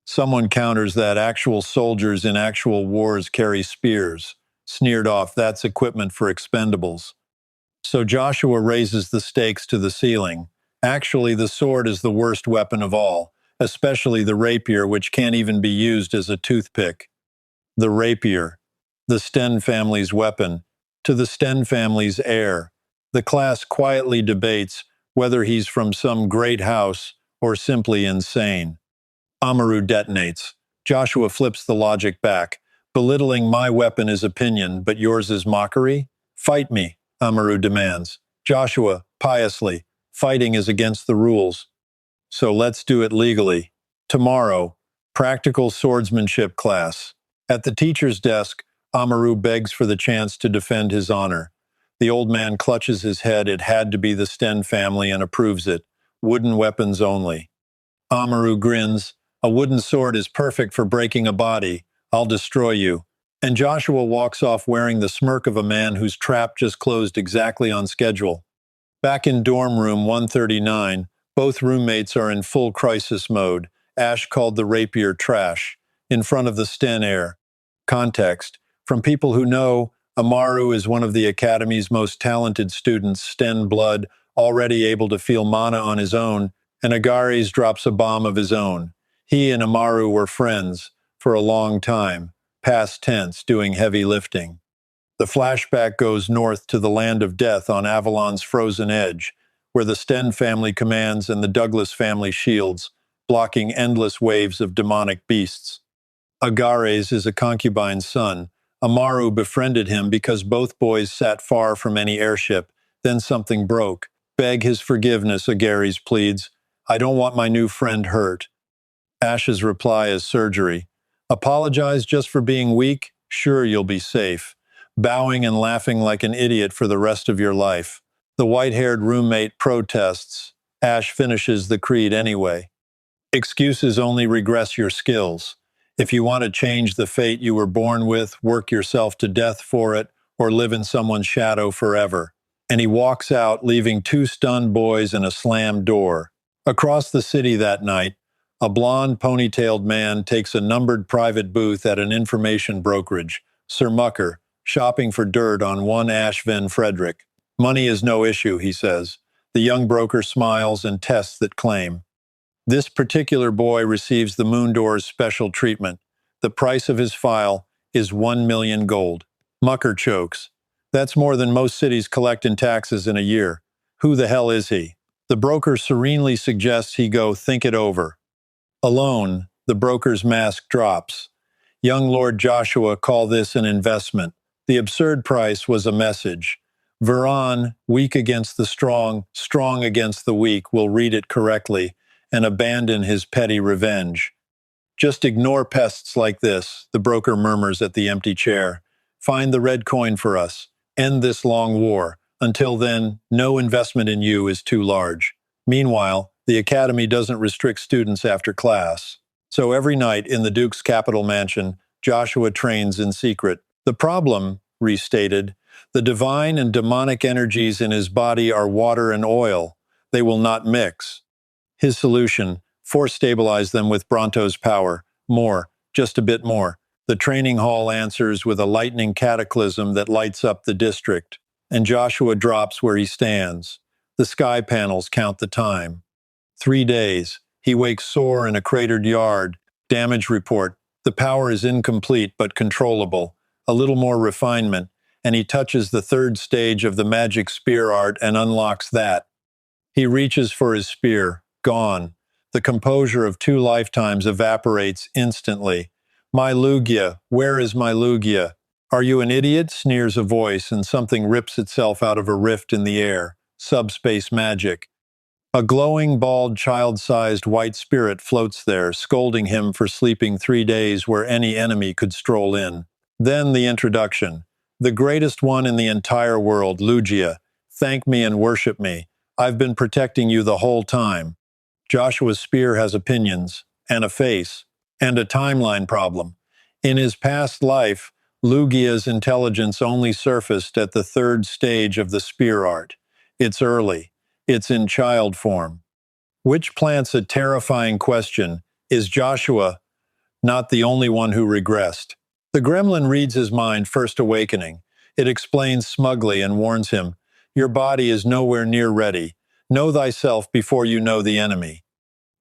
Someone counters that actual soldiers in actual wars carry spears. Sneered off, that's equipment for expendables. So Joshua raises the stakes to the ceiling. Actually, the sword is the worst weapon of all, especially the rapier, which can't even be used as a toothpick. The rapier, the Sten family's weapon, to the Sten family's heir. The class quietly debates whether he's from some great house or simply insane. Amaru detonates. Joshua flips the logic back. Belittling my weapon is opinion, but yours is mockery? Fight me, Amaru demands. Joshua, piously, fighting is against the rules. So let's do it legally. Tomorrow, practical swordsmanship class. At the teacher's desk, Amaru begs for the chance to defend his honor. The old man clutches his head. It had to be the Sten family and approves it. Wooden weapons only. Amaru grins. A wooden sword is perfect for breaking a body. I'll destroy you. And Joshua walks off wearing the smirk of a man whose trap just closed exactly on schedule. Back in dorm room 139, both roommates are in full crisis mode. Ash called the rapier trash. In front of the Sten heir. Context. From people who know, Amaru is one of the Academy's most talented students, Sten blood, already able to feel mana on his own, and Agares drops a bomb of his own. He and Amaru were friends for a long time, past tense, doing heavy lifting. The flashback goes north to the land of death on Avalon's frozen edge, where the Sten family commands and the Douglas family shields, blocking endless waves of demonic beasts. Agares is a concubine's son. Amaru befriended him because both boys sat far from any airship. Then something broke. Beg his forgiveness, Agares pleads. I don't want my new friend hurt. Ash's reply is surgery. Apologize just for being weak? Sure, you'll be safe. Bowing and laughing like an idiot for the rest of your life. The white-haired roommate protests. Ash finishes the creed anyway. Excuses only regress your skills. If you want to change the fate you were born with, work yourself to death for it, or live in someone's shadow forever. And he walks out, leaving 2 stunned boys and a slammed door. Across the city that night, a blonde, ponytailed man takes a numbered private booth at an information brokerage, Sir Mucker, shopping for dirt on one Ash Van Frederick. Money is no issue, he says. The young broker smiles and tests that claim. This particular boy receives the Moon Door's special treatment. The price of his file is 1 million gold. Mucker chokes. That's more than most cities collect in taxes in a year. Who the hell is he? The broker serenely suggests he go think it over. Alone, the broker's mask drops. Young Lord Joshua call this an investment. The absurd price was a message. Veron, weak against the strong, strong against the weak, will read it correctly and abandon his petty revenge. Just ignore pests like this, the broker murmurs at the empty chair. Find the red coin for us. End this long war. Until then, no investment in you is too large. Meanwhile, the academy doesn't restrict students after class. So every night in the Duke's capital mansion, Joshua trains in secret. The problem, restated, the divine and demonic energies in his body are water and oil. They will not mix. His solution, force stabilize them with Bronto's power. More, just a bit more. The training hall answers with a lightning cataclysm that lights up the district, and Joshua drops where he stands. The sky panels count the time. 3 days. He wakes sore in a cratered yard. Damage report. The power is incomplete but controllable. A little more refinement, and he touches the third stage of the magic spear art and unlocks that. He reaches for his spear. Gone. The composure of 2 lifetimes evaporates instantly. My Lugia, where is my Lugia? Are you an idiot? Sneers a voice, and something rips itself out of a rift in the air. Subspace magic. A glowing, bald, child-sized white spirit floats there, scolding him for sleeping 3 days where any enemy could stroll in. Then the introduction. The greatest one in the entire world, Lugia. Thank me and worship me. I've been protecting you the whole time. Joshua's spear has opinions, and a face, and a timeline problem. In his past life, Lugia's intelligence only surfaced at the 3rd stage of the spear art. It's early. It's in child form. Which plants a terrifying question: is Joshua not the only one who regressed? The gremlin reads his mind, first awakening. It explains smugly and warns him, your body is nowhere near ready. Know thyself before you know the enemy.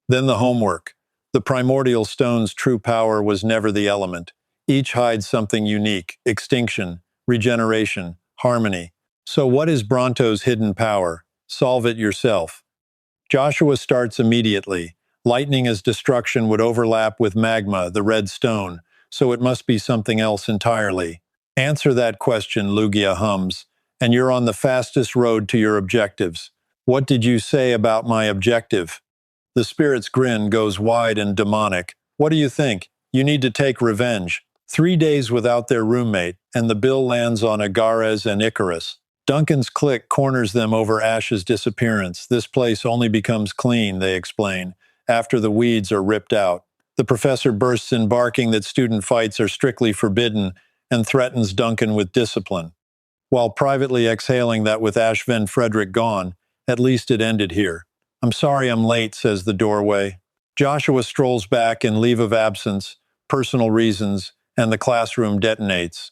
Then the homework. The primordial stone's true power was never the element. Each hides something unique: extinction, regeneration, harmony. So what is Bronto's hidden power? Solve it yourself. Joshua starts immediately. Lightning as destruction would overlap with magma, the red stone, so it must be something else entirely. Answer that question, Lugia hums, and you're on the fastest road to your objectives. What did you say about my objective? The spirit's grin goes wide and demonic. What do you think? You need to take revenge. 3 days without their roommate, and the bill lands on Agares and Icarus. Duncan's clique corners them over Ash's disappearance. This place only becomes clean, they explain, after the weeds are ripped out. The professor bursts in, barking that student fights are strictly forbidden and threatens Duncan with discipline. While privately exhaling that with Ash Van Frederick gone, at least it ended here. I'm sorry I'm late, says the doorway. Joshua strolls back in leave of absence, personal reasons, and the classroom detonates.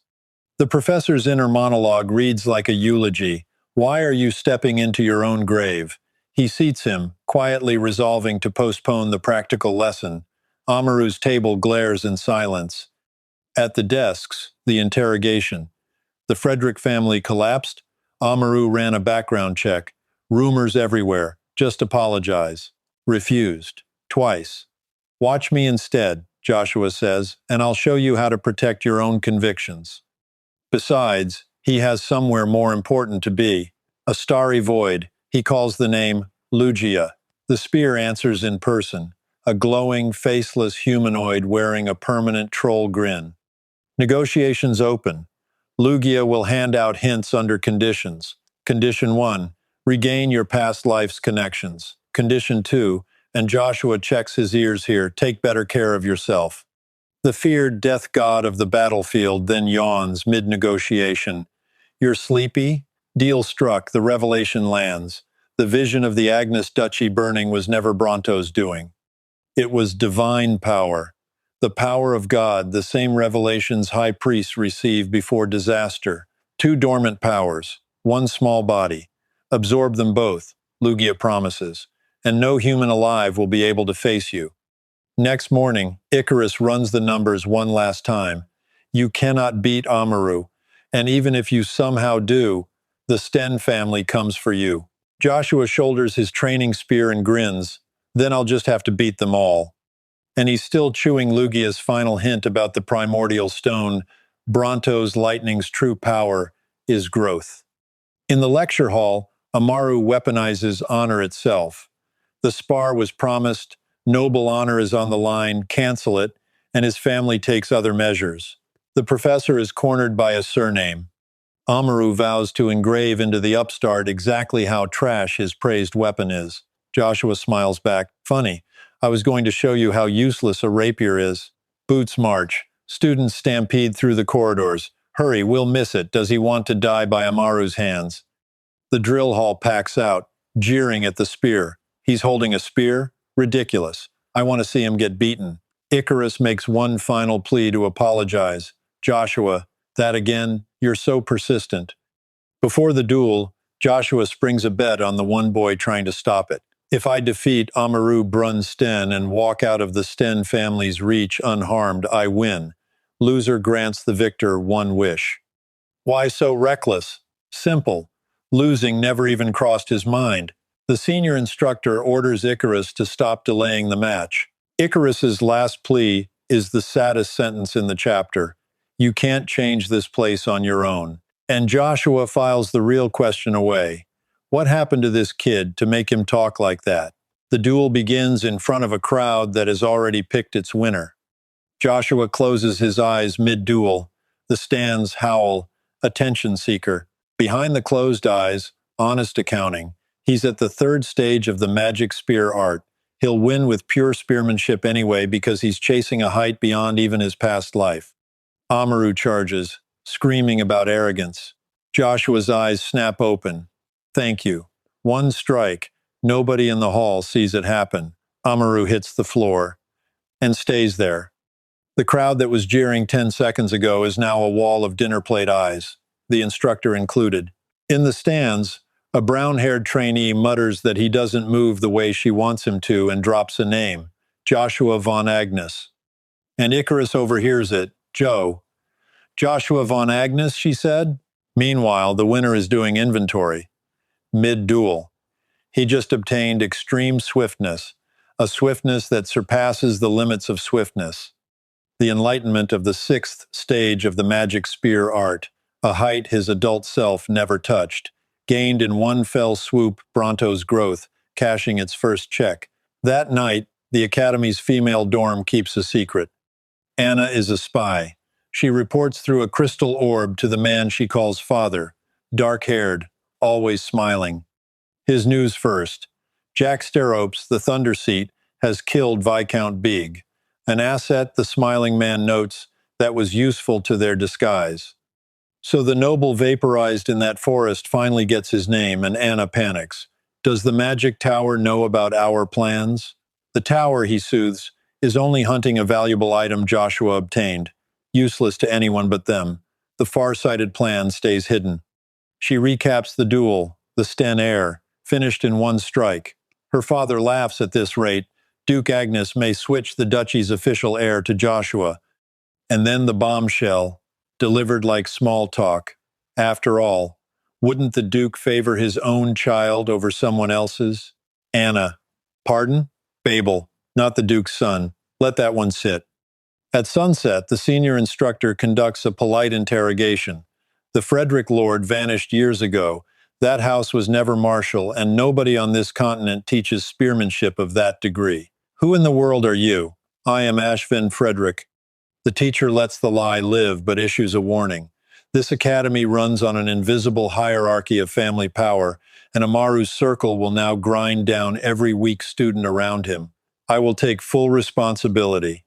The professor's inner monologue reads like a eulogy. Why are you stepping into your own grave? He seats him, quietly resolving to postpone the practical lesson. Amaru's table glares in silence. At the desks, the interrogation. The Frederick family collapsed. Amaru ran a background check. Rumors everywhere. Just apologize. Refused. Twice. Watch me instead, Joshua says, and I'll show you how to protect your own convictions. Besides, he has somewhere more important to be. A starry void. He calls the name Lugia. The spear answers in person. A glowing, faceless humanoid wearing a permanent troll grin. Negotiations open. Lugia will hand out hints under conditions. Condition 1. Regain your past life's connections. Condition 2. And Joshua checks his ears here. Take better care of yourself. The feared death god of the battlefield then yawns mid-negotiation. You're sleepy? Deal struck, the revelation lands. The vision of the Agnes Duchy burning was never Bronto's doing. It was divine power. The power of God, the same revelations high priests receive before disaster. 2 dormant powers, 1 small body. Absorb them both, Lugia promises. and no human alive will be able to face you. Next morning, Icarus runs the numbers one last time. You cannot beat Amaru, and even if you somehow do, the Sten family comes for you. Joshua shoulders his training spear and grins, then I'll just have to beat them all. And he's still chewing Lugia's final hint about the primordial stone. Bronto's lightning's true power is growth. In the lecture hall, Amaru weaponizes honor itself. The spar was promised, noble honor is on the line, cancel it, and his family takes other measures. The professor is cornered by a surname. Amaru vows to engrave into the upstart exactly how trash his praised weapon is. Joshua smiles back. Funny, I was going to show you how useless a rapier is. Boots march. Students stampede through the corridors. Hurry, we'll miss it. Does he want to die by Amaru's hands? The drill hall packs out, jeering at the spear. He's holding a spear? Ridiculous. I want to see him get beaten. Icarus makes one final plea to apologize. Joshua, that again? You're so persistent. Before the duel, Joshua springs a bet on the one boy trying to stop it. If I defeat Amaru Brun Sten and walk out of the Sten family's reach unharmed, I win. Loser grants the victor one wish. Why so reckless? Simple. Losing never even crossed his mind. The senior instructor orders Icarus to stop delaying the match. Icarus's last plea is the saddest sentence in the chapter. You can't change this place on your own. And Joshua files the real question away. What happened to this kid to make him talk like that? The duel begins in front of a crowd that has already picked its winner. Joshua closes his eyes mid-duel. The stands howl, attention seeker. Behind the closed eyes, honest accounting. He's at the third stage of the magic spear art. He'll win with pure spearmanship anyway because he's chasing a height beyond even his past life. Amaru charges, screaming about arrogance. Joshua's eyes snap open. Thank you. One strike. Nobody in the hall sees it happen. Amaru hits the floor and stays there. The crowd that was jeering 10 seconds ago is now a wall of dinner plate eyes, the instructor included. In the stands, a brown-haired trainee mutters that he doesn't move the way she wants him to and drops a name, Joshua von Agnes. And Icarus overhears it. Joshua von Agnes, she said. Meanwhile, the winner is doing inventory. Mid-duel. He just obtained extreme swiftness, a swiftness that surpasses the limits of swiftness. The enlightenment of the sixth stage of the magic spear art, a height his adult self never touched, gained in one fell swoop Bronto's growth, cashing its first check. That night, the Academy's female dorm keeps a secret. Anna is a spy. She reports through a crystal orb to the man she calls father, dark-haired, always smiling. His news first. Jack Steropes, the Thunder Seat, has killed Viscount Big, an asset, the smiling man notes, that was useful to their disguise. So the noble vaporized in that forest finally gets his name, and Anna panics. Does the magic tower know about our plans? The tower, he soothes, is only hunting a valuable item Joshua obtained, useless to anyone but them. The far-sighted plan stays hidden. She recaps the duel, the Sten heir, finished in one strike. Her father laughs at this rate. Duke Agnes may switch the duchy's official heir to Joshua. And then the bombshell, delivered like small talk. After all, wouldn't the Duke favor his own child over someone else's? Anna. Pardon? Babel, not the Duke's son. Let that one sit. At sunset, the senior instructor conducts a polite interrogation. The Frederick Lord vanished years ago. That house was never martial, and nobody on this continent teaches spearmanship of that degree. Who in the world are you? I am Ashvin Frederick. The teacher lets the lie live, but issues a warning. This academy runs on an invisible hierarchy of family power, and Amaru's circle will now grind down every weak student around him. I will take full responsibility.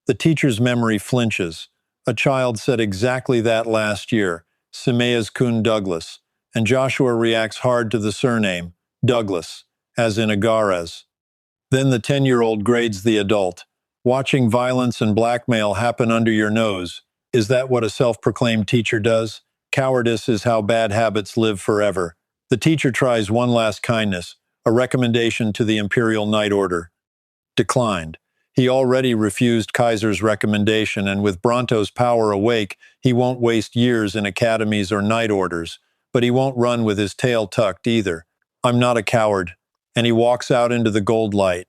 The teacher's memory flinches. A child said exactly that last year, Simeas Kuhn Douglas, and Joshua reacts hard to the surname, Douglas, as in Agares. Then the 10-year-old grades the adult. Watching violence and blackmail happen under your nose, is that what a self-proclaimed teacher does? Cowardice is how bad habits live forever. The teacher tries one last kindness. A recommendation to the Imperial Knight Order. Declined. He already refused Kaiser's recommendation, and with Bronto's power awake, he won't waste years in academies or knight orders, but he won't run with his tail tucked either. I'm not a coward. And he walks out into the gold light,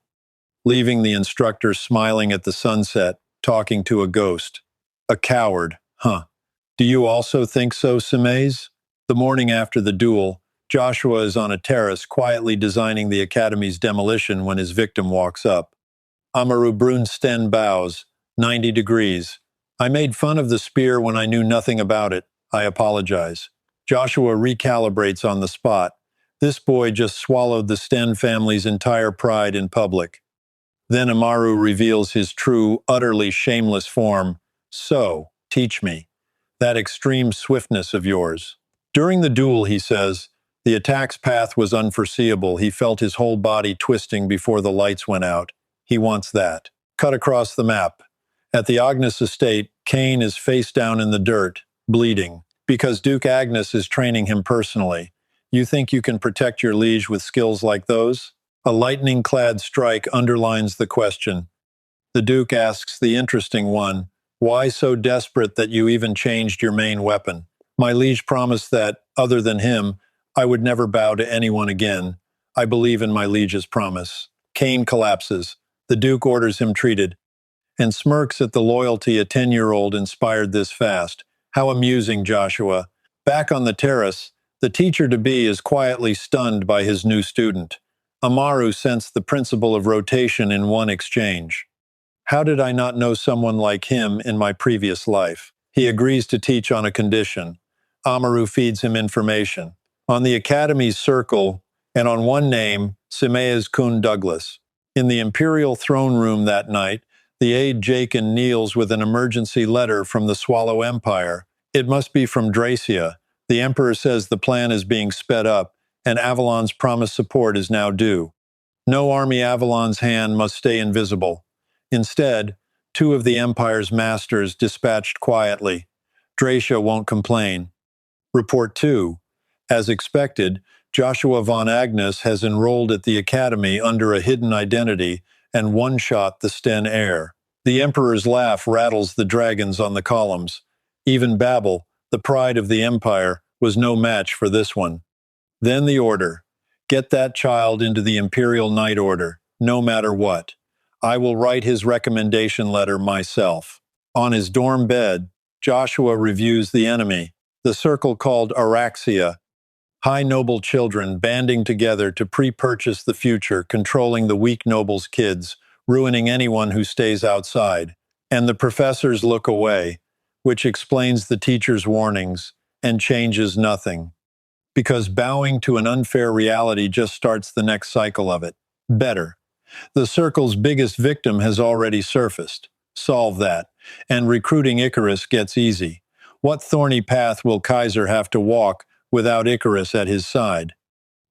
leaving the instructor smiling at the sunset, talking to a ghost. A coward, huh? Do you also think so, Simaze? The morning after the duel, Joshua is on a terrace quietly designing the academy's demolition when his victim walks up. Amaru Brunsten bows, 90 degrees. I made fun of the spear when I knew nothing about it. I apologize. Joshua recalibrates on the spot. This boy just swallowed the Sten family's entire pride in public. Then Amaru reveals his true, utterly shameless form. So, teach me. That extreme swiftness of yours. During the duel, he says, the attack's path was unforeseeable. He felt his whole body twisting before the lights went out. He wants that. Cut across the map. At the Agnes estate, Cain is face down in the dirt, bleeding, because Duke Agnes is training him personally. You think you can protect your liege with skills like those? A lightning-clad strike underlines the question. The Duke asks the interesting one, why so desperate that you even changed your main weapon? My liege promised that, other than him, I would never bow to anyone again. I believe in my liege's promise. Cain collapses. The Duke orders him treated, and smirks at the loyalty a 10-year-old inspired this fast. How amusing, Joshua. Back on the terrace, the teacher-to-be is quietly stunned by his new student. Amaru sensed the principle of rotation in one exchange. How did I not know someone like him in my previous life? He agrees to teach on a condition. Amaru feeds him information. On the Academy's circle, and on one name, Simaez Kun Douglas. In the Imperial throne room that night, the aide Jakin kneels with an emergency letter from the Swallow Empire. It must be from Dracia. The Emperor says the plan is being sped up, and Avalon's promised support is now due. No army Avalon's hand must stay invisible. Instead, two of the Empire's masters dispatched quietly. Dracia won't complain. Report 2. As expected, Joshua von Agnes has enrolled at the Academy under a hidden identity and one-shot the Sten heir. The Emperor's laugh rattles the dragons on the columns. Even Babel, the pride of the Empire, was no match for this one. Then the order. Get that child into the Imperial Knight Order, no matter what. I will write his recommendation letter myself. On his dorm bed, Joshua reviews the enemy, the circle called Araxia. High noble children banding together to pre-purchase the future, controlling the weak noble's kids, ruining anyone who stays outside. And the professors look away, which explains the teacher's warnings, and changes nothing. Because bowing to an unfair reality just starts the next cycle of it. Better. The circle's biggest victim has already surfaced. Solve that, and recruiting Icarus gets easy. What thorny path will Kaiser have to walk without Icarus at his side?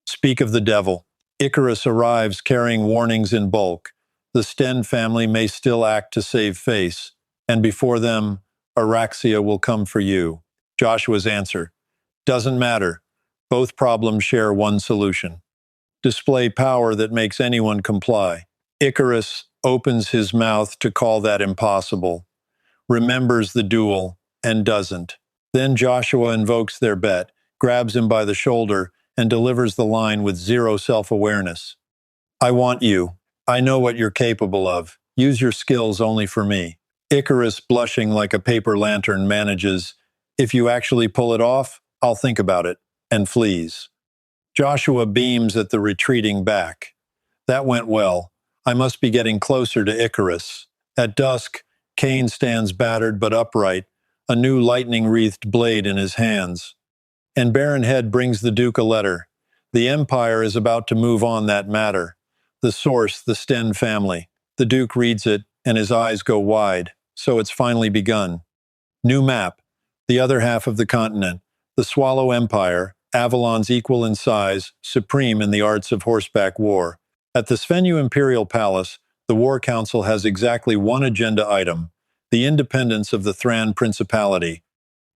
Speak of the devil. Icarus arrives carrying warnings in bulk. The Sten family may still act to save face, and before them, Araxia will come for you. Joshua's answer. Doesn't matter. Both problems share one solution. Display power that makes anyone comply. Icarus opens his mouth to call that impossible, remembers the duel, and doesn't. Then Joshua invokes their bet, grabs him by the shoulder, and delivers the line with zero self-awareness. I want you. I know what you're capable of. Use your skills only for me. Icarus, blushing like a paper lantern, manages, if you actually pull it off, I'll think about it, and flees. Joshua beams at the retreating back. That went well. I must be getting closer to Icarus. At dusk, Cain stands battered but upright, a new lightning-wreathed blade in his hands. And Baron Head brings the Duke a letter. The Empire is about to move on that matter. The source, the Sten family. The Duke reads it, and his eyes go wide. So it's finally begun. New map. The other half of the continent. The Swallow Empire, Avalon's equal in size, supreme in the arts of horseback war. At the Svennu Imperial Palace, the War Council has exactly one agenda item, the independence of the Thran Principality.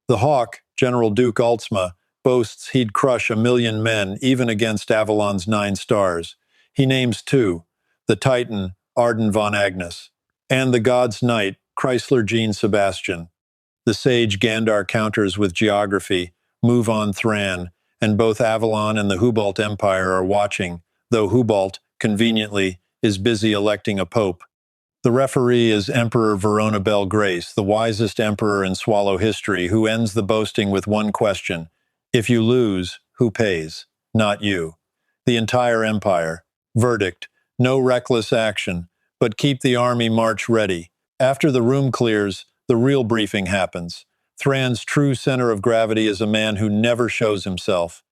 The Hawk, General Duke Altsma, boasts he'd crush 1,000,000 men even against Avalon's 9 stars. He names two, the Titan, Arden von Agnes, and the God's Knight, Chrysler Jean Sebastian. The sage Gandar counters with geography, move on Thran, and both Avalon and the Hubalt Empire are watching, though Hubalt, conveniently, is busy electing a pope. The referee is Emperor Verona Belle Grace, the wisest emperor in Swallow history, who ends the boasting with one question. If you lose, who pays? Not you. The entire empire. Verdict: no reckless action, but keep the army march ready. After the room clears, the real briefing happens. Thran's true center of gravity is a man who never shows himself.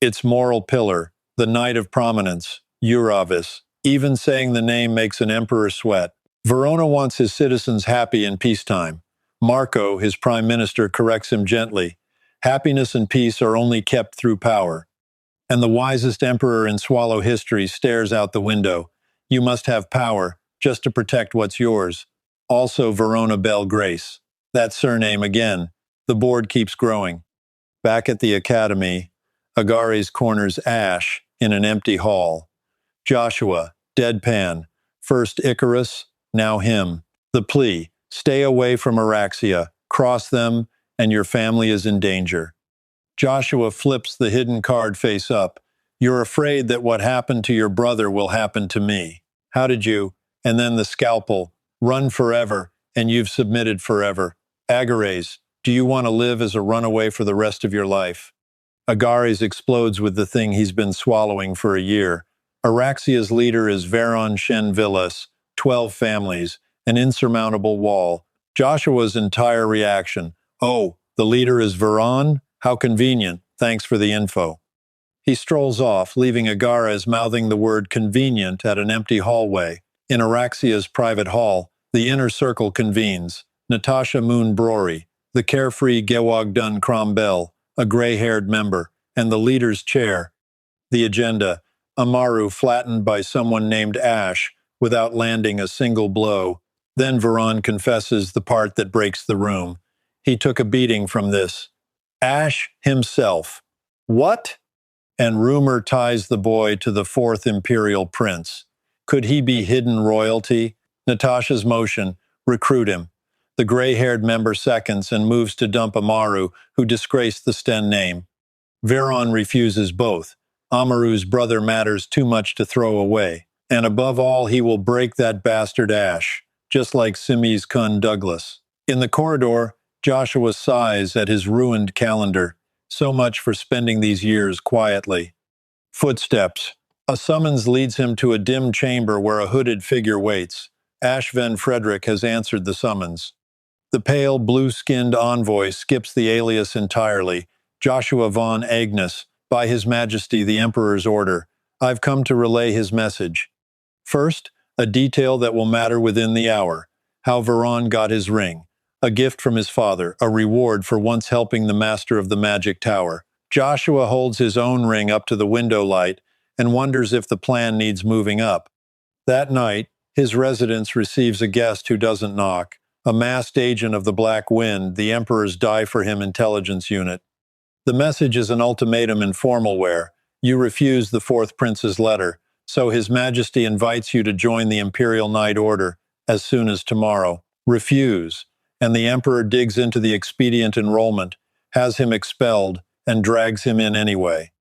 Its moral pillar, the knight of prominence, Uravis. Even saying the name makes an emperor sweat. Verona wants his citizens happy in peacetime. Marco, his prime minister, corrects him gently. Happiness and peace are only kept through power. And the wisest emperor in Swallow history stares out the window. You must have power, just to protect what's yours. Also Verona Belle Grace. That surname again. The board keeps growing. Back at the academy, Agares corners Ash in an empty hall. Joshua, deadpan. First Icarus, now him. The plea: stay away from Araxia, cross them, and your family is in danger. Joshua flips the hidden card face up. You're afraid that what happened to your brother will happen to me. How did you? And then the scalpel. Run forever, and you've submitted forever. Agares, do you want to live as a runaway for the rest of your life? Agares explodes with the thing he's been swallowing for a year. Araxia's leader is Veron Shen Villas, 12 families, an insurmountable wall. Joshua's entire reaction: oh, the leader is Veron? How convenient, thanks for the info. He strolls off, leaving Agares mouthing the word convenient at an empty hallway. In Araxia's private hall, the inner circle convenes. Natasha Moon Brory, the carefree Gewog Dun Crombell, a gray-haired member, and the leader's chair. The agenda: Amaru flattened by someone named Ash without landing a single blow. Then Veron confesses the part that breaks the room. He took a beating from this. Ash himself. What? And rumor ties the boy to the fourth imperial prince. Could he be hidden royalty? Natasha's motion: recruit him. The gray-haired member seconds and moves to dump Amaru, who disgraced the Sten name. Veron refuses both. Amaru's brother matters too much to throw away. And above all, he will break that bastard Ash, just like Simi's Kun Douglas. In the corridor, Joshua sighs at his ruined calendar. So much for spending these years quietly. Footsteps. A summons leads him to a dim chamber where a hooded figure waits. Ash Van Frederick has answered the summons. The pale, blue-skinned envoy skips the alias entirely. Joshua von Agnes, by His Majesty the Emperor's order. I've come to relay his message. First, a detail that will matter within the hour. How Veron got his ring. A gift from his father, a reward for once helping the master of the magic tower. Joshua holds his own ring up to the window light and wonders if the plan needs moving up. That night, his residence receives a guest who doesn't knock. A masked agent of the Black Wind, the Emperor's die-for-him intelligence unit. The message is an ultimatum in formalware. You refuse the fourth prince's letter, so His Majesty invites you to join the Imperial Knight Order as soon as tomorrow. Refuse, and the Emperor digs into the expedient enrollment, has him expelled, and drags him in anyway.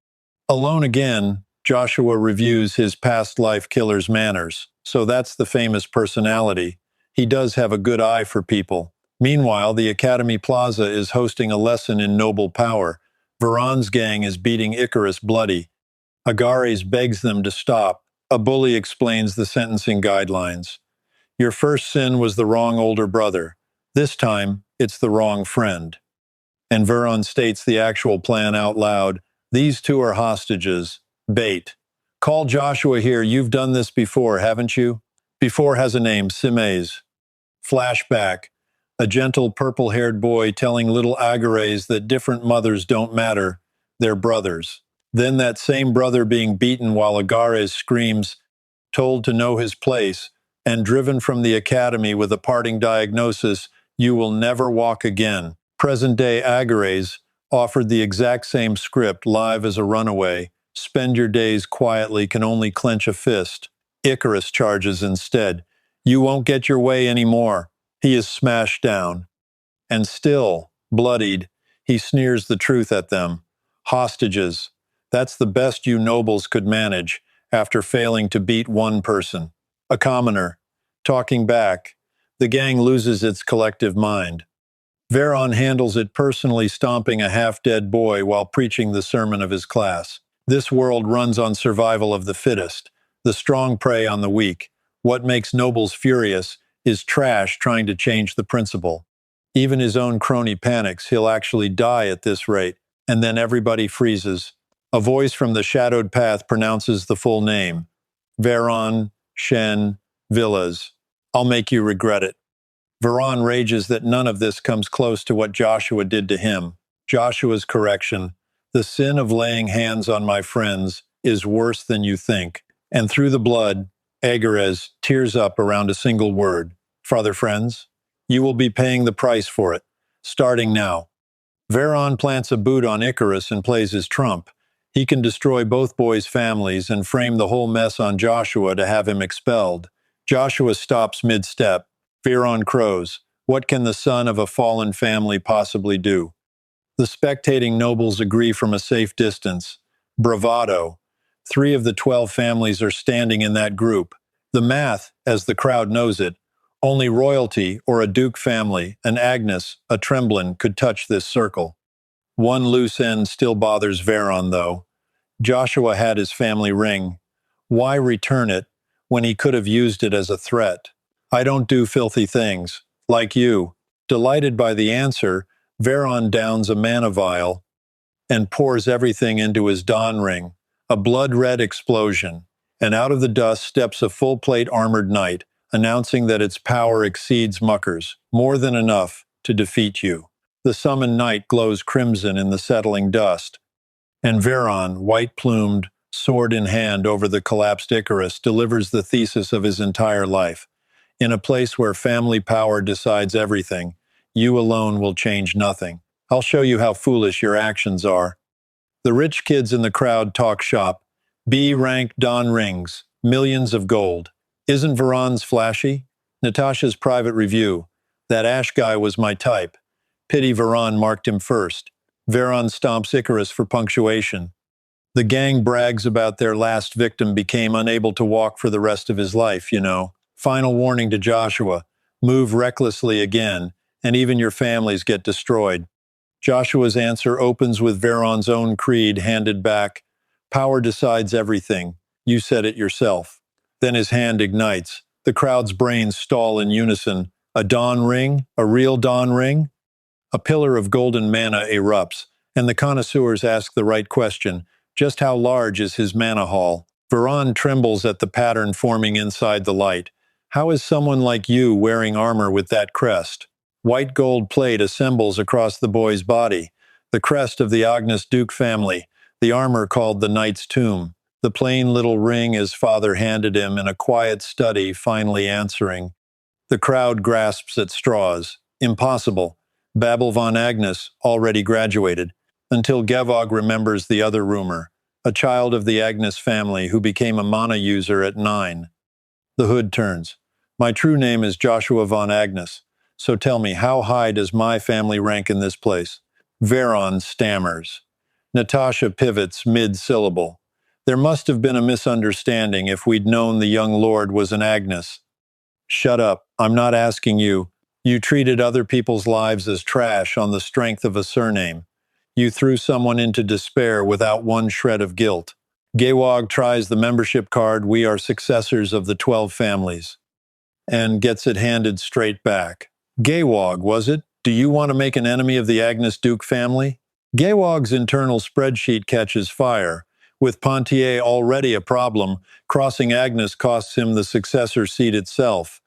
Alone again, Joshua reviews his past life killer's manners. So that's the famous personality. He does have a good eye for people. Meanwhile, the Academy Plaza is hosting a lesson in noble power. Veron's gang is beating Icarus bloody. Agares begs them to stop. A bully explains the sentencing guidelines. Your first sin was the wrong older brother. This time, it's the wrong friend. And Veron states the actual plan out loud. These two are hostages. Bait. Call Joshua here. You've done this before, haven't you? Before has a name, Simes. Flashback. A gentle purple-haired boy telling little Agares that different mothers don't matter. They're brothers. Then that same brother being beaten while Agares screams, told to know his place, and driven from the academy with a parting diagnosis, you will never walk again. Present-day Agares offered the exact same script live as a runaway, Spend your days quietly can only clench a fist. Icarus charges instead. You won't get your way anymore. He is smashed down. And still, bloodied, he sneers the truth at them. Hostages. That's the best you nobles could manage after failing to beat one person. A commoner. Talking back. The gang loses its collective mind. Veron handles it personally, stomping a half-dead boy while preaching the sermon of his class. This world runs on survival of the fittest. The strong prey on the weak. What makes nobles furious is trash trying to change the principle. Even his own crony panics, he'll actually die at this rate, and then everybody freezes. A voice from the shadowed path pronounces the full name. Veron, Shen, Villas. I'll make you regret it. Veron rages that none of this comes close to what Joshua did to him. Joshua's correction. The sin of laying hands on my friends is worse than you think. And through the blood, Agarez tears up around a single word. Father friends, you will be paying the price for it, starting now. Veron plants a boot on Icarus and plays his trump. He can destroy both boys' families and frame the whole mess on Joshua to have him expelled. Joshua stops mid-step. Veron crows. What can the son of a fallen family possibly do? The spectating nobles agree from a safe distance. Bravado. 3 of the 12 families are standing in that group. The math, as the crowd knows it, only royalty or a duke family, an Agnes, a Tremblin, could touch this circle. One loose end still bothers Veron, though. Joshua had his family ring. Why return it when he could have used it as a threat? I don't do filthy things, like you. Delighted by the answer, Veron downs a mana vial and pours everything into his dawn ring. A blood-red explosion, and out of the dust steps a full-plate armored knight, announcing that its power exceeds Mucker's, more than enough to defeat you. The summoned knight glows crimson in the settling dust, and Veron, white-plumed, sword in hand over the collapsed Icarus, delivers the thesis of his entire life. In a place where family power decides everything, you alone will change nothing. I'll show you how foolish your actions are. The rich kids in the crowd talk shop. B-rank Don rings, millions of gold. Isn't Veron's flashy? Natasha's private review. That Ash guy was my type. Pity Veron marked him first. Veron stomps Icarus for punctuation. The gang brags about their last victim became unable to walk for the rest of his life, you know. Final warning to Joshua. Move recklessly again, and even your families get destroyed. Joshua's answer opens with Veron's own creed handed back. Power decides everything. You said it yourself. Then his hand ignites. The crowd's brains stall in unison. A dawn ring? A real dawn ring? A pillar of golden mana erupts, and the connoisseurs ask the right question. Just how large is his mana haul? Veron trembles at the pattern forming inside the light. How is someone like you wearing armor with that crest? White gold plate assembles across the boy's body, the crest of the Agnes Duke family, the armor called the Knight's Tomb, the plain little ring his father handed him in a quiet study, finally answering. The crowd grasps at straws. Impossible. Babel von Agnes already graduated, until Gevog remembers the other rumor, a child of the Agnes family who became a mana user at 9. The hood turns. My true name is Joshua von Agnes. So tell me, how high does my family rank in this place? Veron stammers. Natasha pivots mid-syllable. There must have been a misunderstanding if we'd known the young lord was an Agnes. Shut up, I'm not asking you. You treated other people's lives as trash on the strength of a surname. You threw someone into despair without one shred of guilt. Gewog tries the membership card, we are successors of the 12 families, and gets it handed straight back. Gewog, was it? Do you want to make an enemy of the Agnes Duke family? Gewog's internal spreadsheet catches fire. With Pontier already a problem, crossing Agnes costs him the successor seat itself.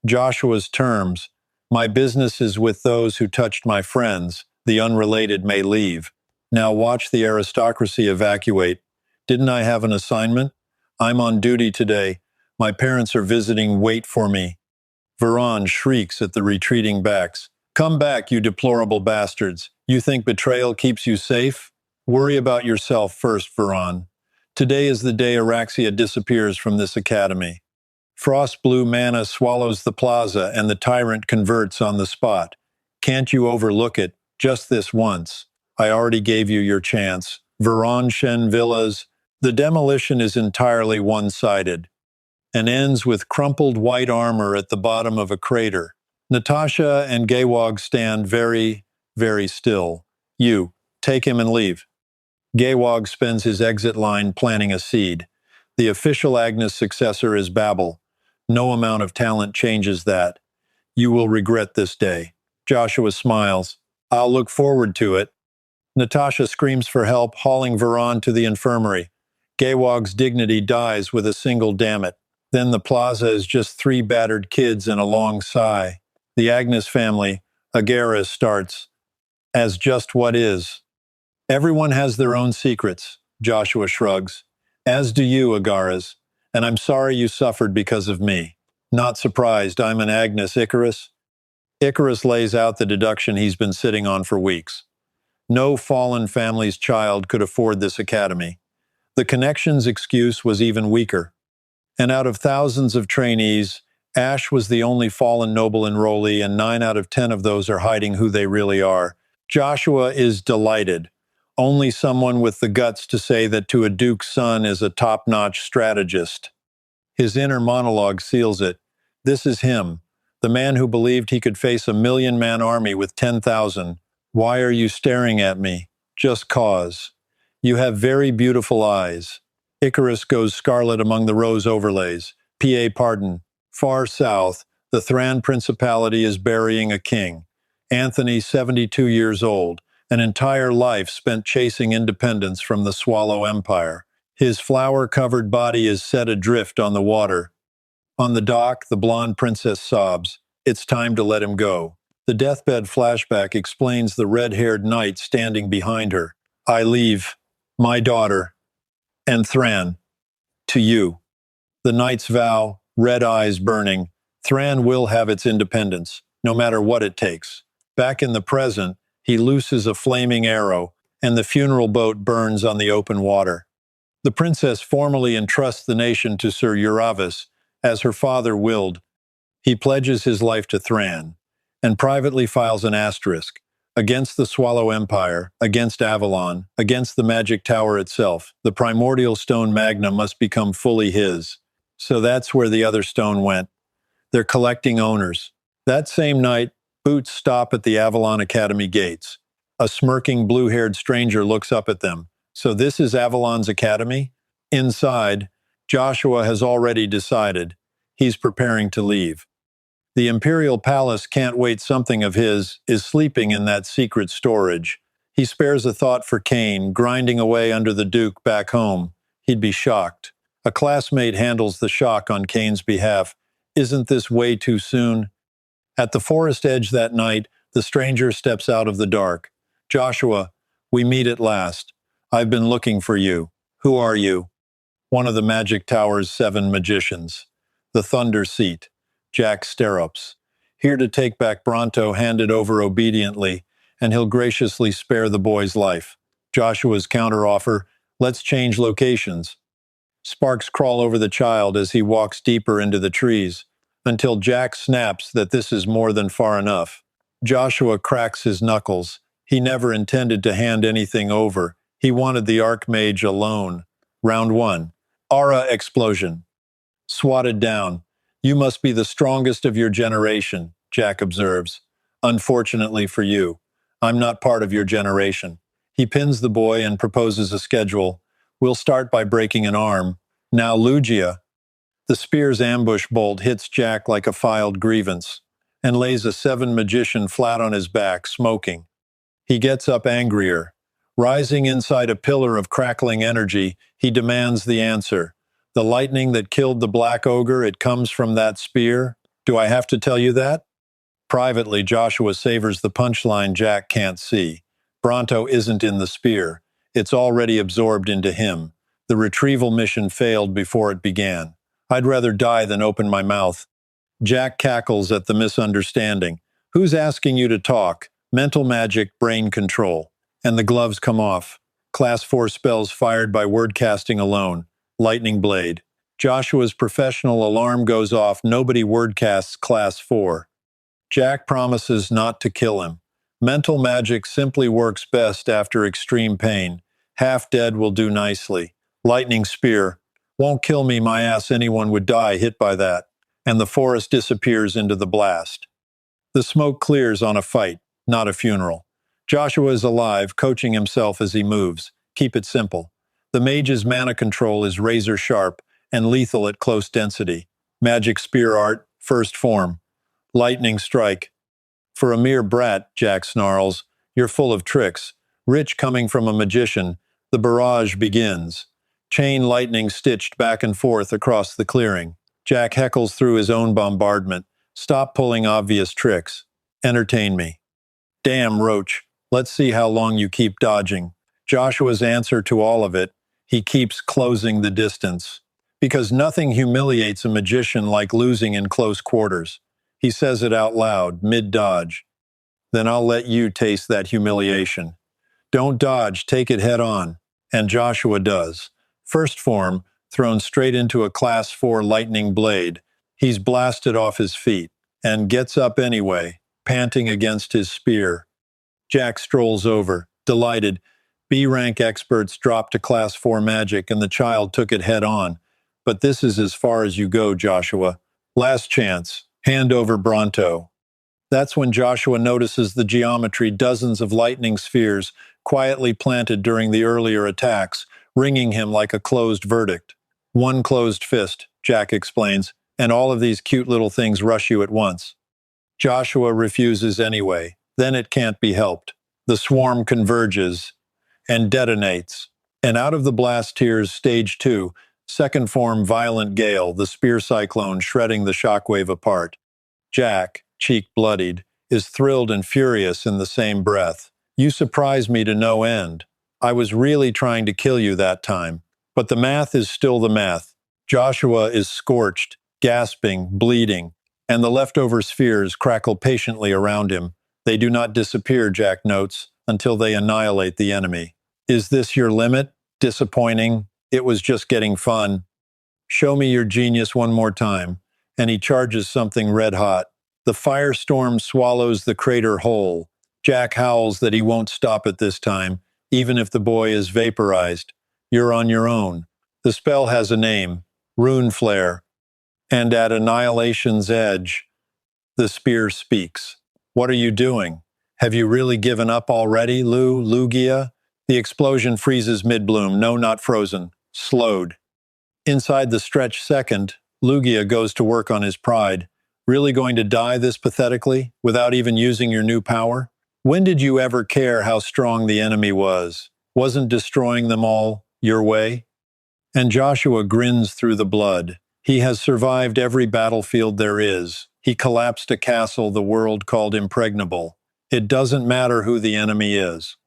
Joshua's terms. My business is with those who touched my friends. The unrelated may leave. Now watch the aristocracy evacuate. Didn't I have an assignment? I'm on duty today. My parents are visiting. Wait for me. Veron shrieks at the retreating backs. Come back, you deplorable bastards. You think betrayal keeps you safe? Worry about yourself first, Veron. Today is the day Araxia disappears from this academy. Frost blue mana swallows the plaza and the tyrant converts on the spot. Can't you overlook it, just this once? I already gave you your chance. Shen Villas. The demolition is entirely one-sided and ends with crumpled white armor at the bottom of a crater. Natasha and Gaywog stand very, very still. You, take him and leave. Gaywog spends his exit line planting a seed. The official Agnes successor is Babel. No amount of talent changes that. You will regret this day. Joshua smiles. I'll look forward to it. Natasha screams for help, hauling Veron to the infirmary. Gaywog's dignity dies with a single damn it. Then the plaza is just three battered kids and a long sigh. The Agnes family, Agaris, starts as just what is. Everyone has their own secrets, Joshua shrugs. As do you, Agaras, and I'm sorry you suffered because of me. Not surprised, I'm an Agnes Icarus. Icarus lays out the deduction he's been sitting on for weeks. No fallen family's child could afford this academy. The connections excuse was even weaker. And out of thousands of trainees, Ash was the only fallen noble enrollee, and 9 out of 10 of those are hiding who they really are. Joshua is delighted. Only someone with the guts to say that to a duke's son is a top-notch strategist. His inner monologue seals it. This is him, the man who believed he could face a 1,000,000-man army with 10,000. Why are you staring at me? Just cause. You have very beautiful eyes. Icarus goes scarlet among the rose overlays. PA pardon. Far south, the Thran Principality is burying a king. Anthony, 72 years old, an entire life spent chasing independence from the Swallow Empire. His flower-covered body is set adrift on the water. On the dock, the blonde princess sobs. It's time to let him go. The deathbed flashback explains the red-haired knight standing behind her. I leave, my daughter, and Thran, to you. The knight's vow, red eyes burning. Thran will have its independence, no matter what it takes. Back in the present, he looses a flaming arrow, and the funeral boat burns on the open water. The princess formally entrusts the nation to Sir Uravis, as her father willed. He pledges his life to Thran, and privately files an asterisk against the Swallow Empire, against Avalon, against the Magic Tower itself. The primordial stone magna must become fully his. So that's where the other stone went. They're collecting owners. That same night, boots stop at the Avalon Academy gates. A smirking blue-haired stranger looks up at them. So this is Avalon's Academy? Inside, Joshua has already decided. He's preparing to leave. The Imperial Palace can't wait something of his is sleeping in that secret storage. He spares a thought for Kane, grinding away under the Duke back home. He'd be shocked. A classmate handles the shock on Kane's behalf. Isn't this way too soon? At the forest edge that night, the stranger steps out of the dark. Joshua, we meet at last. I've been looking for you. Who are you? One of the Magic Tower's 7 magicians. The Thunder Seat. Jack Stirrups. Here to take back Bronto, handed over obediently, and he'll graciously spare the boy's life. Joshua's counteroffer, let's change locations. Sparks crawl over the child as he walks deeper into the trees, until Jack snaps that this is more than far enough. Joshua cracks his knuckles. He never intended to hand anything over. He wanted the Archmage alone. Round 1. Aura explosion. Swatted down. You must be the strongest of your generation, Jack observes. Unfortunately for you, I'm not part of your generation. He pins the boy and proposes a schedule. We'll start by breaking an arm. Now Lugia. The spear's ambush bolt hits Jack like a filed grievance and lays a 7 magician flat on his back, smoking. He gets up angrier. Rising inside a pillar of crackling energy, he demands the answer. The lightning that killed the Black Ogre, it comes from that spear? Do I have to tell you that? Privately, Joshua savors the punchline Jack can't see. Bronto isn't in the spear. It's already absorbed into him. The retrieval mission failed before it began. I'd rather die than open my mouth. Jack cackles at the misunderstanding. Who's asking you to talk? Mental magic, brain control. And the gloves come off. Class 4 spells fired by word casting alone. Lightning Blade. Joshua's professional alarm goes off. Nobody wordcasts Class 4. Jack promises not to kill him. Mental magic simply works best after extreme pain. Half dead will do nicely. Lightning Spear. Won't kill me, my ass, anyone would die hit by that. And the forest disappears into the blast. The smoke clears on a fight, not a funeral. Joshua is alive, coaching himself as he moves. Keep it simple. The mage's mana control is razor sharp and lethal at close density. Magic Spear Art, first form. Lightning Strike. For a mere brat, Jack snarls, you're full of tricks. Rich coming from a magician, the barrage begins. Chain lightning stitched back and forth across the clearing. Jack heckles through his own bombardment. Stop pulling obvious tricks. Entertain me. Damn, Roach. Let's see how long you keep dodging. Joshua's answer to all of it, he keeps closing the distance. Because nothing humiliates a magician like losing in close quarters. He says it out loud, mid-dodge. Then I'll let you taste that humiliation. Don't dodge, take it head on. And Joshua does. First form, thrown straight into a Class 4 lightning blade. He's blasted off his feet, and gets up anyway, panting against his spear. Jack strolls over, delighted. B-rank experts dropped to Class 4 magic, and the child took it head on. But this is as far as you go, Joshua. Last chance. Hand over Bronto. That's when Joshua notices the geometry, dozens of lightning spheres, quietly planted during the earlier attacks, ringing him like a closed verdict. One closed fist, Jack explains, and all of these cute little things rush you at once. Joshua refuses anyway. Then it can't be helped. The swarm converges and detonates. And out of the blast tears, stage 2, second form violent gale, the spear cyclone shredding the shockwave apart. Jack, cheek bloodied, is thrilled and furious in the same breath. You surprised me to no end. I was really trying to kill you that time. But the math is still the math. Joshua is scorched, gasping, bleeding, and the leftover spheres crackle patiently around him. They do not disappear, Jack notes, until they annihilate the enemy. Is this your limit? Disappointing. It was just getting fun. Show me your genius one more time. And he charges something red hot. The firestorm swallows the crater whole. Jack howls that he won't stop it this time, even if the boy is vaporized. You're on your own. The spell has a name, Rune Flare. And at annihilation's edge, the spear speaks. What are you doing? Have you really given up already, Lugia? The explosion freezes mid-bloom. No, not frozen. Slowed. Inside the stretched second, Lugia goes to work on his pride. Really going to die this pathetically, without even using your new power? When did you ever care how strong the enemy was? Wasn't destroying them all your way? And Joshua grins through the blood. He has survived every battlefield there is. He collapsed a castle the world called impregnable. It doesn't matter who the enemy is.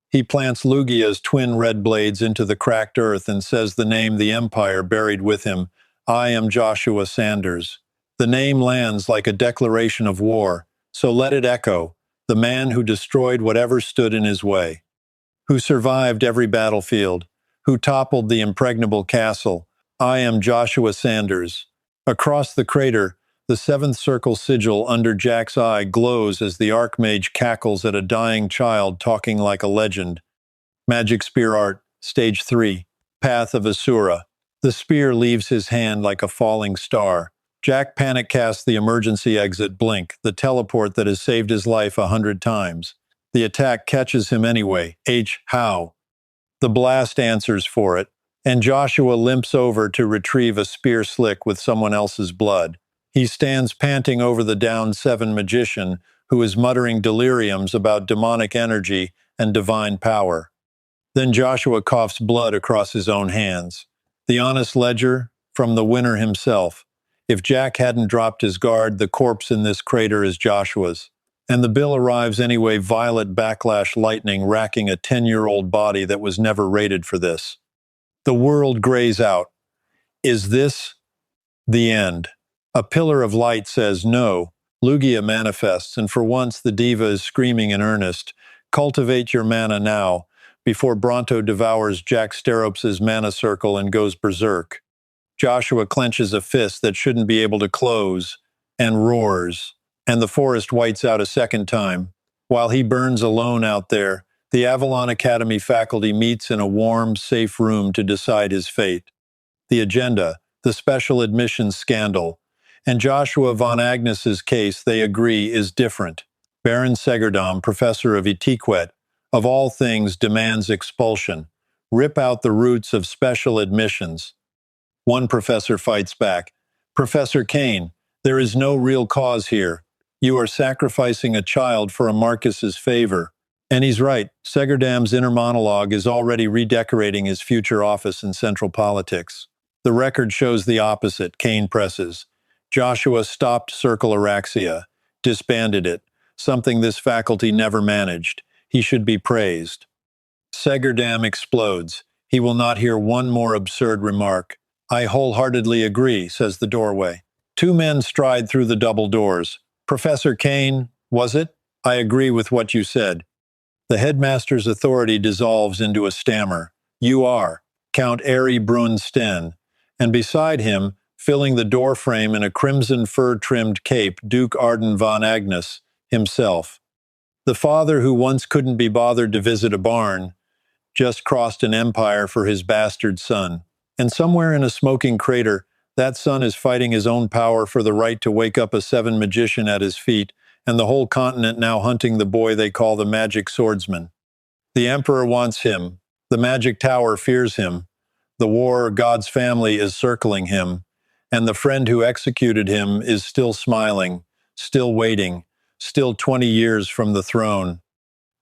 He plants Lugia's twin red blades into the cracked earth and says the name the Empire buried with him. I am Joshua Sanders. The name lands like a declaration of war, so let it echo. The man who destroyed whatever stood in his way. Who survived every battlefield. Who toppled the impregnable castle. I am Joshua Sanders. Across the crater, the seventh circle sigil under Jack's eye glows as the Archmage cackles at a dying child talking like a legend. Magic Spear Art, Stage 3, Path of Asura. The spear leaves his hand like a falling star. Jack panic casts the emergency exit blink, the teleport that has saved his life 100 times. The attack catches him anyway. How? The blast answers for it, and Joshua limps over to retrieve a spear slick with someone else's blood. He stands panting over the downed 7 magician who is muttering deliriums about demonic energy and divine power. Then Joshua coughs blood across his own hands. The honest ledger from the winner himself. If Jack hadn't dropped his guard, the corpse in this crater is Joshua's. And the bill arrives anyway, violet backlash lightning racking a 10-year-old body that was never rated for this. The world grays out. Is this the end? A pillar of light says no. Lugia manifests, and for once the diva is screaming in earnest. Cultivate your mana now, before Bronto devours Jack Sterops's mana circle and goes berserk. Joshua clenches a fist that shouldn't be able to close and roars, and the forest whites out a second time. While he burns alone out there, the Avalon Academy faculty meets in a warm, safe room to decide his fate. The agenda, the special admissions scandal, and Joshua von Agnes's case, they agree, is different. Baron Segerdam, professor of etiquette, of all things demands expulsion. Rip out the roots of special admissions. One professor fights back. Professor Kane, there is no real cause here. You are sacrificing a child for a Marcus's favor. And he's right. Segerdam's inner monologue is already redecorating his future office in central politics. The record shows the opposite, Kane presses. Joshua stopped Circle Araxia, disbanded it, something this faculty never managed. He should be praised. Segerdam explodes. He will not hear one more absurd remark. I wholeheartedly agree, says the doorway. Two men stride through the double doors. Professor Kane, was it? I agree with what you said. The headmaster's authority dissolves into a stammer. You are Count Ari Brunsten, and beside him, filling the doorframe in a crimson fur-trimmed cape, Duke Arden von Agnes himself. The father who once couldn't be bothered to visit a barn just crossed an empire for his bastard son. And somewhere in a smoking crater, that son is fighting his own power for the right to wake up a seven magician at his feet, and the whole continent now hunting the boy they call the Magic Swordsman. The Emperor wants him. The Magic Tower fears him. The war God's family is circling him. And the friend who executed him is still smiling, still waiting, still 20 years from the throne.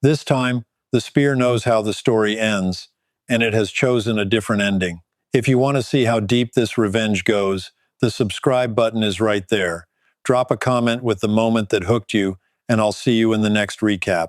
This time, the spear knows how the story ends, and it has chosen a different ending. If you want to see how deep this revenge goes, the subscribe button is right there. Drop a comment with the moment that hooked you, and I'll see you in the next recap.